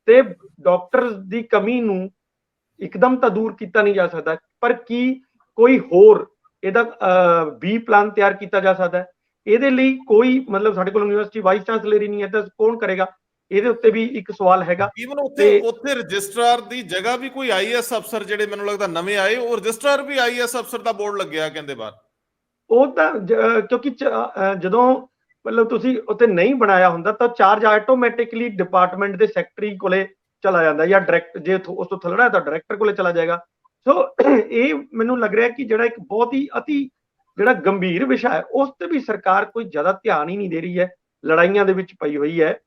ਤੇ ਡਾਕਟਰ ਦੀ ਕਮੀ ਨੂੰ ਇੱਕਦਮ ਤਾਂ ਦੂਰ ਕੀਤਾ ਨਹੀਂ ਜਾ ਸਕਦਾ, ਪਰ ਕੀ ਕੋਈ ਹੋਰ ਇਹਦਾ B ਪਲਾਨ ਤਿਆਰ ਕੀਤਾ ਜਾ ਸਕਦਾ ਹੈ? ਇਹਦੇ ਲਈ ਕੋਈ ਮਤਲਬ ਸਾਡੇ ਕੋਲ ਯੂਨੀਵਰਸਿਟੀ ਵਾਈਸ ਚਾਂਸਲਰ ਹੀ ਨਹੀਂ ਹੈ ਤਾਂ ਕੌਣ ਕਰੇਗਾ? ਇਹਦੇ ਉੱਤੇ ਵੀ ਇੱਕ ਸਵਾਲ ਹੈਗਾ। ਈਵਨ ਉੱਥੇ ਰਜਿਸਟਰਾਰ ਦੀ ਜਗ੍ਹਾ ਵੀ ਕੋਈ IAS ਅਫਸਰ ਜਿਹੜੇ ਮੈਨੂੰ ਲੱਗਦਾ ਨਵੇਂ ਆਏ, ਉਹ ਰਜਿਸਟਰਾਰ ਵੀ IAS ਅਫਸਰ ਦਾ ਬੋਰਡ ਲੱਗਿਆ ਕਹਿੰਦੇ ਬਾਹਰ। ਉਹ ਤਾਂ ਕਿਉਂਕਿ ਜਦੋਂ ਮਤਲਬ ਤੁਸੀਂ ਉੱਥੇ ਨਹੀਂ ਬਣਾਇਆ ਹੁੰਦਾ ਤਾਂ ਚਾਰਜ ਆਟੋਮੈਟਿਕਲੀ ਡਿਪਾਰਟਮੈਂਟ ਦੇ ਸੈਕਟਰੀ ਕੋਲੇ ਚਲਾ ਜਾਂਦਾ, ਜਾਂ ਡਾਇਰੈਕਟ ਜੇ ਉਸ ਤੋਂ ਥੱਲੜਾ ਹੈ ਤਾਂ ਡਾਇਰੈਕਟਰ ਕੋਲੇ ਚਲਾ ਜਾਏਗਾ। ਸੋ ਇਹ ਮੈਨੂੰ ਲੱਗ ਰਿਹਾ ਕਿ ਜਿਹੜਾ ਇੱਕ ਬਹੁਤ ਹੀ ਅਤੀ ਜਿਹੜਾ ਗੰਭੀਰ ਵਿਸ਼ਾ ਹੈ, ਉਸ ਤੇ ਵੀ ਸਰਕਾਰ ਕੋਈ ਜ਼ਿਆਦਾ ਧਿਆਨ ਹੀ ਨਹੀਂ ਦੇ ਰਹੀ ਹੈ, ਲੜਾਈਆਂ ਦੇ ਵਿੱਚ ਪਈ ਹੋਈ ਹੈ।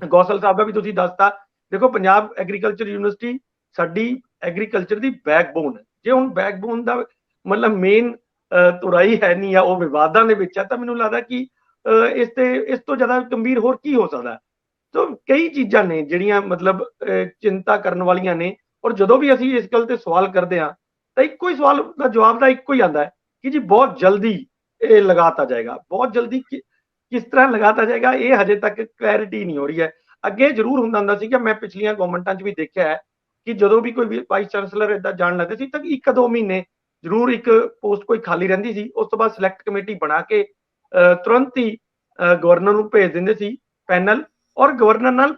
ਗੌਸਲ ਸਾਹਿਬ ਦਾ ਵੀ ਤੁਸੀਂ ਦੱਸਤਾ, ਦੇਖੋ ਪੰਜਾਬ ਐਗਰੀਕਲਚਰ ਯੂਨੀਵਰਸਿਟੀ ਸਾਡੀ ਐਗਰੀਕਲਚਰ ਦੀ ਬੈਕਬੋਨ ਹੈ। ਜੇ ਹੁਣ ਬੈਕਬੋਨ ਦਾ ਮਤਲਬ ਮੇਨ ਤੁਰਾਈ ਹੈ ਨਹੀਂ ਆ, ਉਹ ਵਿਵਾਦਾਂ ਦੇ ਵਿੱਚ ਹੈ, ਤਾਂ ਮੈਨੂੰ ਲੱਗਦਾ ਕਿ ਇਸ ਤੋਂ ਜ਼ਿਆਦਾ ਗੰਭੀਰ ਹੋਰ ਕੀ ਹੋ ਸਕਦਾ। ਸੋ ਕਈ ਚੀਜ਼ਾਂ ਨੇ ਜਿਹੜੀਆਂ ਮਤਲਬ ਚਿੰਤਾ ਕਰਨ ਵਾਲੀਆਂ ਨੇ, ਔਰ ਜਦੋਂ ਵੀ ਅਸੀਂ ਇਸ ਗੱਲ ਤੇ ਸਵਾਲ ਕਰਦੇ ਹਾਂ ਤਾਂ ਇੱਕੋ ਹੀ ਸਵਾਲ ਦਾ ਜਵਾਬ ਦਾ ਇੱਕੋ ਹੀ ਆਉਂਦਾ ਹੈ ਕਿ ਜੀ ਬਹੁਤ ਜਲਦੀ ਇਹ ਲਗਾਤਾ ਜਾਏਗਾ। ਬਹੁਤ ਜਲਦੀ ਕਿਸ ਤਰ੍ਹਾਂ ਲਗਾਤਾ ਜਾਏਗਾ, ਇਹ ਹਜੇ ਤੱਕ ਕਲੈਰਿਟੀ ਨਹੀਂ ਹੋ ਰਹੀ ਹੈ। ਅੱਗੇ ਜ਼ਰੂਰ ਹੁੰਦਾ ਸੀ ਕਿ ਮੈਂ ਪਿਛਲੀਆਂ ਗਵਰਨਮੈਂਟਾਂ 'ਚ ਵੀ ਦੇਖਿਆ ਹੈ ਕਿ ਜਦੋਂ ਵੀ ਕੋਈ ਵਾਈਸ ਚਾਂਸਲਰ ਏਦਾਂ ਜਾਣ ਲੱਗਦੇ ਸੀ ਤਾਂ 1-2 ਮਹੀਨੇ ਜ਼ਰੂਰ ਇੱਕ ਪੋਸਟ ਕੋਈ ਖਾਲੀ ਰਹਿੰਦੀ ਸੀ, ਉਸ ਤੋਂ ਬਾਅਦ ਸਿਲੈਕਟ ਕਮੇਟੀ ਬਣਾ ਕੇ ਤੁਰੰਤ ਹੀ ਗਵਰਨਰ ਨੂੰ ਭੇਜ ਦਿੰਦੇ ਸੀ ਪੈਨਲ, ਔਰ ਗਵਰਨਰ ਨਾਲ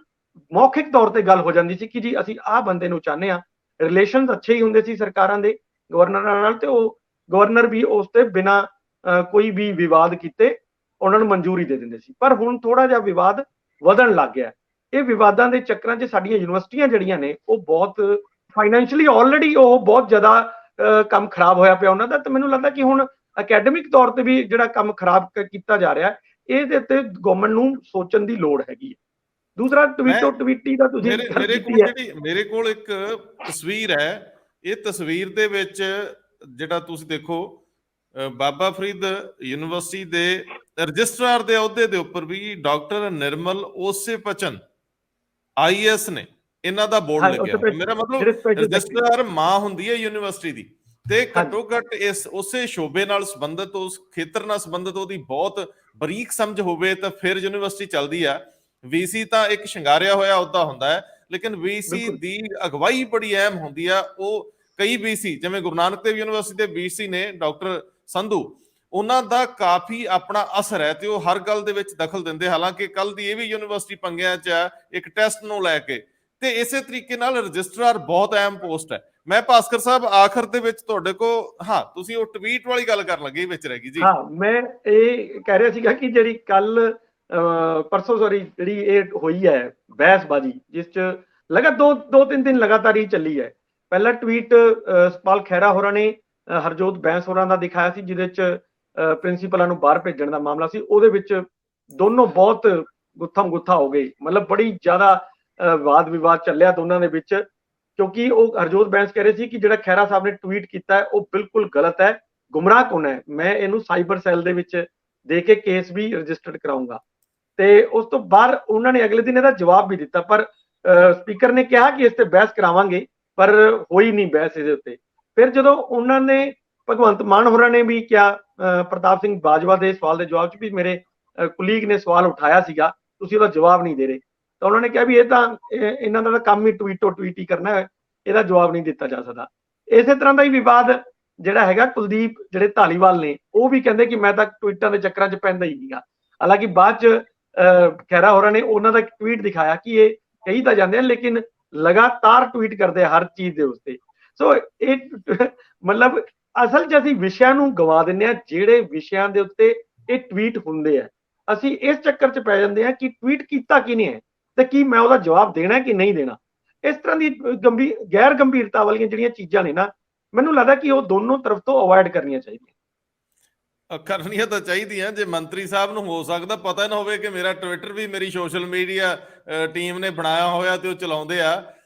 ਮੌਖਿਕ ਤੌਰ ਤੇ ਗੱਲ ਹੋ ਜਾਂਦੀ ਸੀ ਕਿ ਜੀ ਅਸੀਂ ਆਹ ਬੰਦੇ ਨੂੰ ਚਾਹੁੰਦੇ ਹਾਂ। ਰਿਲੇਸ਼ਨਸ ਅੱਛੇ ਹੀ ਹੁੰਦੇ ਸੀ ਸਰਕਾਰਾਂ ਦੇ ਗਵਰਨਰਾਂ ਨਾਲ, ਤੇ ਉਹ ਗਵਰਨਰ ਵੀ ਉਸ ਤੇ ਬਿਨਾਂ ਕੋਈ ਵੀ ਵਿਵਾਦ ਕੀਤੇ ਉਹਨਾਂ ਨੂੰ ਮਨਜ਼ੂਰੀ ਦੇ ਦਿੰਦੇ ਸੀ। ਪਰ ਹੁਣ ਥੋੜਾ ਜਿਹਾ ਵਿਵਾਦ ਵਧਣ ਲੱਗ ਗਿਆ। ਇਹ ਵਿਵਾਦਾਂ ਦੇ ਚੱਕਰਾਂ 'ਚ ਸਾਡੀਆਂ ਯੂਨੀਵਰਸਿਟੀਆਂ ਜਿਹੜੀਆਂ ਨੇ ਉਹ ਬਹੁਤ ਫਾਈਨੈਂਸ਼ੀਅਲੀ ਆਲਰੇਡੀ ਉਹ ਬਹੁਤ ਜ਼ਿਆਦਾ ਕੰਮ ਖਰਾਬ ਹੋਇਆ ਪਿਆ ਉਹਨਾਂ ਦਾ। ਤੇ ਮੈਨੂੰ ਲੱਗਦਾ ਕਿ ਹੁਣ ਅਕੈਡਮਿਕ ਤੌਰ ਤੇ ਵੀ ਜਿਹੜਾ ਕੰਮ ਖਰਾਬ ਕੀਤਾ ਜਾ ਰਿਹਾ, ਇਹਦੇ ਤੇ ਗਵਰਨਮੈਂਟ ਨੂੰ ਸੋਚਣ ਦੀ ਲੋੜ ਹੈਗੀ ਹੈ। ਦੂਸਰਾ ਟਵੀਟੀ ਦਾ ਤੁਸੀਂ ਮੇਰੇ ਕੋਲ ਇੱਕ ਤਸਵੀਰ ਹੈ। ਇਹ ਤਸਵੀਰ ਦੇ ਵਿੱਚ ਜਿਹੜਾ ਤੁਸੀਂ ਦੇਖੋ, ਬਾਬਾ ਫਰੀਦ ਯੂਨੀਵਰਸਿਟੀ ਦੇ ਰਜਿਸਟਰਾਰ ਦੇ ਅਹੁਦੇ ਦੇ ਉੱਪਰ ਵੀ ਡਾਕਟਰ ਨਿਰਮਲ ਓਸੇਪਚਨ IAS ਨੇ, ਇਹਨਾਂ ਦਾ ਬੋਰਡ ਲੱਗਿਆ। ਮੇਰਾ ਮਤਲਬ ਰਜਿਸਟਰਾਰ ਮਾਂ ਹੁੰਦੀ ਹੈ ਯੂਨੀਵਰਸਿਟੀ ਦੀ, ਤੇ ਘੱਟੋ ਘੱਟ ਉਸੇ ਸ਼ੋਬੇ ਨਾਲ ਸੰਬੰਧਿਤ, ਉਸ ਖੇਤਰ ਨਾਲ ਸੰਬੰਧਿਤ ਉਹਦੀ ਬਹੁਤ ਬਰੀਕ ਸਮਝ ਹੋਵੇ ਤਾਂ ਫਿਰ ਯੂਨੀਵਰਸਿਟੀ ਚੱਲਦੀ ਆ। VC ਤਾਂ ਇੱਕ ਸ਼ਿੰਗਾਰਿਆ ਹੋਇਆ ਅਹੁਦਾ ਹੁੰਦਾ ਹੈ, ਲੇਕਿਨ VC ਦੀ ਅਗਵਾਈ ਬੜੀ ਅਹਿਮ ਹੁੰਦੀ ਆ। ਉਹ ਕਈ VC ਜਿਵੇਂ ਗੁਰੂ ਨਾਨਕ ਦੇਵ ਯੂਨੀਵਰਸਿਟੀ ਦੇ VC ਨੇ ਡਾਕਟਰ ਸੰਧੂ, ਉਹਨਾਂ ਦਾ ਕਾਫੀ ਆਪਣਾ ਅਸਰ ਹੈ ਤੇ ਉਹ ਹਰ ਗੱਲ ਦੇ ਵਿੱਚ ਦਖਲ ਦਿੰਦੇ। ਹਾਲਾਂਕਿ ਕੱਲ ਦੀ ਇਹ ਵੀ ਯੂਨੀਵਰਸਿਟੀ ਪੰਗਿਆਂ 'ਚ ਹੈ ਇੱਕ ਟੈਸਟ ਨੂੰ ਲੈ ਕੇ, ਤੇ ਇਸੇ ਤਰੀਕੇ ਨਾਲ ਰਜਿਸਟਰਾਰ ਬਹੁਤ ਅਹਿਮ ਪੋਸਟ ਹੈ। ਮੈਂ ਭਾਸਕਰ ਸਾਹਿਬ ਆਖਰ ਦੇ ਵਿੱਚ ਤੁਹਾਡੇ ਕੋ, ਹਾਂ ਤੁਸੀਂ ਉਹ ਟਵੀਟ ਵਾਲੀ ਗੱਲ ਕਰਨ ਲੱਗੇ, ਵਿੱਚ ਰਹਿ ਗਈ ਜੀ। ਹਾਂ, ਮੈਂ ਇਹ ਕਹਿ ਰਿਹਾ ਸੀਗਾ ਕਿ ਜਿਹੜੀ ਕੱਲ ਪਰਸੋਂ ਜਿਹੜੀ ਇਹ ਹੋਈ ਹੈ ਬਹਿਸਬਾਜ਼ੀ, ਜਿਸ 'ਚ ਦੋ ਤਿੰਨ ਦਿਨ ਲਗਾਤਾਰ ਹੀ ਚੱਲੀ ਹੈ। ਪਹਿਲਾ ਟਵੀਟ ਸਤਪਾਲ ਖਹਿਰਾ ਹੋਰਾਂ ਨੇ ਹਰਜੋਤ ਬੈਂਸ ਹੋਰਾਂ ਦਾ ਦਿਖਾਇਆ ਸੀ, ਜਿਹਦੇ 'ਚ ਪ੍ਰਿੰਸੀਪਲਾਂ ਨੂੰ ਬਾਹਰ ਭੇਜਣ ਦਾ ਮਾਮਲਾ ਸੀ। ਉਹਦੇ ਵਿੱਚ ਦੋਨੋਂ ਬਹੁਤ ਗੁੱਥਮ ਗੁੱਥਾ ਹੋ ਗਏ, ਮਤਲਬ ਬੜੀ ਜ਼ਿਆਦਾ ਵਾਦ ਵਿਵਾਦ ਚੱਲਿਆ ਦੋਨਾਂ ਦੇ ਵਿੱਚ, ਕਿਉਂਕਿ ਉਹ ਹਰਜੋਤ ਬੈਂਸ ਕਹਿ ਰਹੇ ਸੀ ਕਿ ਜਿਹੜਾ ਖਹਿਰਾ ਸਾਹਿਬ ਨੇ ਟਵੀਟ ਕੀਤਾ ਹੈ ਉਹ ਬਿਲਕੁਲ ਗਲਤ ਹੈ, ਗੁੰਮਰਾਹ ਕੌਣ ਹੈ, ਮੈਂ ਇਹਨੂੰ ਸਾਈਬਰ ਸੈੱਲ ਦੇ ਵਿੱਚ ਦੇ ਕੇ ਕੇਸ ਵੀ ਰਜਿਸਟਰਡ ਕਰਾਊਂਗਾ। ਤੇ ਉਸ ਤੋਂ ਬਾਅਦ ਉਹਨਾਂ ਨੇ ਅਗਲੇ ਦਿਨ ਇਹਦਾ ਜਵਾਬ ਵੀ ਦਿੱਤਾ, ਪਰ ਸਪੀਕਰ ਨੇ ਕਿਹਾ ਕਿ ਇਸ ਤੇ ਬਹਿਸ ਕਰਾਵਾਂਗੇ, ਪਰ ਹੋਈ ਨਹੀਂ ਬਹਿਸ ਇਹਦੇ ਉੱਤੇ। ਫਿਰ ਜਦੋਂ ਉਹਨਾਂ ਨੇ ਭਗਵੰਤ ਮਾਨ ਹੋਰਾਂ ਨੇ ਵੀ ਕਿਹਾ, ਪ੍ਰਤਾਪ ਸਿੰਘ ਬਾਜਵਾ ਦੇ ਸਵਾਲ ਦੇ ਜਵਾਬ 'ਚ ਵੀ ਮੇਰੇ ਕੁਲੀਗ ਨੇ ਸਵਾਲ ਉਠਾਇਆ ਸੀਗਾ, ਤੁਸੀਂ ਉਹਦਾ ਜਵਾਬ ਨਹੀਂ ਦੇ ਰਹੇ, ਤਾਂ ਉਹਨਾਂ ਨੇ ਕਿਹਾ ਵੀ ਇਹ ਤਾਂ ਇਹਨਾਂ ਦਾ ਕੰਮ ਹੀ ਟਵੀਟ ਹੀ ਕਰਨਾ ਹੈ, ਇਹਦਾ ਜਵਾਬ ਨਹੀਂ ਦਿੱਤਾ ਜਾ ਸਕਦਾ। ਇਸੇ ਤਰ੍ਹਾਂ ਦਾ ਹੀ ਵਿਵਾਦ ਜਿਹੜਾ ਹੈਗਾ, ਕੁਲਦੀਪ ਜਿਹੜੇ ਧਾਲੀਵਾਲ ਨੇ ਉਹ ਵੀ ਕਹਿੰਦੇ ਕਿ ਮੈਂ ਤਾਂ ਟਵੀਟਾਂ ਦੇ ਚੱਕਰਾਂ 'ਚ ਪੈਂਦਾ ਹੀ ਨਹੀਂਗਾ। ਹਾਲਾਂਕਿ ਬਾਅਦ 'ਚ ਖਹਿਰਾ ਹੋਰਾਂ ਨੇ ਉਹਨਾਂ ਦਾ ਇੱਕ ਟਵੀਟ ਦਿਖਾਇਆ ਕਿ ਇਹ ਕਹੀ ਤਾਂ ਜਾਂਦੇ ਹਨ ਲੇਕਿਨ ਲਗਾਤਾਰ ਟਵੀਟ ਕਰਦੇ ਹਰ ਚੀਜ਼ ਦੇ ਉੱਤੇ। ਸੋ ਇਹ ਮਤਲਬ ਅਸਲ 'ਚ ਅਸੀਂ ਵਿਸ਼ਿਆਂ ਨੂੰ ਗਵਾ ਦਿੰਦੇ ਹਾਂ, ਜਿਹੜੇ ਵਿਸ਼ਿਆਂ ਦੇ ਉੱਤੇ ਇਹ ਟਵੀਟ ਹੁੰਦੇ ਆ ਅਸੀਂ ਇਸ ਚੱਕਰ 'ਚ ਪੈ ਜਾਂਦੇ ਹਾਂ ਕਿ ਟਵੀਟ ਕੀਤਾ ਕਿਹਨੇ ਹੈ ਤੇ ਕੀ ਮੈਂ ਉਹਦਾ ਜਵਾਬ ਦੇਣਾ ਕਿ ਨਹੀਂ ਦੇਣਾ। ਇਸ ਤਰ੍ਹਾਂ ਦੀ ਗੈਰ ਗੰਭੀਰਤਾ ਵਾਲੀਆਂ ਜਿਹੜੀਆਂ ਚੀਜ਼ਾਂ ਨੇ ਨਾ, ਮੈਨੂੰ ਲੱਗਦਾ ਕਿ ਉਹ ਦੋਨੋਂ ਤਰਫ ਤੋਂ ਅਵੋਇਡ ਕਰਨੀਆਂ ਤਾਂ ਚਾਹੀਦੀਆਂ। ਜੇ ਮੰਤਰੀ ਸਾਹਿਬ ਨੂੰ ਹੋ ਸਕਦਾ ਪਤਾ ਨਾ ਹੋਵੇ ਕਿ ਮੇਰਾ ਟਵਿੱਟਰ ਵੀ ਮੇਰੀ ਸੋਸ਼ਲ ਮੀਡੀਆ ਟੀਮ ਨੇ ਬਣਾਇਆ ਹੋਇਆ ਤੇ ਉਹ ਚਲਾਉਂਦੇ ਆ।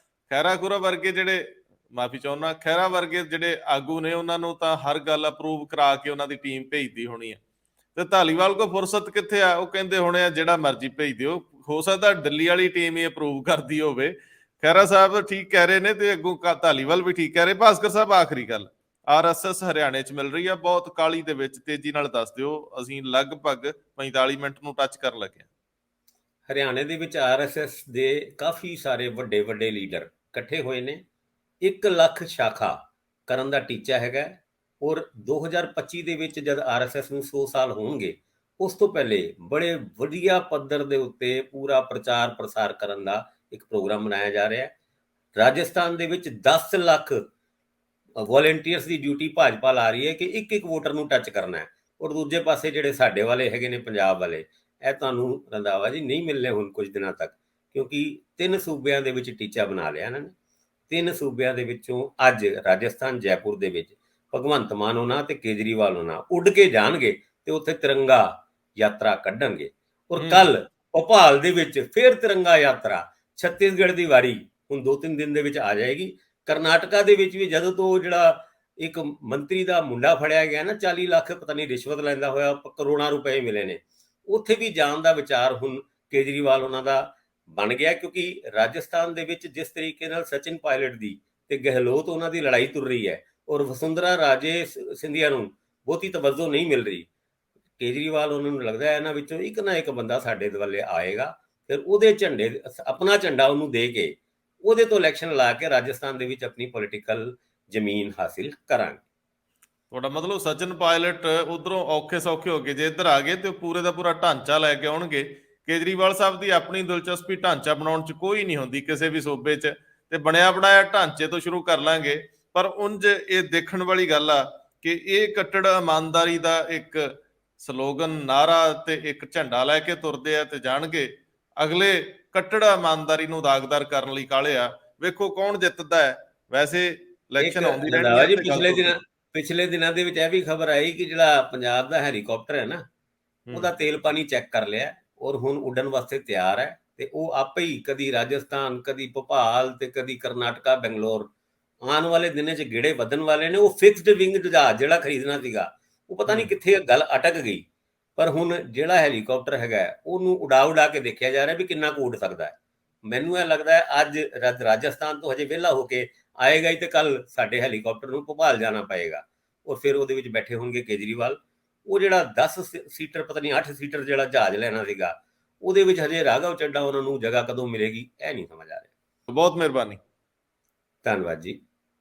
ਖਹਿਰਾ ਖੁਰਾ ਵਰਗੇ ਜਿਹੜੇ, ਮਾਫੀ ਚਾਹੁੰਦਾ, ਖਹਿਰਾ ਵਰਗੇ ਜਿਹੜੇ ਆਗੂ ਨੇ ਉਹਨਾਂ ਨੂੰ ਤਾਂ ਹਰ ਗੱਲ ਅਪਰੂਵ ਕਰਾ ਕੇ ਉਹਨਾਂ ਦੀ ਟੀਮ ਭੇਜਦੀ ਹੋਣੀ ਹੈ, ਤੇ ਧਾਲੀਵਾਲ ਕੋ ਫੁਰਸਤ ਕਿੱਥੇ ਆ? ਉਹ ਕਹਿੰਦੇ ਹੋਣੇ ਆ ਜਿਹੜਾ ਮਰਜ਼ੀ ਭੇਜ ਦਿਓ। ਹੋ ਸਕਦਾ ਦਿੱਲੀ ਵਾਲੀ ਟੀਮ ਹੀ ਅਪਰੂਵ ਕਰਦੀ ਹੋਵੇ। ਖਹਿਰਾ ਸਾਹਿਬ ਠੀਕ ਕਹਿ ਰਹੇ ਨੇ ਤੇ ਅੱਗੋਂ ਧਾਲੀਵਾਲ ਵੀ ਠੀਕ ਕਹਿ ਰਹੇ। ਭਾਸਕਰ ਸਾਹਿਬ ਆਖਰੀ ਗੱਲ, RSS ਹਰਿਆਣੇ 'ਚ ਮਿਲ ਰਹੀ ਆ ਬਹੁਤ ਕਾਹਲੀ ਦੇ ਵਿੱਚ, ਤੇਜ਼ੀ ਨਾਲ ਦੱਸ ਦਿਓ, ਅਸੀਂ ਲਗਭਗ 45 ਮਿੰਟ ਨੂੰ ਟੱਚ ਕਰਨ ਲੱਗੇ। ਹਰਿਆਣੇ ਦੇ ਵਿੱਚ RSS ਦੇ ਕਾਫੀ ਸਾਰੇ ਵੱਡੇ ਵੱਡੇ ਲੀਡਰ ਇਕੱਠੇ ਹੋਏ ਨੇ। 1 ਲੱਖ ਸ਼ਾਖਾ ਕਰਨ ਦਾ ਟੀਚਾ ਹੈਗਾ, ਔਰ 2025 ਦੇ ਵਿੱਚ ਜਦ RSS ਨੂੰ 100 ਸਾਲ ਹੋਣਗੇ, ਉਸ ਤੋਂ ਪਹਿਲੇ ਬੜੇ ਵਧੀਆ ਪੱਧਰ ਦੇ ਉੱਤੇ ਪੂਰਾ ਪ੍ਰਚਾਰ ਪ੍ਰਸਾਰ ਕਰਨ ਦਾ ਇੱਕ ਪ੍ਰੋਗਰਾਮ ਬਣਾਇਆ ਜਾ ਰਿਹਾ ਹੈ। ਰਾਜਸਥਾਨ ਦੇ ਵਿੱਚ 10 ਲੱਖ ਵੋਲੰਟੀਅਰਸ ਦੀ ਡਿਊਟੀ ਭਾਜਪਾ ਲਾ ਰਹੀ ਹੈ ਕਿ ਇੱਕ ਵੋਟਰ ਨੂੰ ਟੱਚ ਕਰਨਾ ਹੈ। ਔਰ ਦੂਜੇ ਪਾਸੇ ਜਿਹੜੇ ਸਾਡੇ ਵਾਲੇ ਹੈਗੇ ਨੇ ਪੰਜਾਬ ਵਾਲੇ, ਇਹ ਤੁਹਾਨੂੰ ਰੰਧਾਵਾ ਜੀ ਨਹੀਂ ਮਿਲਣੇ ਹੁਣ ਕੁਝ ਦਿਨਾਂ ਤੱਕ। ਕਿਉਂਕਿ 3 ਸੂਬਿਆਂ ਦੇ ਵਿੱਚ ਟੀਚਾ ਬਣਾ ਲਿਆ ਇਹਨਾਂ ਨੇ। 3 ਸੂਬਿਆਂ ਦੇ ਵਿੱਚੋਂ ਅੱਜ ਰਾਜਸਥਾਨ, ਜੈਪੁਰ ਦੇ ਵਿੱਚ ਭਗਵੰਤ ਮਾਨ ਹੋਣਾ ਤੇ ਕੇਜਰੀਵਾਲ ਹੋਣਾ ਉੱਡ ਕੇ ਜਾਣਗੇ ਤੇ ਉੱਥੇ ਤਿਰੰਗਾ ਯਾਤਰਾ ਕੱਢਣਗੇ। ਔਰ ਕੱਲ ਭੋਪਾਲ ਦੇ ਵਿੱਚ ਫਿਰ ਤਿਰੰਗਾ ਯਾਤਰਾ, ਛੱਤੀਸਗੜ੍ਹ ਦੀ ਵਾਰੀ ਹੁਣ 2-3 ਦਿਨ ਦੇ ਵਿੱਚ ਆ ਜਾਏਗੀ। ਕਰਨਾਟਕਾ ਦੇ ਵਿੱਚ ਵੀ ਜਦੋਂ ਤੋਂ ਜਿਹੜਾ ਇੱਕ ਮੰਤਰੀ ਦਾ ਮੁੰਡਾ ਫੜਿਆ ਗਿਆ ਨਾ, 40 ਲੱਖ ਪਤਾ ਨਹੀਂ ਰਿਸ਼ਵਤ ਲੈਂਦਾ ਹੋਇਆ, ਕਰੋੜਾਂ ਰੁਪਏ ਮਿਲੇ ਨੇ, ਉੱਥੇ ਵੀ ਜਾਣ ਦਾ ਵਿਚਾਰ ਹੁਣ ਕੇਜਰੀਵਾਲ ਉਹਨਾਂ ਦਾ ਬਣ ਗਿਆ। ਕਿਉਂਕਿ ਰਾਜਸਥਾਨ ਦੇ ਵਿੱਚ ਜਿਸ ਤਰੀਕੇ ਨਾਲ ਸਚਿਨ ਪਾਇਲਟ ਦੀ ਤੇ ਗਹਿਲੋਤ ਉਹਨਾਂ ਦੀ ਲੜਾਈ ਤੁਰ ਰਹੀ ਹੈ ਔਰ ਵਸੁੰਧਰਾ ਰਾਜੇ ਸਿੰਧੀਆ ਨੂੰ ਬਹੁਤੀ ਤਵੱਜੋ ਨਹੀਂ ਮਿਲ ਰਹੀ, ਕੇਜਰੀਵਾਲ ਉਹਨਾਂ ਨੂੰ ਲੱਗਦਾ ਹੈ ਇਹਨਾਂ ਵਿੱਚੋਂ ਇੱਕ ਨਾ ਇੱਕ ਬੰਦਾ ਸਾਡੇ ਦੁਆਲੇ ਆਏਗਾ, ਫਿਰ ਉਹਦੇ ਝੰਡੇ, ਆਪਣਾ ਝੰਡਾ ਉਹਨੂੰ ਦੇ ਕੇ ਉਹਦੇ ਤੋਂ ਇਲੈਕਸ਼ਨ ਲਾ ਕੇ ਰਾਜਸਥਾਨ ਦੇ ਵਿੱਚ ਆਪਣੀ ਪੋਲੀਟੀਕਲ ਜ਼ਮੀਨ ਹਾਸਿਲ ਕਰਾਂਗੇ। ਤੁਹਾਡਾ ਮਤਲਬ ਸਚਿਨ ਪਾਇਲਟ ਉਧਰੋਂ ਔਖੇ ਸੌਖੇ ਹੋ ਕੇ ਜੇ ਇੱਧਰ ਆ ਗਏ ਤੇ ਪੂਰੇ ਦਾ ਪੂਰਾ ਢਾਂਚਾ ਲੈ ਕੇ ਆਉਣਗੇ। ਕੇਜਰੀਵਾਲ ਸਾਹਿਬ ਦੀ ਆਪਣੀ ਦਿਲਚਸਪੀ ਢਾਂਚਾ ਬਣਾਉਣ 'ਚ ਕੋਈ ਨਹੀਂ ਹੁੰਦੀ ਕਿਸੇ ਵੀ ਸੂਬੇ 'ਚ, ਤੇ ਬਣਿਆ ਬਣਾਇਆ ਢਾਂਚੇ ਤੋਂ ਸ਼ੁਰੂ ਕਰ ਲਾਂਗੇ। ਪਰ ਉਂਝ ਇਹ ਦੇਖਣ ਵਾਲੀ ਗੱਲ ਆ ਕਿ ਇਹ ਕੱਟੜ ਇਮਾਨਦਾਰੀ ਦਾ ਇੱਕ ਸਲੋਗਨ, ਨਾਰਾ ਤੇ ਇੱਕ ਝੰਡਾ ਲੈ ਕੇ ਤੁਰਦੇ ਆ ਤੇ ਜਾਣਗੇ। ਅਗਲੇ ਕੱਟੜ ਇਮਾਨਦਾਰੀ ਨੂੰ ਦਾਗਦਾਰ ਕਰਨ ਲਈ ਕਾਹਲੇ ਆ। ਵੇਖੋ ਕੌਣ ਜਿੱਤਦਾ ਹੈ। ਵੈਸੇ ਇਲੈਕਸ਼ਨ ਆਉਂਦੀ ਰਹਿਣੀ ਹੈ ਜੀ। ਤੇ ਪਿਛਲੇ ਦਿਨਾਂ ਦੇ ਵਿੱਚ ਇਹ ਵੀ ਖਬਰ ਆਈ ਕਿ ਜਿਹੜਾ ਪੰਜਾਬ ਦਾ ਹੈਲੀਕਾਪਟਰ ਹੈ ਨਾ, ਉਹਦਾ ਤੇਲ ਪਾਣੀ ਚੈੱਕ ਕਰ ਲਿਆ ਔਰ ਹੁਣ ਉੱਡਣ ਵਾਸਤੇ ਤਿਆਰ ਹੈ। ਤੇ ਉਹ ਆਪੇ ਹੀ ਕਦੀ ਰਾਜਸਥਾਨ, ਕਦੀ ਭੋਪਾਲ ਤੇ ਕਦੀ ਕਰਨਾਟਕਾ, ਬੰਗਲੌਰ ਆਉਣ ਵਾਲੇ ਦਿਨਾਂ 'ਚ ਗੇੜੇ ਵਧਣ ਵਾਲੇ ਨੇ। ਉਹ ਫਿਕਸਡ ਵਿੰਗ ਜਹਾਜ਼ ਜਿਹੜਾ ਖਰੀਦਣਾ ਸੀਗਾ, ਉਹ ਪਤਾ ਨਹੀਂ ਕਿੱਥੇ ਗੱਲ ਅਟਕ ਗਈ। ਪਰ ਹੁਣ ਜਿਹੜਾ ਹੈਲੀਕਾਪਟਰ ਹੈਗਾ ਉਹਨੂੰ ਉਡਾ ਕੇ ਦੇਖਿਆ ਜਾ ਰਿਹਾ ਵੀ ਕਿੰਨਾ ਕੁ ਉੱਡ ਸਕਦਾ ਹੈ। ਮੈਨੂੰ ਇਹ ਲੱਗਦਾ ਹੈ ਅੱਜ ਰਾਜਸਥਾਨ ਤੋਂ ਹਜੇ ਵਿਹਲਾ ਹੋ ਕੇ ਆਏਗਾ ਹੀ ਤੇ ਕੱਲ ਸਾਡੇ ਹੈਲੀਕਾਪਟਰ ਨੂੰ ਭੋਪਾਲ ਜਾਣਾ ਪਏਗਾ ਔਰ ਫਿਰ ਉਹਦੇ ਵਿੱਚ ਬੈਠੇ ਹੋਣਗੇ ਕੇਜਰੀਵਾਲ। ਉਹ ਜਿਹੜਾ 10 ਸੀਟਰ ਪਤਾ ਨਹੀਂ 8 ਸੀਟਰ ਜਿਹੜਾ ਜਹਾਜ਼ ਲੈਣਾ ਸੀਗਾ, ਉਹਦੇ ਵਿੱਚ ਹਜੇ ਰਾਘਵ ਚੱਡਾ ਉਹਨਾਂ ਨੂੰ ਜਗ੍ਹਾ ਕਦੋਂ ਮਿਲੇਗੀ ਇਹ ਨਹੀਂ ਸਮਝ ਆ ਰਿਹਾ। ਬਹੁਤ ਮਿਹਰਬਾਨੀ, ਧੰਨਵਾਦ ਜੀ।